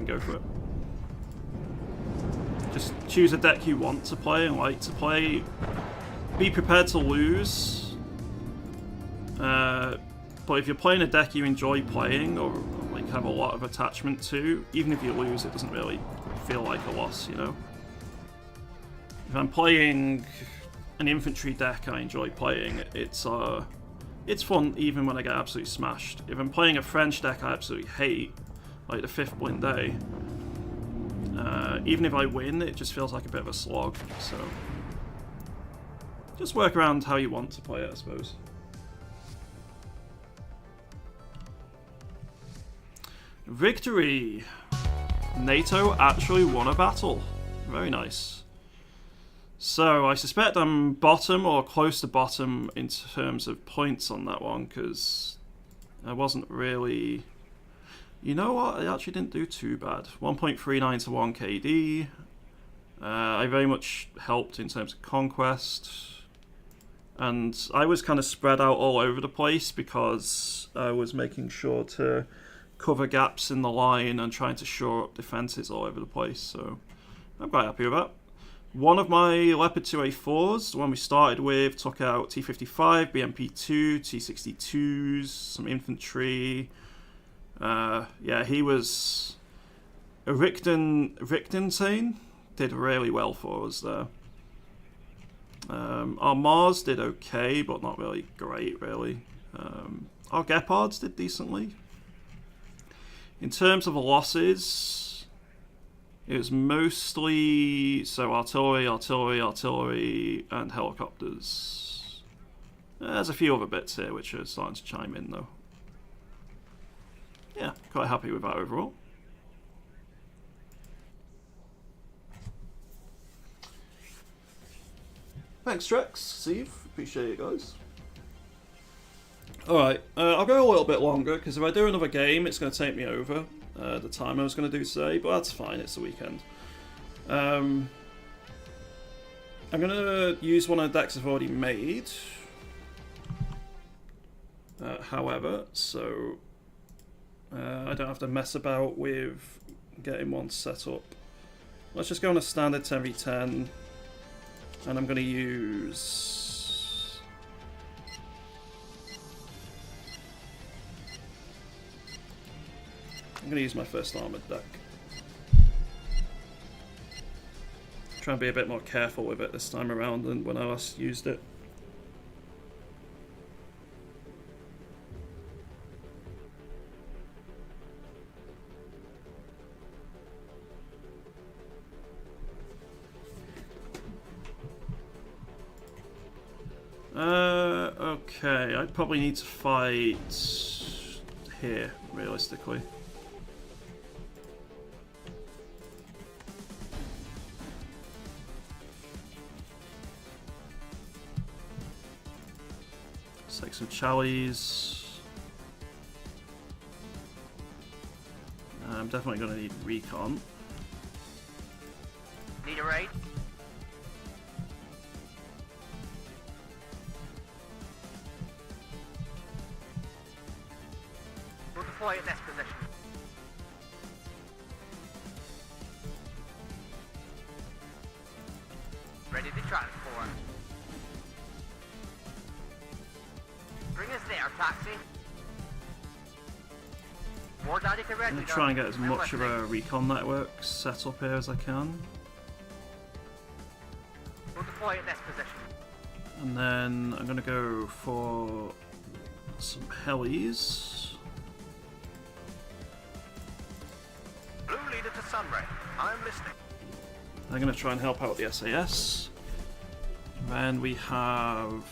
go for it. Just choose a deck you want to play and like to play. Be prepared to lose, but if you're playing a deck you enjoy playing or like have a lot of attachment to, even if you lose, it doesn't really feel like a loss, you know? If I'm playing an infantry deck I enjoy playing, it's fun even when I get absolutely smashed. If I'm playing a French deck I absolutely hate, like the 5th Blindé, even if I win, it just feels like a bit of a slog, so just work around how you want to play it, I suppose. Victory! NATO actually won a battle. Very nice. So, I suspect I'm bottom or close to bottom in terms of points on that one, because I wasn't really... You know what? I actually didn't do too bad. 1.39 to 1 KD. I very much helped in terms of conquest. And I was kind of spread out all over the place because I was making sure to cover gaps in the line and trying to shore up defences all over the place. So I'm quite happy with that. One of my Leopard 2A4s, the one we started with, took out T-55, BMP-2, T-62s, some infantry. Yeah, he was a Richtensane. Did really well for us there. Our Mars did okay, but not really great, really. Our Gepards did decently. In terms of the losses, it was mostly artillery, and helicopters. There's a few other bits here which are starting to chime in, though. Yeah, quite happy with that overall. Thanks, Trex, Steve. Appreciate it, guys. Alright, I'll go a little bit longer, because if I do another game, it's going to take me over the time I was going to do today, but that's fine, it's the weekend. I'm going to use one of the decks I've already made, however, so I don't have to mess about with getting one set up. Let's just go on a standard 10v10. And I'm going to use... my first armoured deck. Try and be a bit more careful with it this time around than when I last used it. Okay, I probably need to fight here, realistically. Let's take some Challies. I'm definitely going to need recon. Need a raid? deploy at this position. Ready to transport. Bring us there, taxi. More daddy to I'm ready. going to try and get as much of a recon network set up here as I can. We'll deploy at this position. And then I'm going to go for some helis. Blue leader to Sunray. I'm listening. I'm going to try and help out the SAS. Then we have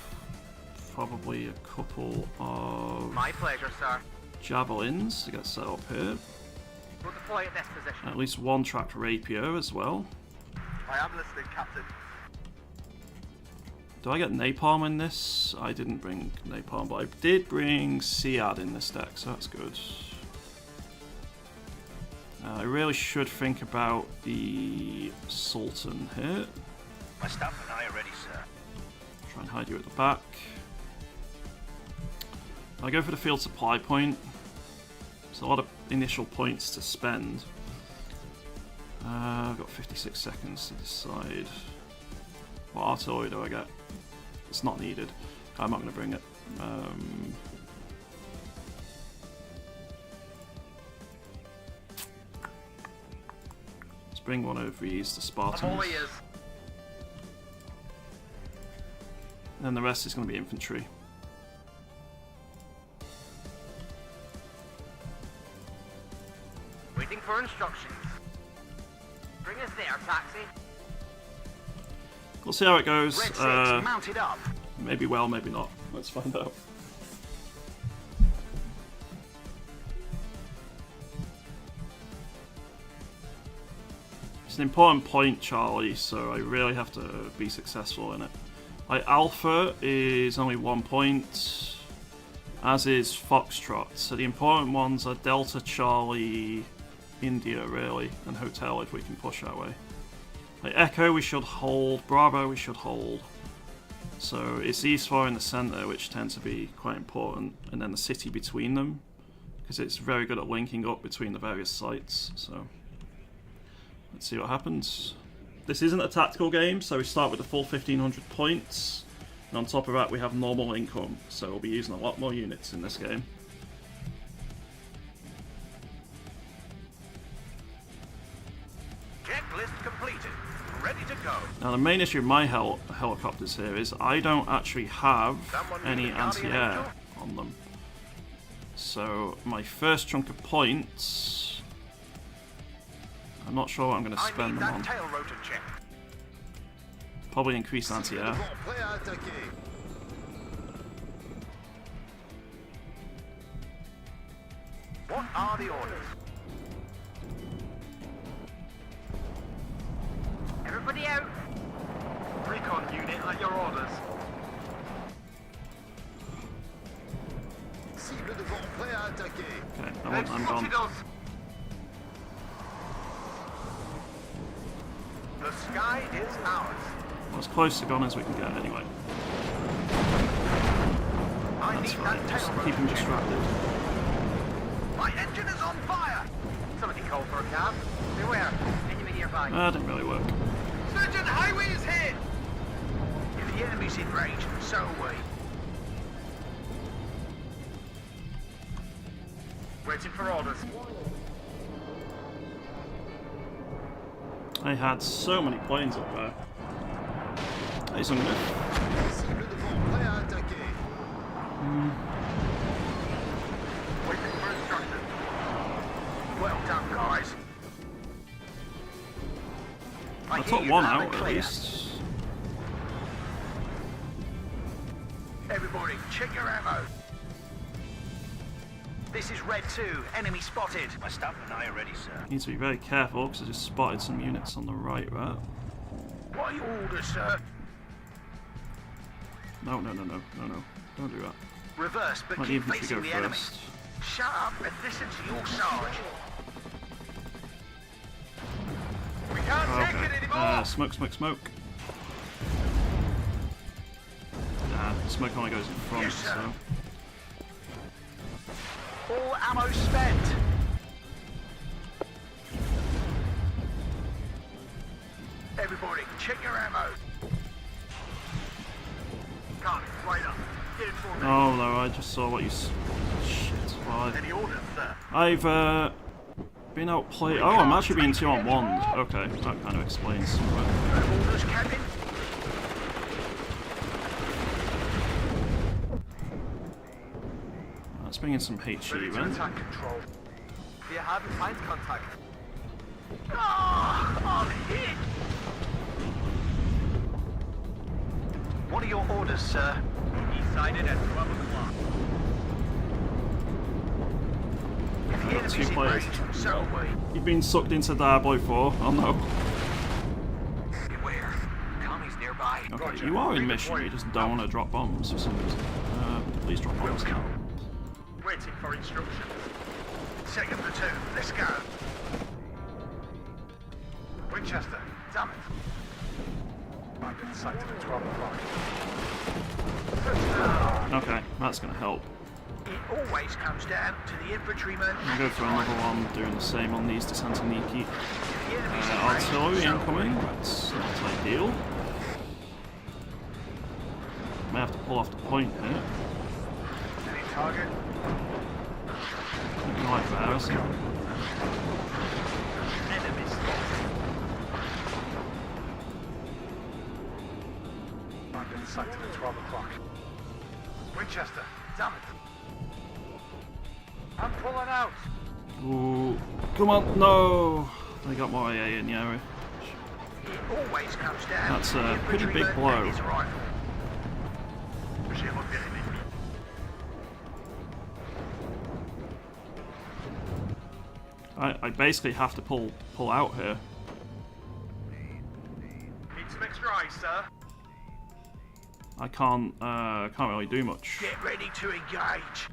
probably a couple of My pleasure, sir. javelins to get set up here. We'll deploy at this position. At least one tracked rapier as well. I am listening, Captain. Do I get napalm in this? I didn't bring napalm, but I did bring Sead in this deck, so that's good. I really should think about the Sultan here. My staff and I are ready, sir. Try and hide you at the back. I'll go for the field supply point. There's a lot of initial points to spend. I've got 56 seconds to decide. What artillery do I get? It's not needed. I'm not going to bring it. Let's bring one of these to Spartans. I'm all ears. And the rest is going to be infantry. Waiting for instructions. Bring us there, taxi. We'll see how it goes. Red 6 mounted up. Maybe well, maybe not. Let's find out. It's an important point, Charlie, so I really have to be successful in it. Like, Alpha is only 1 point, as is Foxtrot. So the important ones are Delta, Charlie, India, really, and Hotel if we can push that way. Like Echo we should hold, Bravo we should hold. So it's these four in the centre which tend to be quite important, and then the city between them, because it's very good at linking up between the various sites. So let's see what happens. This isn't a tactical game, so we start with the full 1500 points, and on top of that we have normal income, so we'll be using a lot more units in this game. Checklist completed. Ready to go. Now the main issue of my helicopters here is I don't actually have any anti-air on them. So my first chunk of points, I'm not sure what I'm going to spend them on. Tail rotor check. Probably increase anti-air. What are the orders? Everybody out. Recon unit at your orders. Okay, I'm gone. The sky is ours. Well, as close to gone as we can get anyway. I That's need fine, that just tail keep him rotor check. distracted. My engine is on fire! Somebody call for a cab. Beware, enemy nearby. That didn't really work. Surgeon Highway is hit! If the enemy's in range, so are we. Waiting for orders. I had so many planes up there. Hey, some good. Waiting for instructions. Well done, guys. I hear took you one loud out and at clear. least. Everybody, check your ammo. This is Red 2, enemy spotted. My staff and I are ready, sir. Need to be very careful because I just spotted some units on the right. What are your orders, sir? No. Don't do that. Reverse, but Let the keep infantry facing go the enemy. first. Shut up and listen to your sarge. We can't take it anymore! Smoke. Nah, smoke only goes in front, Yes, sir. so. All ammo spent. Everybody, check your ammo. Can't, right up. Get in formation. Oh no, I just saw what you. Shit. Well, Any orders, sir? I've been outplayed. Oh, I'm actually being 2-on-1. Okay, that kind of explains some of it. No orders, Captain. Let's bring in some HE Ready to then. attack control. Wir haben Feindkontakt. Ah, I'm hit. What are your orders, sir? Decided at 12 o'clock. If the Got enemy's two in players. range, so are we. You've been sucked into Diablo 4. Oh no. Beware. Commies nearby. Okay, Roger. you are in Redeploy. mission. You just don't want to drop bombs for some reason. Please drop bombs now. Waiting for instructions. Second platoon, let's go. Winchester, Damn it. I've been sighted at 12 o'clock. Okay, that's gonna help. It always comes down to the infantryman. I'll go for another one, doing the same on these Descentiniki. If the enemy's in range, Artillery so are incoming. we. That's not ideal. May have to pull off the point here. Any target? Looking like that. Enemy spotted. I've been sighted at 12 o'clock. Winchester, Damn it. I'm pulling out. Ooh, come on, no! They got more AA in the area. It always comes down That's to the a pretty big infantryman blow. and his rifle. J'ai repéré l'ennemi. I basically have to pull out here. Need some extra ice, sir. I can't really do much. Get ready to engage.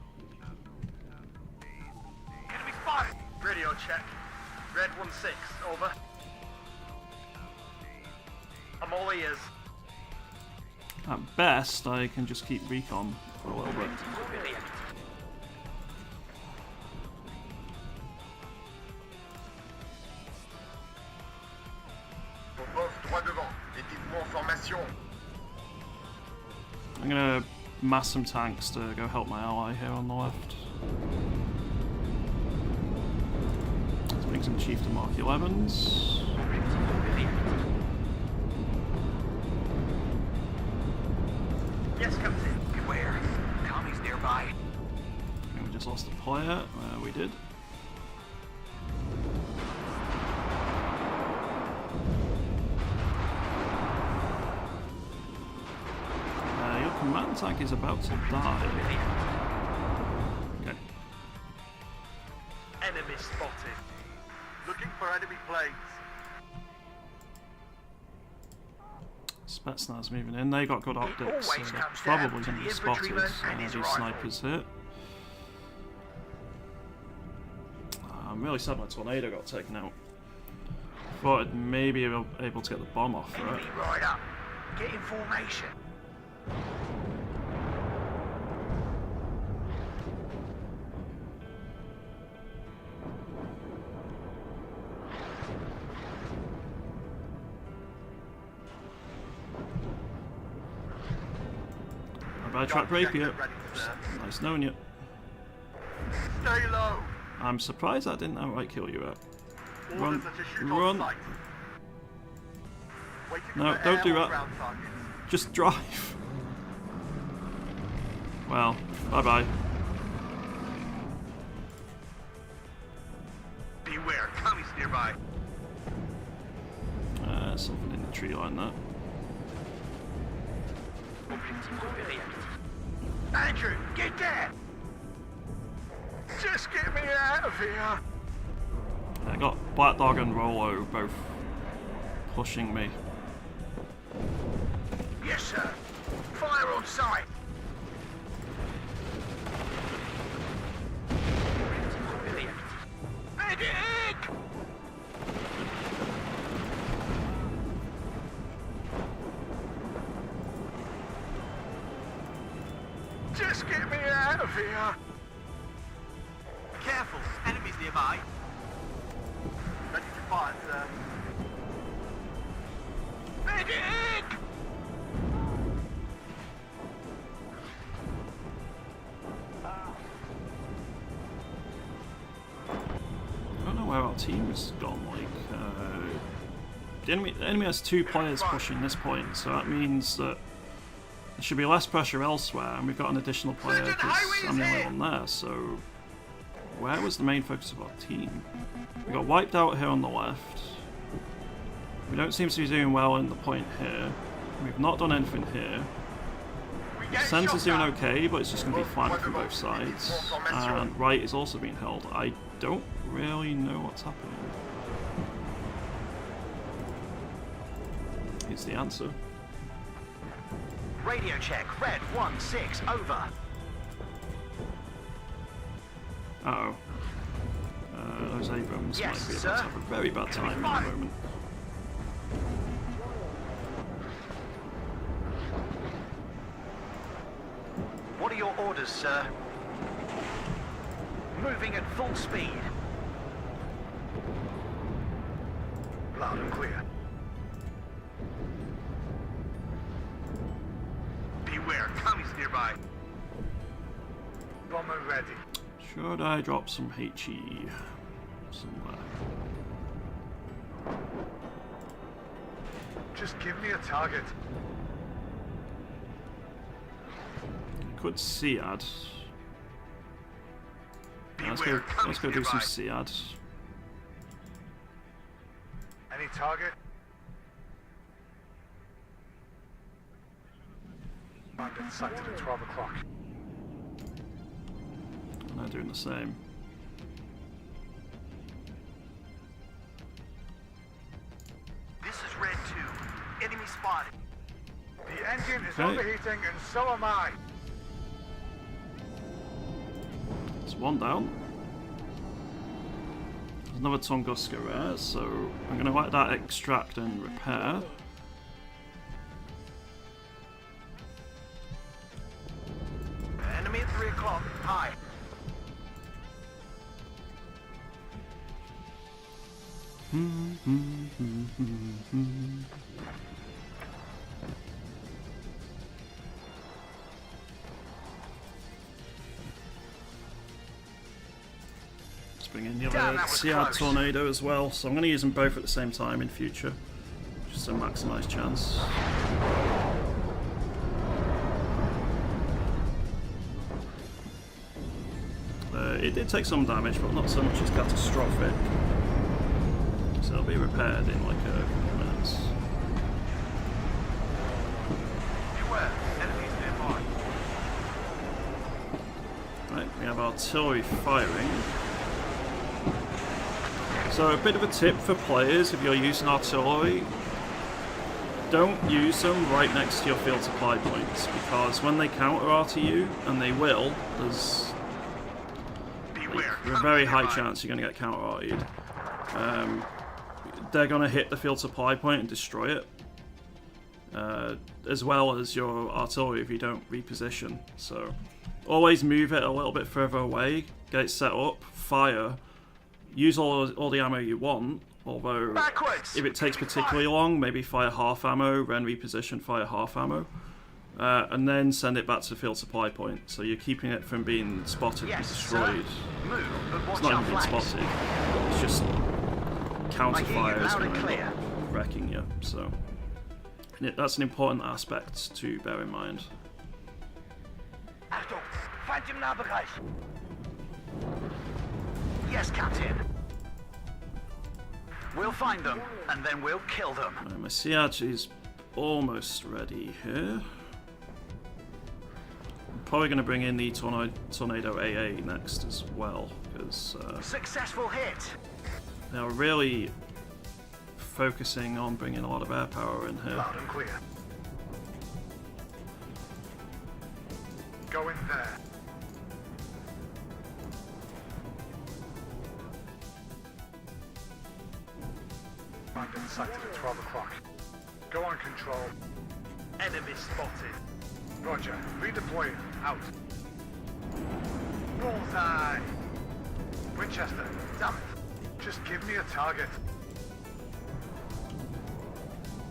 Enemy spotted. Radio check. Red 1-6, over. I'm all ears. At best, I can just keep recon for a little bit. Au poste droit devant. Équipement en formation. I'm gonna mass some tanks to go help my ally here on the left. Let's bring some Chieftain Mark 11s. Yes, Captain. Beware. Commies nearby. And we just lost a player. We did. Your command tank is about to die. Okay. Enemy spotted. Looking for enemy planes. Spetsnaz moving in. They got good optics. So always they're comes probably down to going to the be spotted. infantryman and his These rifle. snipers hit. I'm really sad my tornado got taken out. Thought I'd maybe be able to get the bomb off, right? Enemy right up. Get in formation. I better track break you. Ready, sir. Nice knowing you. Stay low. I'm surprised that didn't outright kill you. Orders Run, are to shoot run. on sight. Waiting No, for don't air do or that. ground targets. Just drive. Well, bye bye. Beware, commies nearby. Something in the tree line there. Andrew, get there! Just get me out of here! I got Black Dog and Rolo both pushing me. Yes, sir. Fire on sight. Medic! Just get me out of here. Careful, enemies nearby. Pas du pas, sir. Medic! I don't know where our team's gone. Like, the enemy has 2 players pushing this point, so that means that there should be less pressure elsewhere, and we've got an additional player because I'm the only one there. So, where was the main focus of our team? We got wiped out here on the left. We don't seem to be doing well in the point here. We've not done anything here. Centre's doing okay, but it's just going to be flanked from both sides. And right is also being held. I don't really know what's happening. Here's the answer. Radio check, red 1-6, over. Uh-oh. Those Abrams Yes, might be sir. about to have a very bad time at the moment. What are your orders, sir? Moving at full speed. Loud and clear. Beware, commies nearby. Bomber ready. Should I drop some HE somewhere? Just give me a target. I could SEAD. Let's Beware, go commies do some nearby. SEAD. Any target? Bandit sighted at 12 o'clock. And they're doing the same. This is red 2. Enemy spotted. The engine is Okay. overheating and so am I. It's one down. There's another Tunguska rare, so I'm going to let that extract and repair. Enemy at 3 o'clock. High. Let's bring in the Damn, other that was SEAD close. Tornado as well, so I'm going to use them both at the same time in future, just to maximise chance. It did take some damage, but not so much as catastrophic. So it'll be repaired in like a couple of minutes. Beware, enemies nearby. Right, we have artillery firing. So a bit of a tip for players if you're using artillery, don't use them right next to your field supply points, because when they counter RTU, and they will, there's a very high chance you're going to get counter RT'd. They're going to hit the field supply point and destroy it, as well as your artillery if you don't reposition. So always move it a little bit further away, get it set up, fire, use all the ammo you want, although Backwards. if it takes particularly long, maybe fire half ammo, then reposition, fire half ammo. And then send it back to the field supply point, so you're keeping it from being spotted and Yes, destroyed. sir. Move, but watch It's not our even being flanks. spotted, it's just counter I hear you fire is loud going and to clear. end up wrecking you, so that's an important aspect to bear in mind. Achtung, Feind im Nahbereich. Yes, Captain. We'll find them, and then we'll kill them. My SEAD is almost ready here. I'm probably going to bring in the Tornado AA next as well, because Successful hit. they're really focusing on bringing a lot of air power in here. Loud and clear. Go in there. Bandit sighted at 12 o'clock. Go on, control. Enemy spotted. Roger. Redeploy. Out. Bullseye. Winchester, damn it. Just give me a target.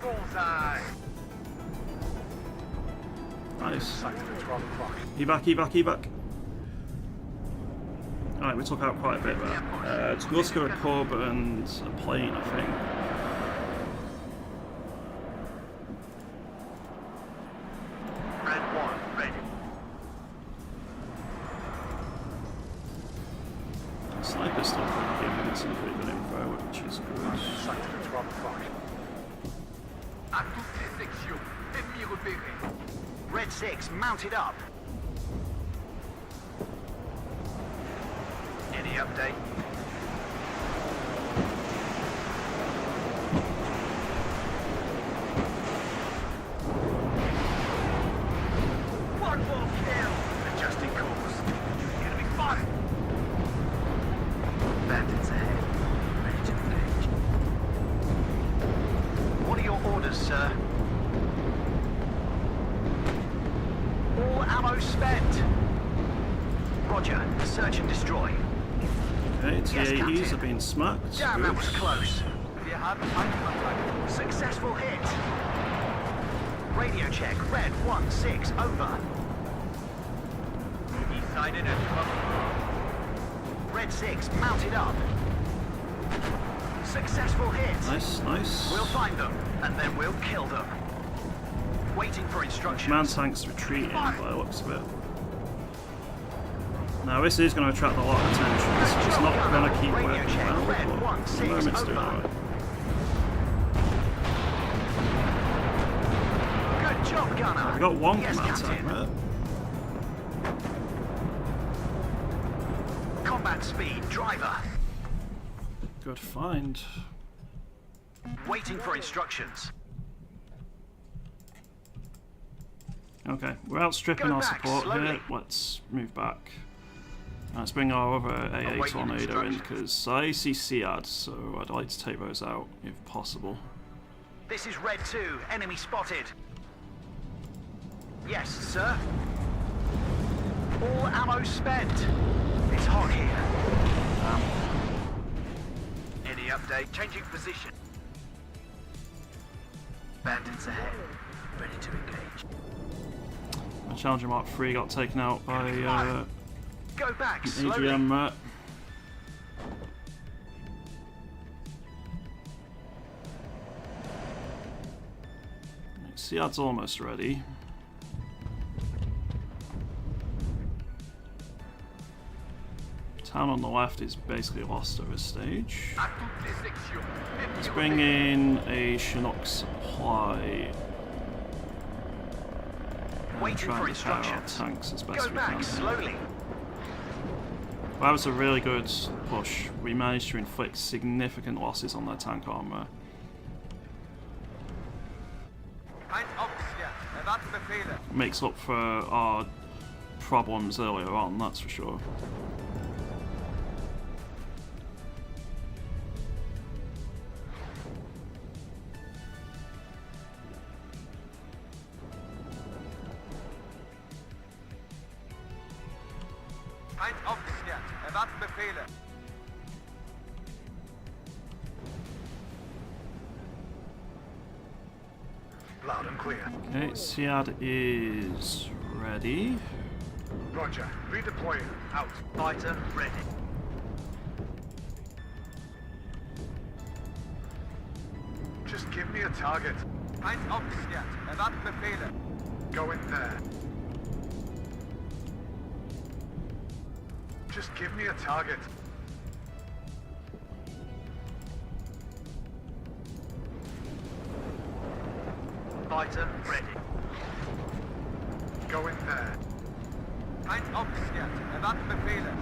Bullseye. Nice. Sighted at 12 o'clock. Evac. Alright, we took out quite a bit there. Let's go to a pub and a plane, I think. Red 1, ready. Sniper still giving some pretty good info, which is good. Sighted at 12 o'clock. À toutes les sections, ennemi repéré. Red 6 mounted up. Any update? One more kill. Adjusting course. Enemy fire. Bandits ahead. Ready to engage. What are your orders, sir? All ammo spent. Roger. Search and destroy. Okay, Yes, TAEs Captain. have been smacked. Damn, that was close. Wir haben Feindkontakt. Successful hit. Radio check. Red 1-6. Over. He sighted at 12. Red 6 mounted up. Successful hit. Nice. We'll find them, and then we'll kill them. Waiting for instructions. Command tank's retreating by the looks of it. Now this is going to attract a lot of attention. It's not going to keep Radio working check. well, Red but 1-6 at the moment it's doing over. alright. Good job, Gunner. We got one Yes, command Captain. tank there. Combat speed, driver. Good find. Waiting for instructions. Okay, we're outstripping Go our back, support slowly. here. Let's move back. Let's bring our other AA Awaiting Tornado in instructions. because I see SEAD, so I'd like to take those out if possible. This is Red 2. Enemy spotted. Yes, sir. All ammo spent. It's hot here. Any update? Changing position. Bandits ahead. Ready to engage. My Challenger Mark III got taken out by Go back, slowly. AGM. SEAD's almost ready. Town on the left is basically lost at this stage. À toutes les sections, Let's ennemi bring repéré. in a Chinook supply. Waiting Trying for to power our instructions. tanks as best Go we back, can. slowly. That was a really good push. We managed to inflict significant losses on their tank armor. Feind aufgeklärt. Erwarten Befehle. Makes up for our problems earlier on, that's for sure. Feind aufgeklärt. Erwarten Befehle. Loud and clear. Okay, SEAD is ready. Roger. Redeploying. Out. Fighter ready. Just give me a target. Feind aufgeklärt. Erwarten Befehle. Go in there. Just give me a target. Fighter ready. Go in there. Feind aufgeklärt. Erwarten Befehle.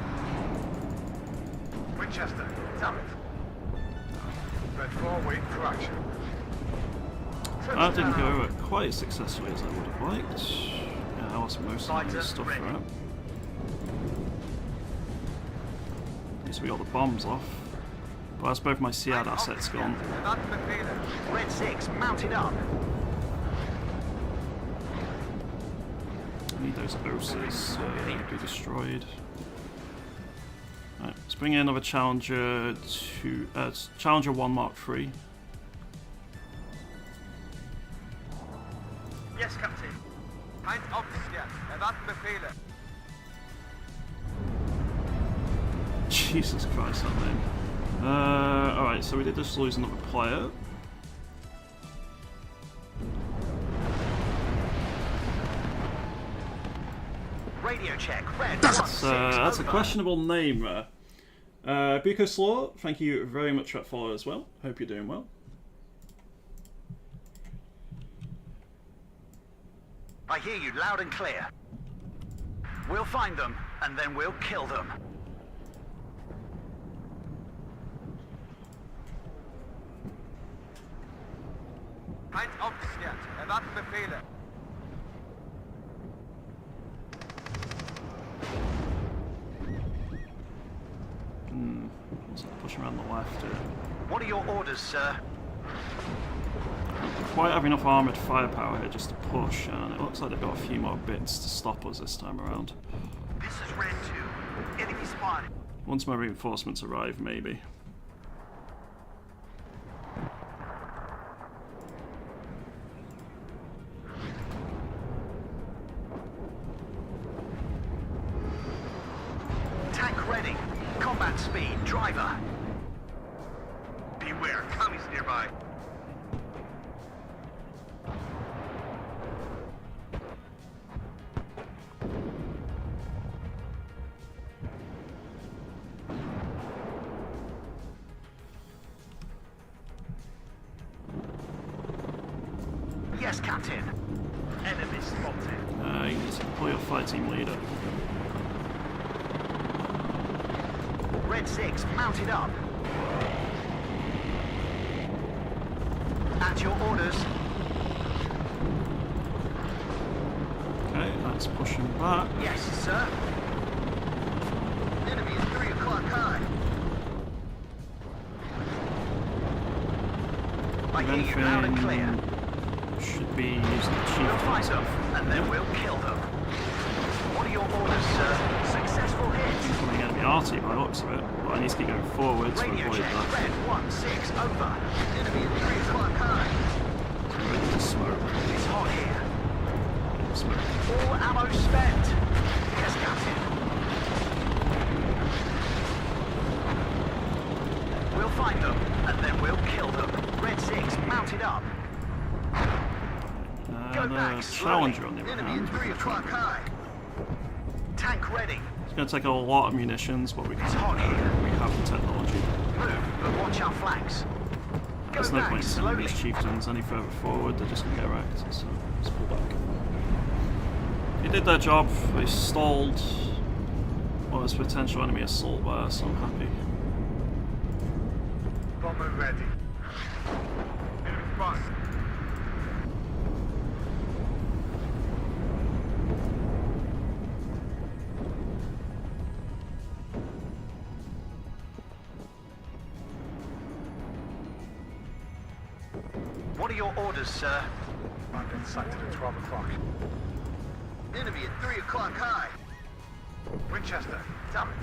Winchester, damn it. Red 4 waiting for action. That didn't go quite as successfully as I would have liked. Yeah, I lost most of my Fighter stuff for ready. it. At least we got the bombs off. But that's both my SEAD assets gone. Erwarten Befehle. Red 6 mounted up. I need those OSAs to be destroyed. Right, let's bring in another Challenger Challenger 1 Mark III. Yes, Captain. Heinz aufgeklärt. Erwarten Befehle. Jesus Christ, that name. Alright, so we did just lose another player. Radio check. Red. That's a over. questionable name there. Buko Slaw, thank you very much for that follow as well. Hope you're doing well. I hear you loud and clear. We'll find them, and then we'll kill them. Heinz aufgeklärt. Erwarten Befehle. Looks like pushing around the left here. What are your orders, sir? Quite have enough armoured firepower here just to push, and it looks like they've got a few more bits to stop us this time around. This is Red 2. Enemy spotted. Once my reinforcements arrive, maybe. Tank ready. Combat speed. Driver. Beware, commies nearby. Yes, Captain. Enemy spotted. You need to pull your fight team leader. Red 6 mounted up. At your orders. Okay, that's pushing back. Yes, sir. Enemy is 3 o'clock high. I hear you loud and clear. Should be using the chief. We'll find them, and then we'll kill them. What are your orders, sir? Successful hit. Incoming enemy arty by the looks of it, but I need to keep going forward to Radio avoid check. that. Red 1-6 over. Enemy is 3 o'clock high. Ready to smoke. It's hot here. Smoke. All ammo spent. Yes, Captain. We'll find them, and then we'll kill them. Red 6 mounted up. Go And back, a slowly. Challenger on the other Enemy hand. is 3 o'clock high. Tank ready. It's going to take a lot of munitions, but we It's hot here. we have the technology. Move, but watch our flanks. There's Go no back, point in sending slowly. these chieftains any further forward, they're just going to get wrecked, so let's pull back. They did their job, they stalled what was potential enemy assault there, so I'm happy. Bomber ready. Enemy spotted. What are your orders, sir? I've been sighted at 12 o'clock. Enemy at 3 o'clock high. Winchester. Damn it.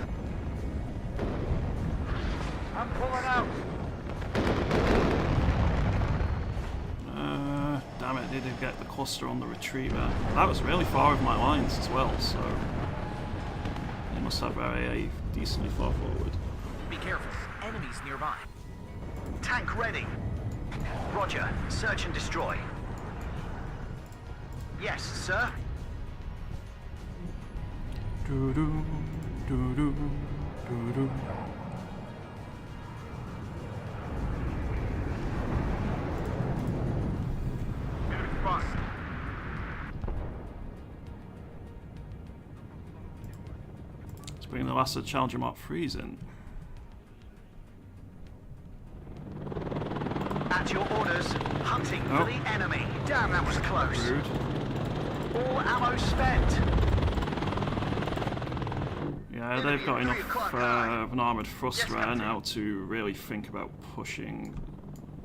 I'm pulling out. Damn it, they did get the cluster on the retreat there. That was really far over my lines as well, so they must have our AA decently far forward. Be careful. Enemies nearby. Tank ready. Roger. Search and destroy. Yes, sir. Doo-doo, doo-doo, doo-doo. Enemy spotted. Let's bring the last of the Challenger Mark III's in. At your orders. Hunting Oh. for the enemy. Damn, that was close. Rude. All ammo spent. Yeah, they've got enough of an armoured thrust there now to really think about pushing.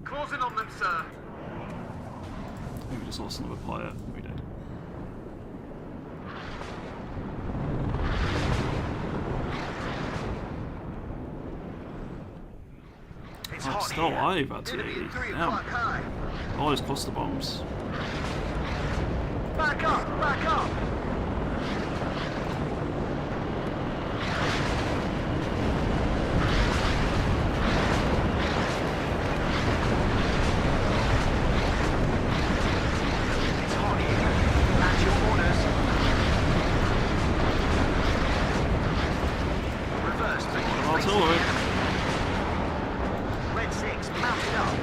Closing on them, sir. I think we just lost another player. We did. still alive at Enemy 280. at 3 Damn. o'clock high. All those cluster bombs. Back up! Back up! It's hot here. At your orders. Reverse, begin facing the Artillery. enemy. Red 6, mounted up.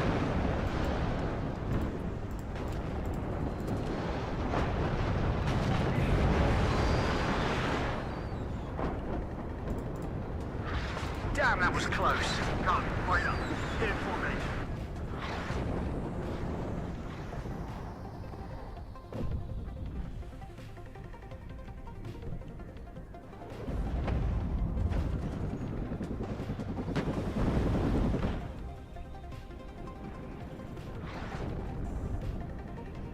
Damn, that was close. Gun, fire. Get in formation.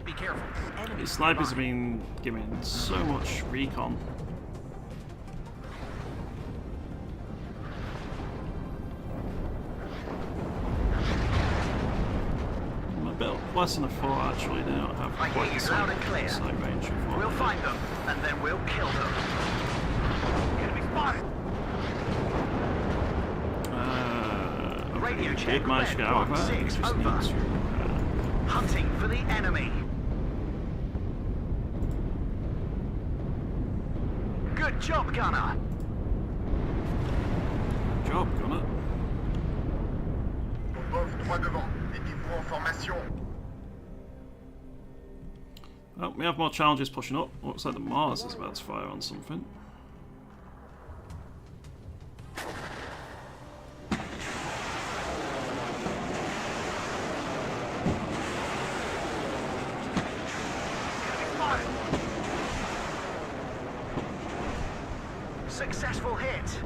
Be careful. Enemy These snipers have been giving so much recon. I'm a bit less than a 4 actually. They don't have I quite hear the you loud and clear. sight range of We'll what find them, and then we'll kill them. Enemy spotted. Radio check. Did manage to get out of there. 6, Just need over. to Hunting for the enemy. Good job, Gunner. job, Gunner. Popov, droit devant. Mettez-vous en formation. Well, we have more challenges pushing up. Looks like the Mars is about to fire on something. Successful hit.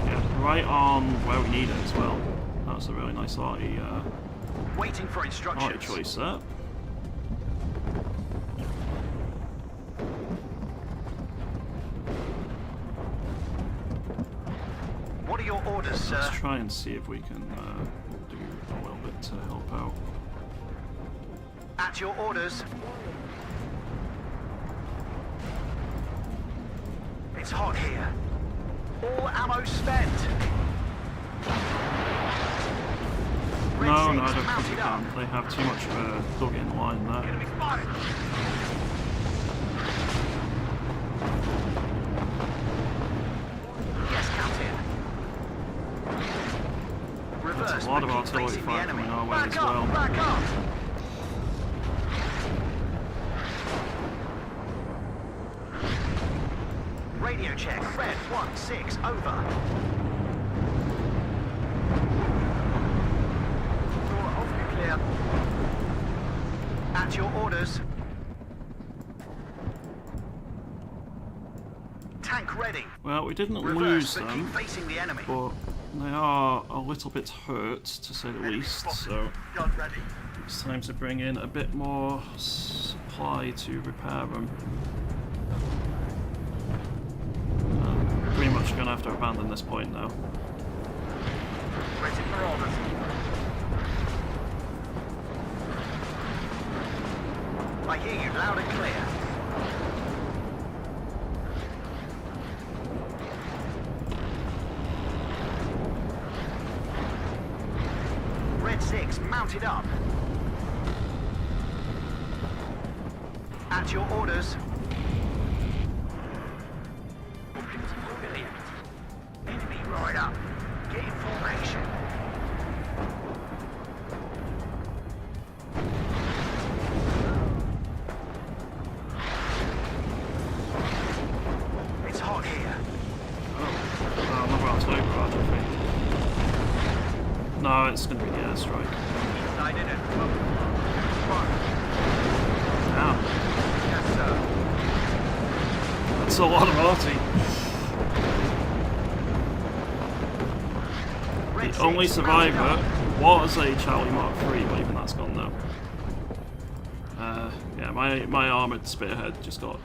Yeah, right on where we need it as well. That's a really nice arty Waiting for instructions. choice there. What are your orders, sir? Let's try and see if we can do a little bit to help out. At your orders. It's hot here. All ammo spent. Red No, 6 no, I don't think mounted we up. can. They have too much of a dug-in line there. Enemy spotted. Yes, Captain. Reverse. There's a lot of but keep artillery facing the fire enemy. coming our way Back as up, well. back up. Radio check. Red 1-6 over. Door off, clear. At your orders. Tank ready. Well, we didn't Reverse, lose but keep them, facing the enemy. but they are a little bit hurt, to say the least, so Gun ready. it's time to bring in a bit more supply to repair them. Pretty much going to have to abandon this point now. Ready for orders. I hear you loud and clear. Red 6 mounted up. At your orders. Enemy right up. Get in formation. It's hot here. Oh, another artillery barrage, I think. No, it's going to be the airstrike. Decided it. Damn, Yes, sir. that's a lot of arty. Red The only 6 survivor mounted up. was a Charlie Mark III, but even that's gone now. Yeah, my armoured spearhead just got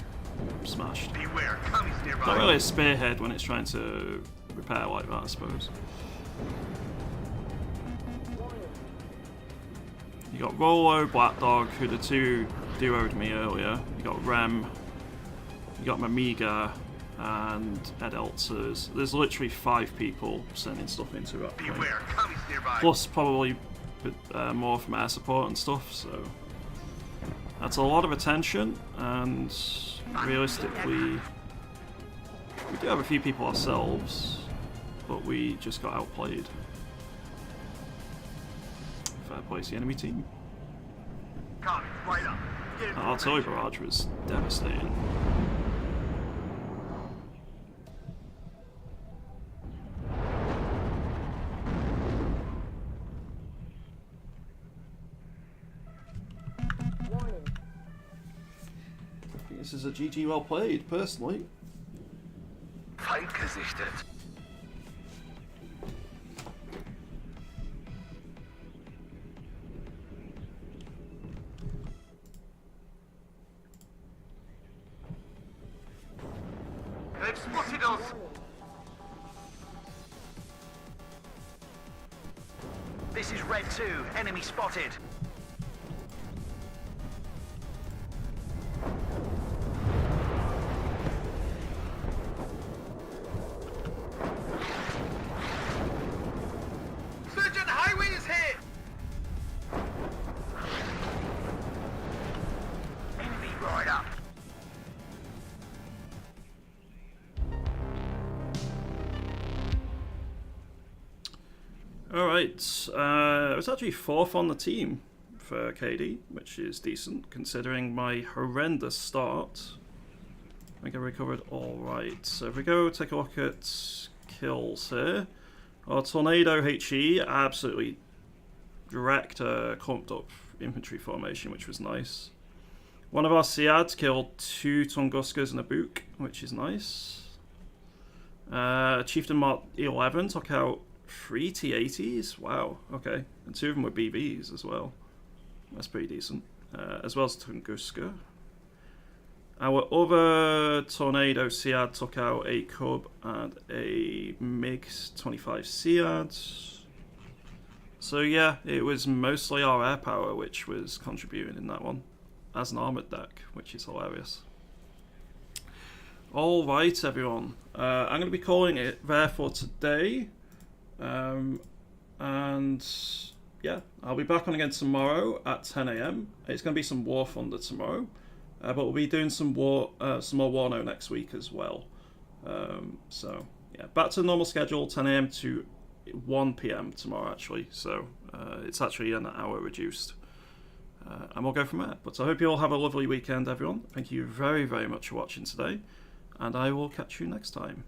smashed. Beware, commies nearby. Not really a spearhead when it's trying to repair like that, I suppose. Warning. You got Rolo, Black Dog, who the two duoed me earlier. You got Rem. You got Mamiga and Ed Eltzers. There's literally 5 people sending stuff into that plane. Beware, commies nearby. Plus probably more from air support and stuff, so that's a lot of attention, and realistically we do have a few people ourselves, but we just got outplayed. Fair play to the enemy team. Commies, right up. Get in That artillery barrage was devastating. Warning. I think this is a GG well played, personally. Feind gesichtet. They've spotted us. This is Red 2. Enemy spotted. Surgeon Highway is hit. Enemy right up. Alright, I was actually 4th on the team for KD, which is decent considering my horrendous start. I think I recovered alright. So if we go take a look at kills here, our Tornado HE absolutely wrecked a clumped up infantry formation, which was nice. One of our Siads killed 2 Tunguskas and a Book, which is nice. Chieftain Mark 11 took out 3 T-80s? Wow, okay. And 2 of them were BVs as well. That's pretty decent. As well as Tunguska. Our other Tornado Siad took out a Cub and a MiG-25 Siad. So yeah, it was mostly our air power which was contributing in that one. As an armoured deck, which is hilarious. Alright everyone, I'm going to be calling it there for today. And yeah, I'll be back on again tomorrow at 10 AM. It's going to be some War Thunder tomorrow, but we'll be doing some more WARNO next week as well. So yeah, back to the normal schedule, 10 AM to 1 PM tomorrow actually. So it's actually an hour reduced, and we'll go from there. But I hope you all have a lovely weekend, everyone. Thank you very, very much for watching today, and I will catch you next time.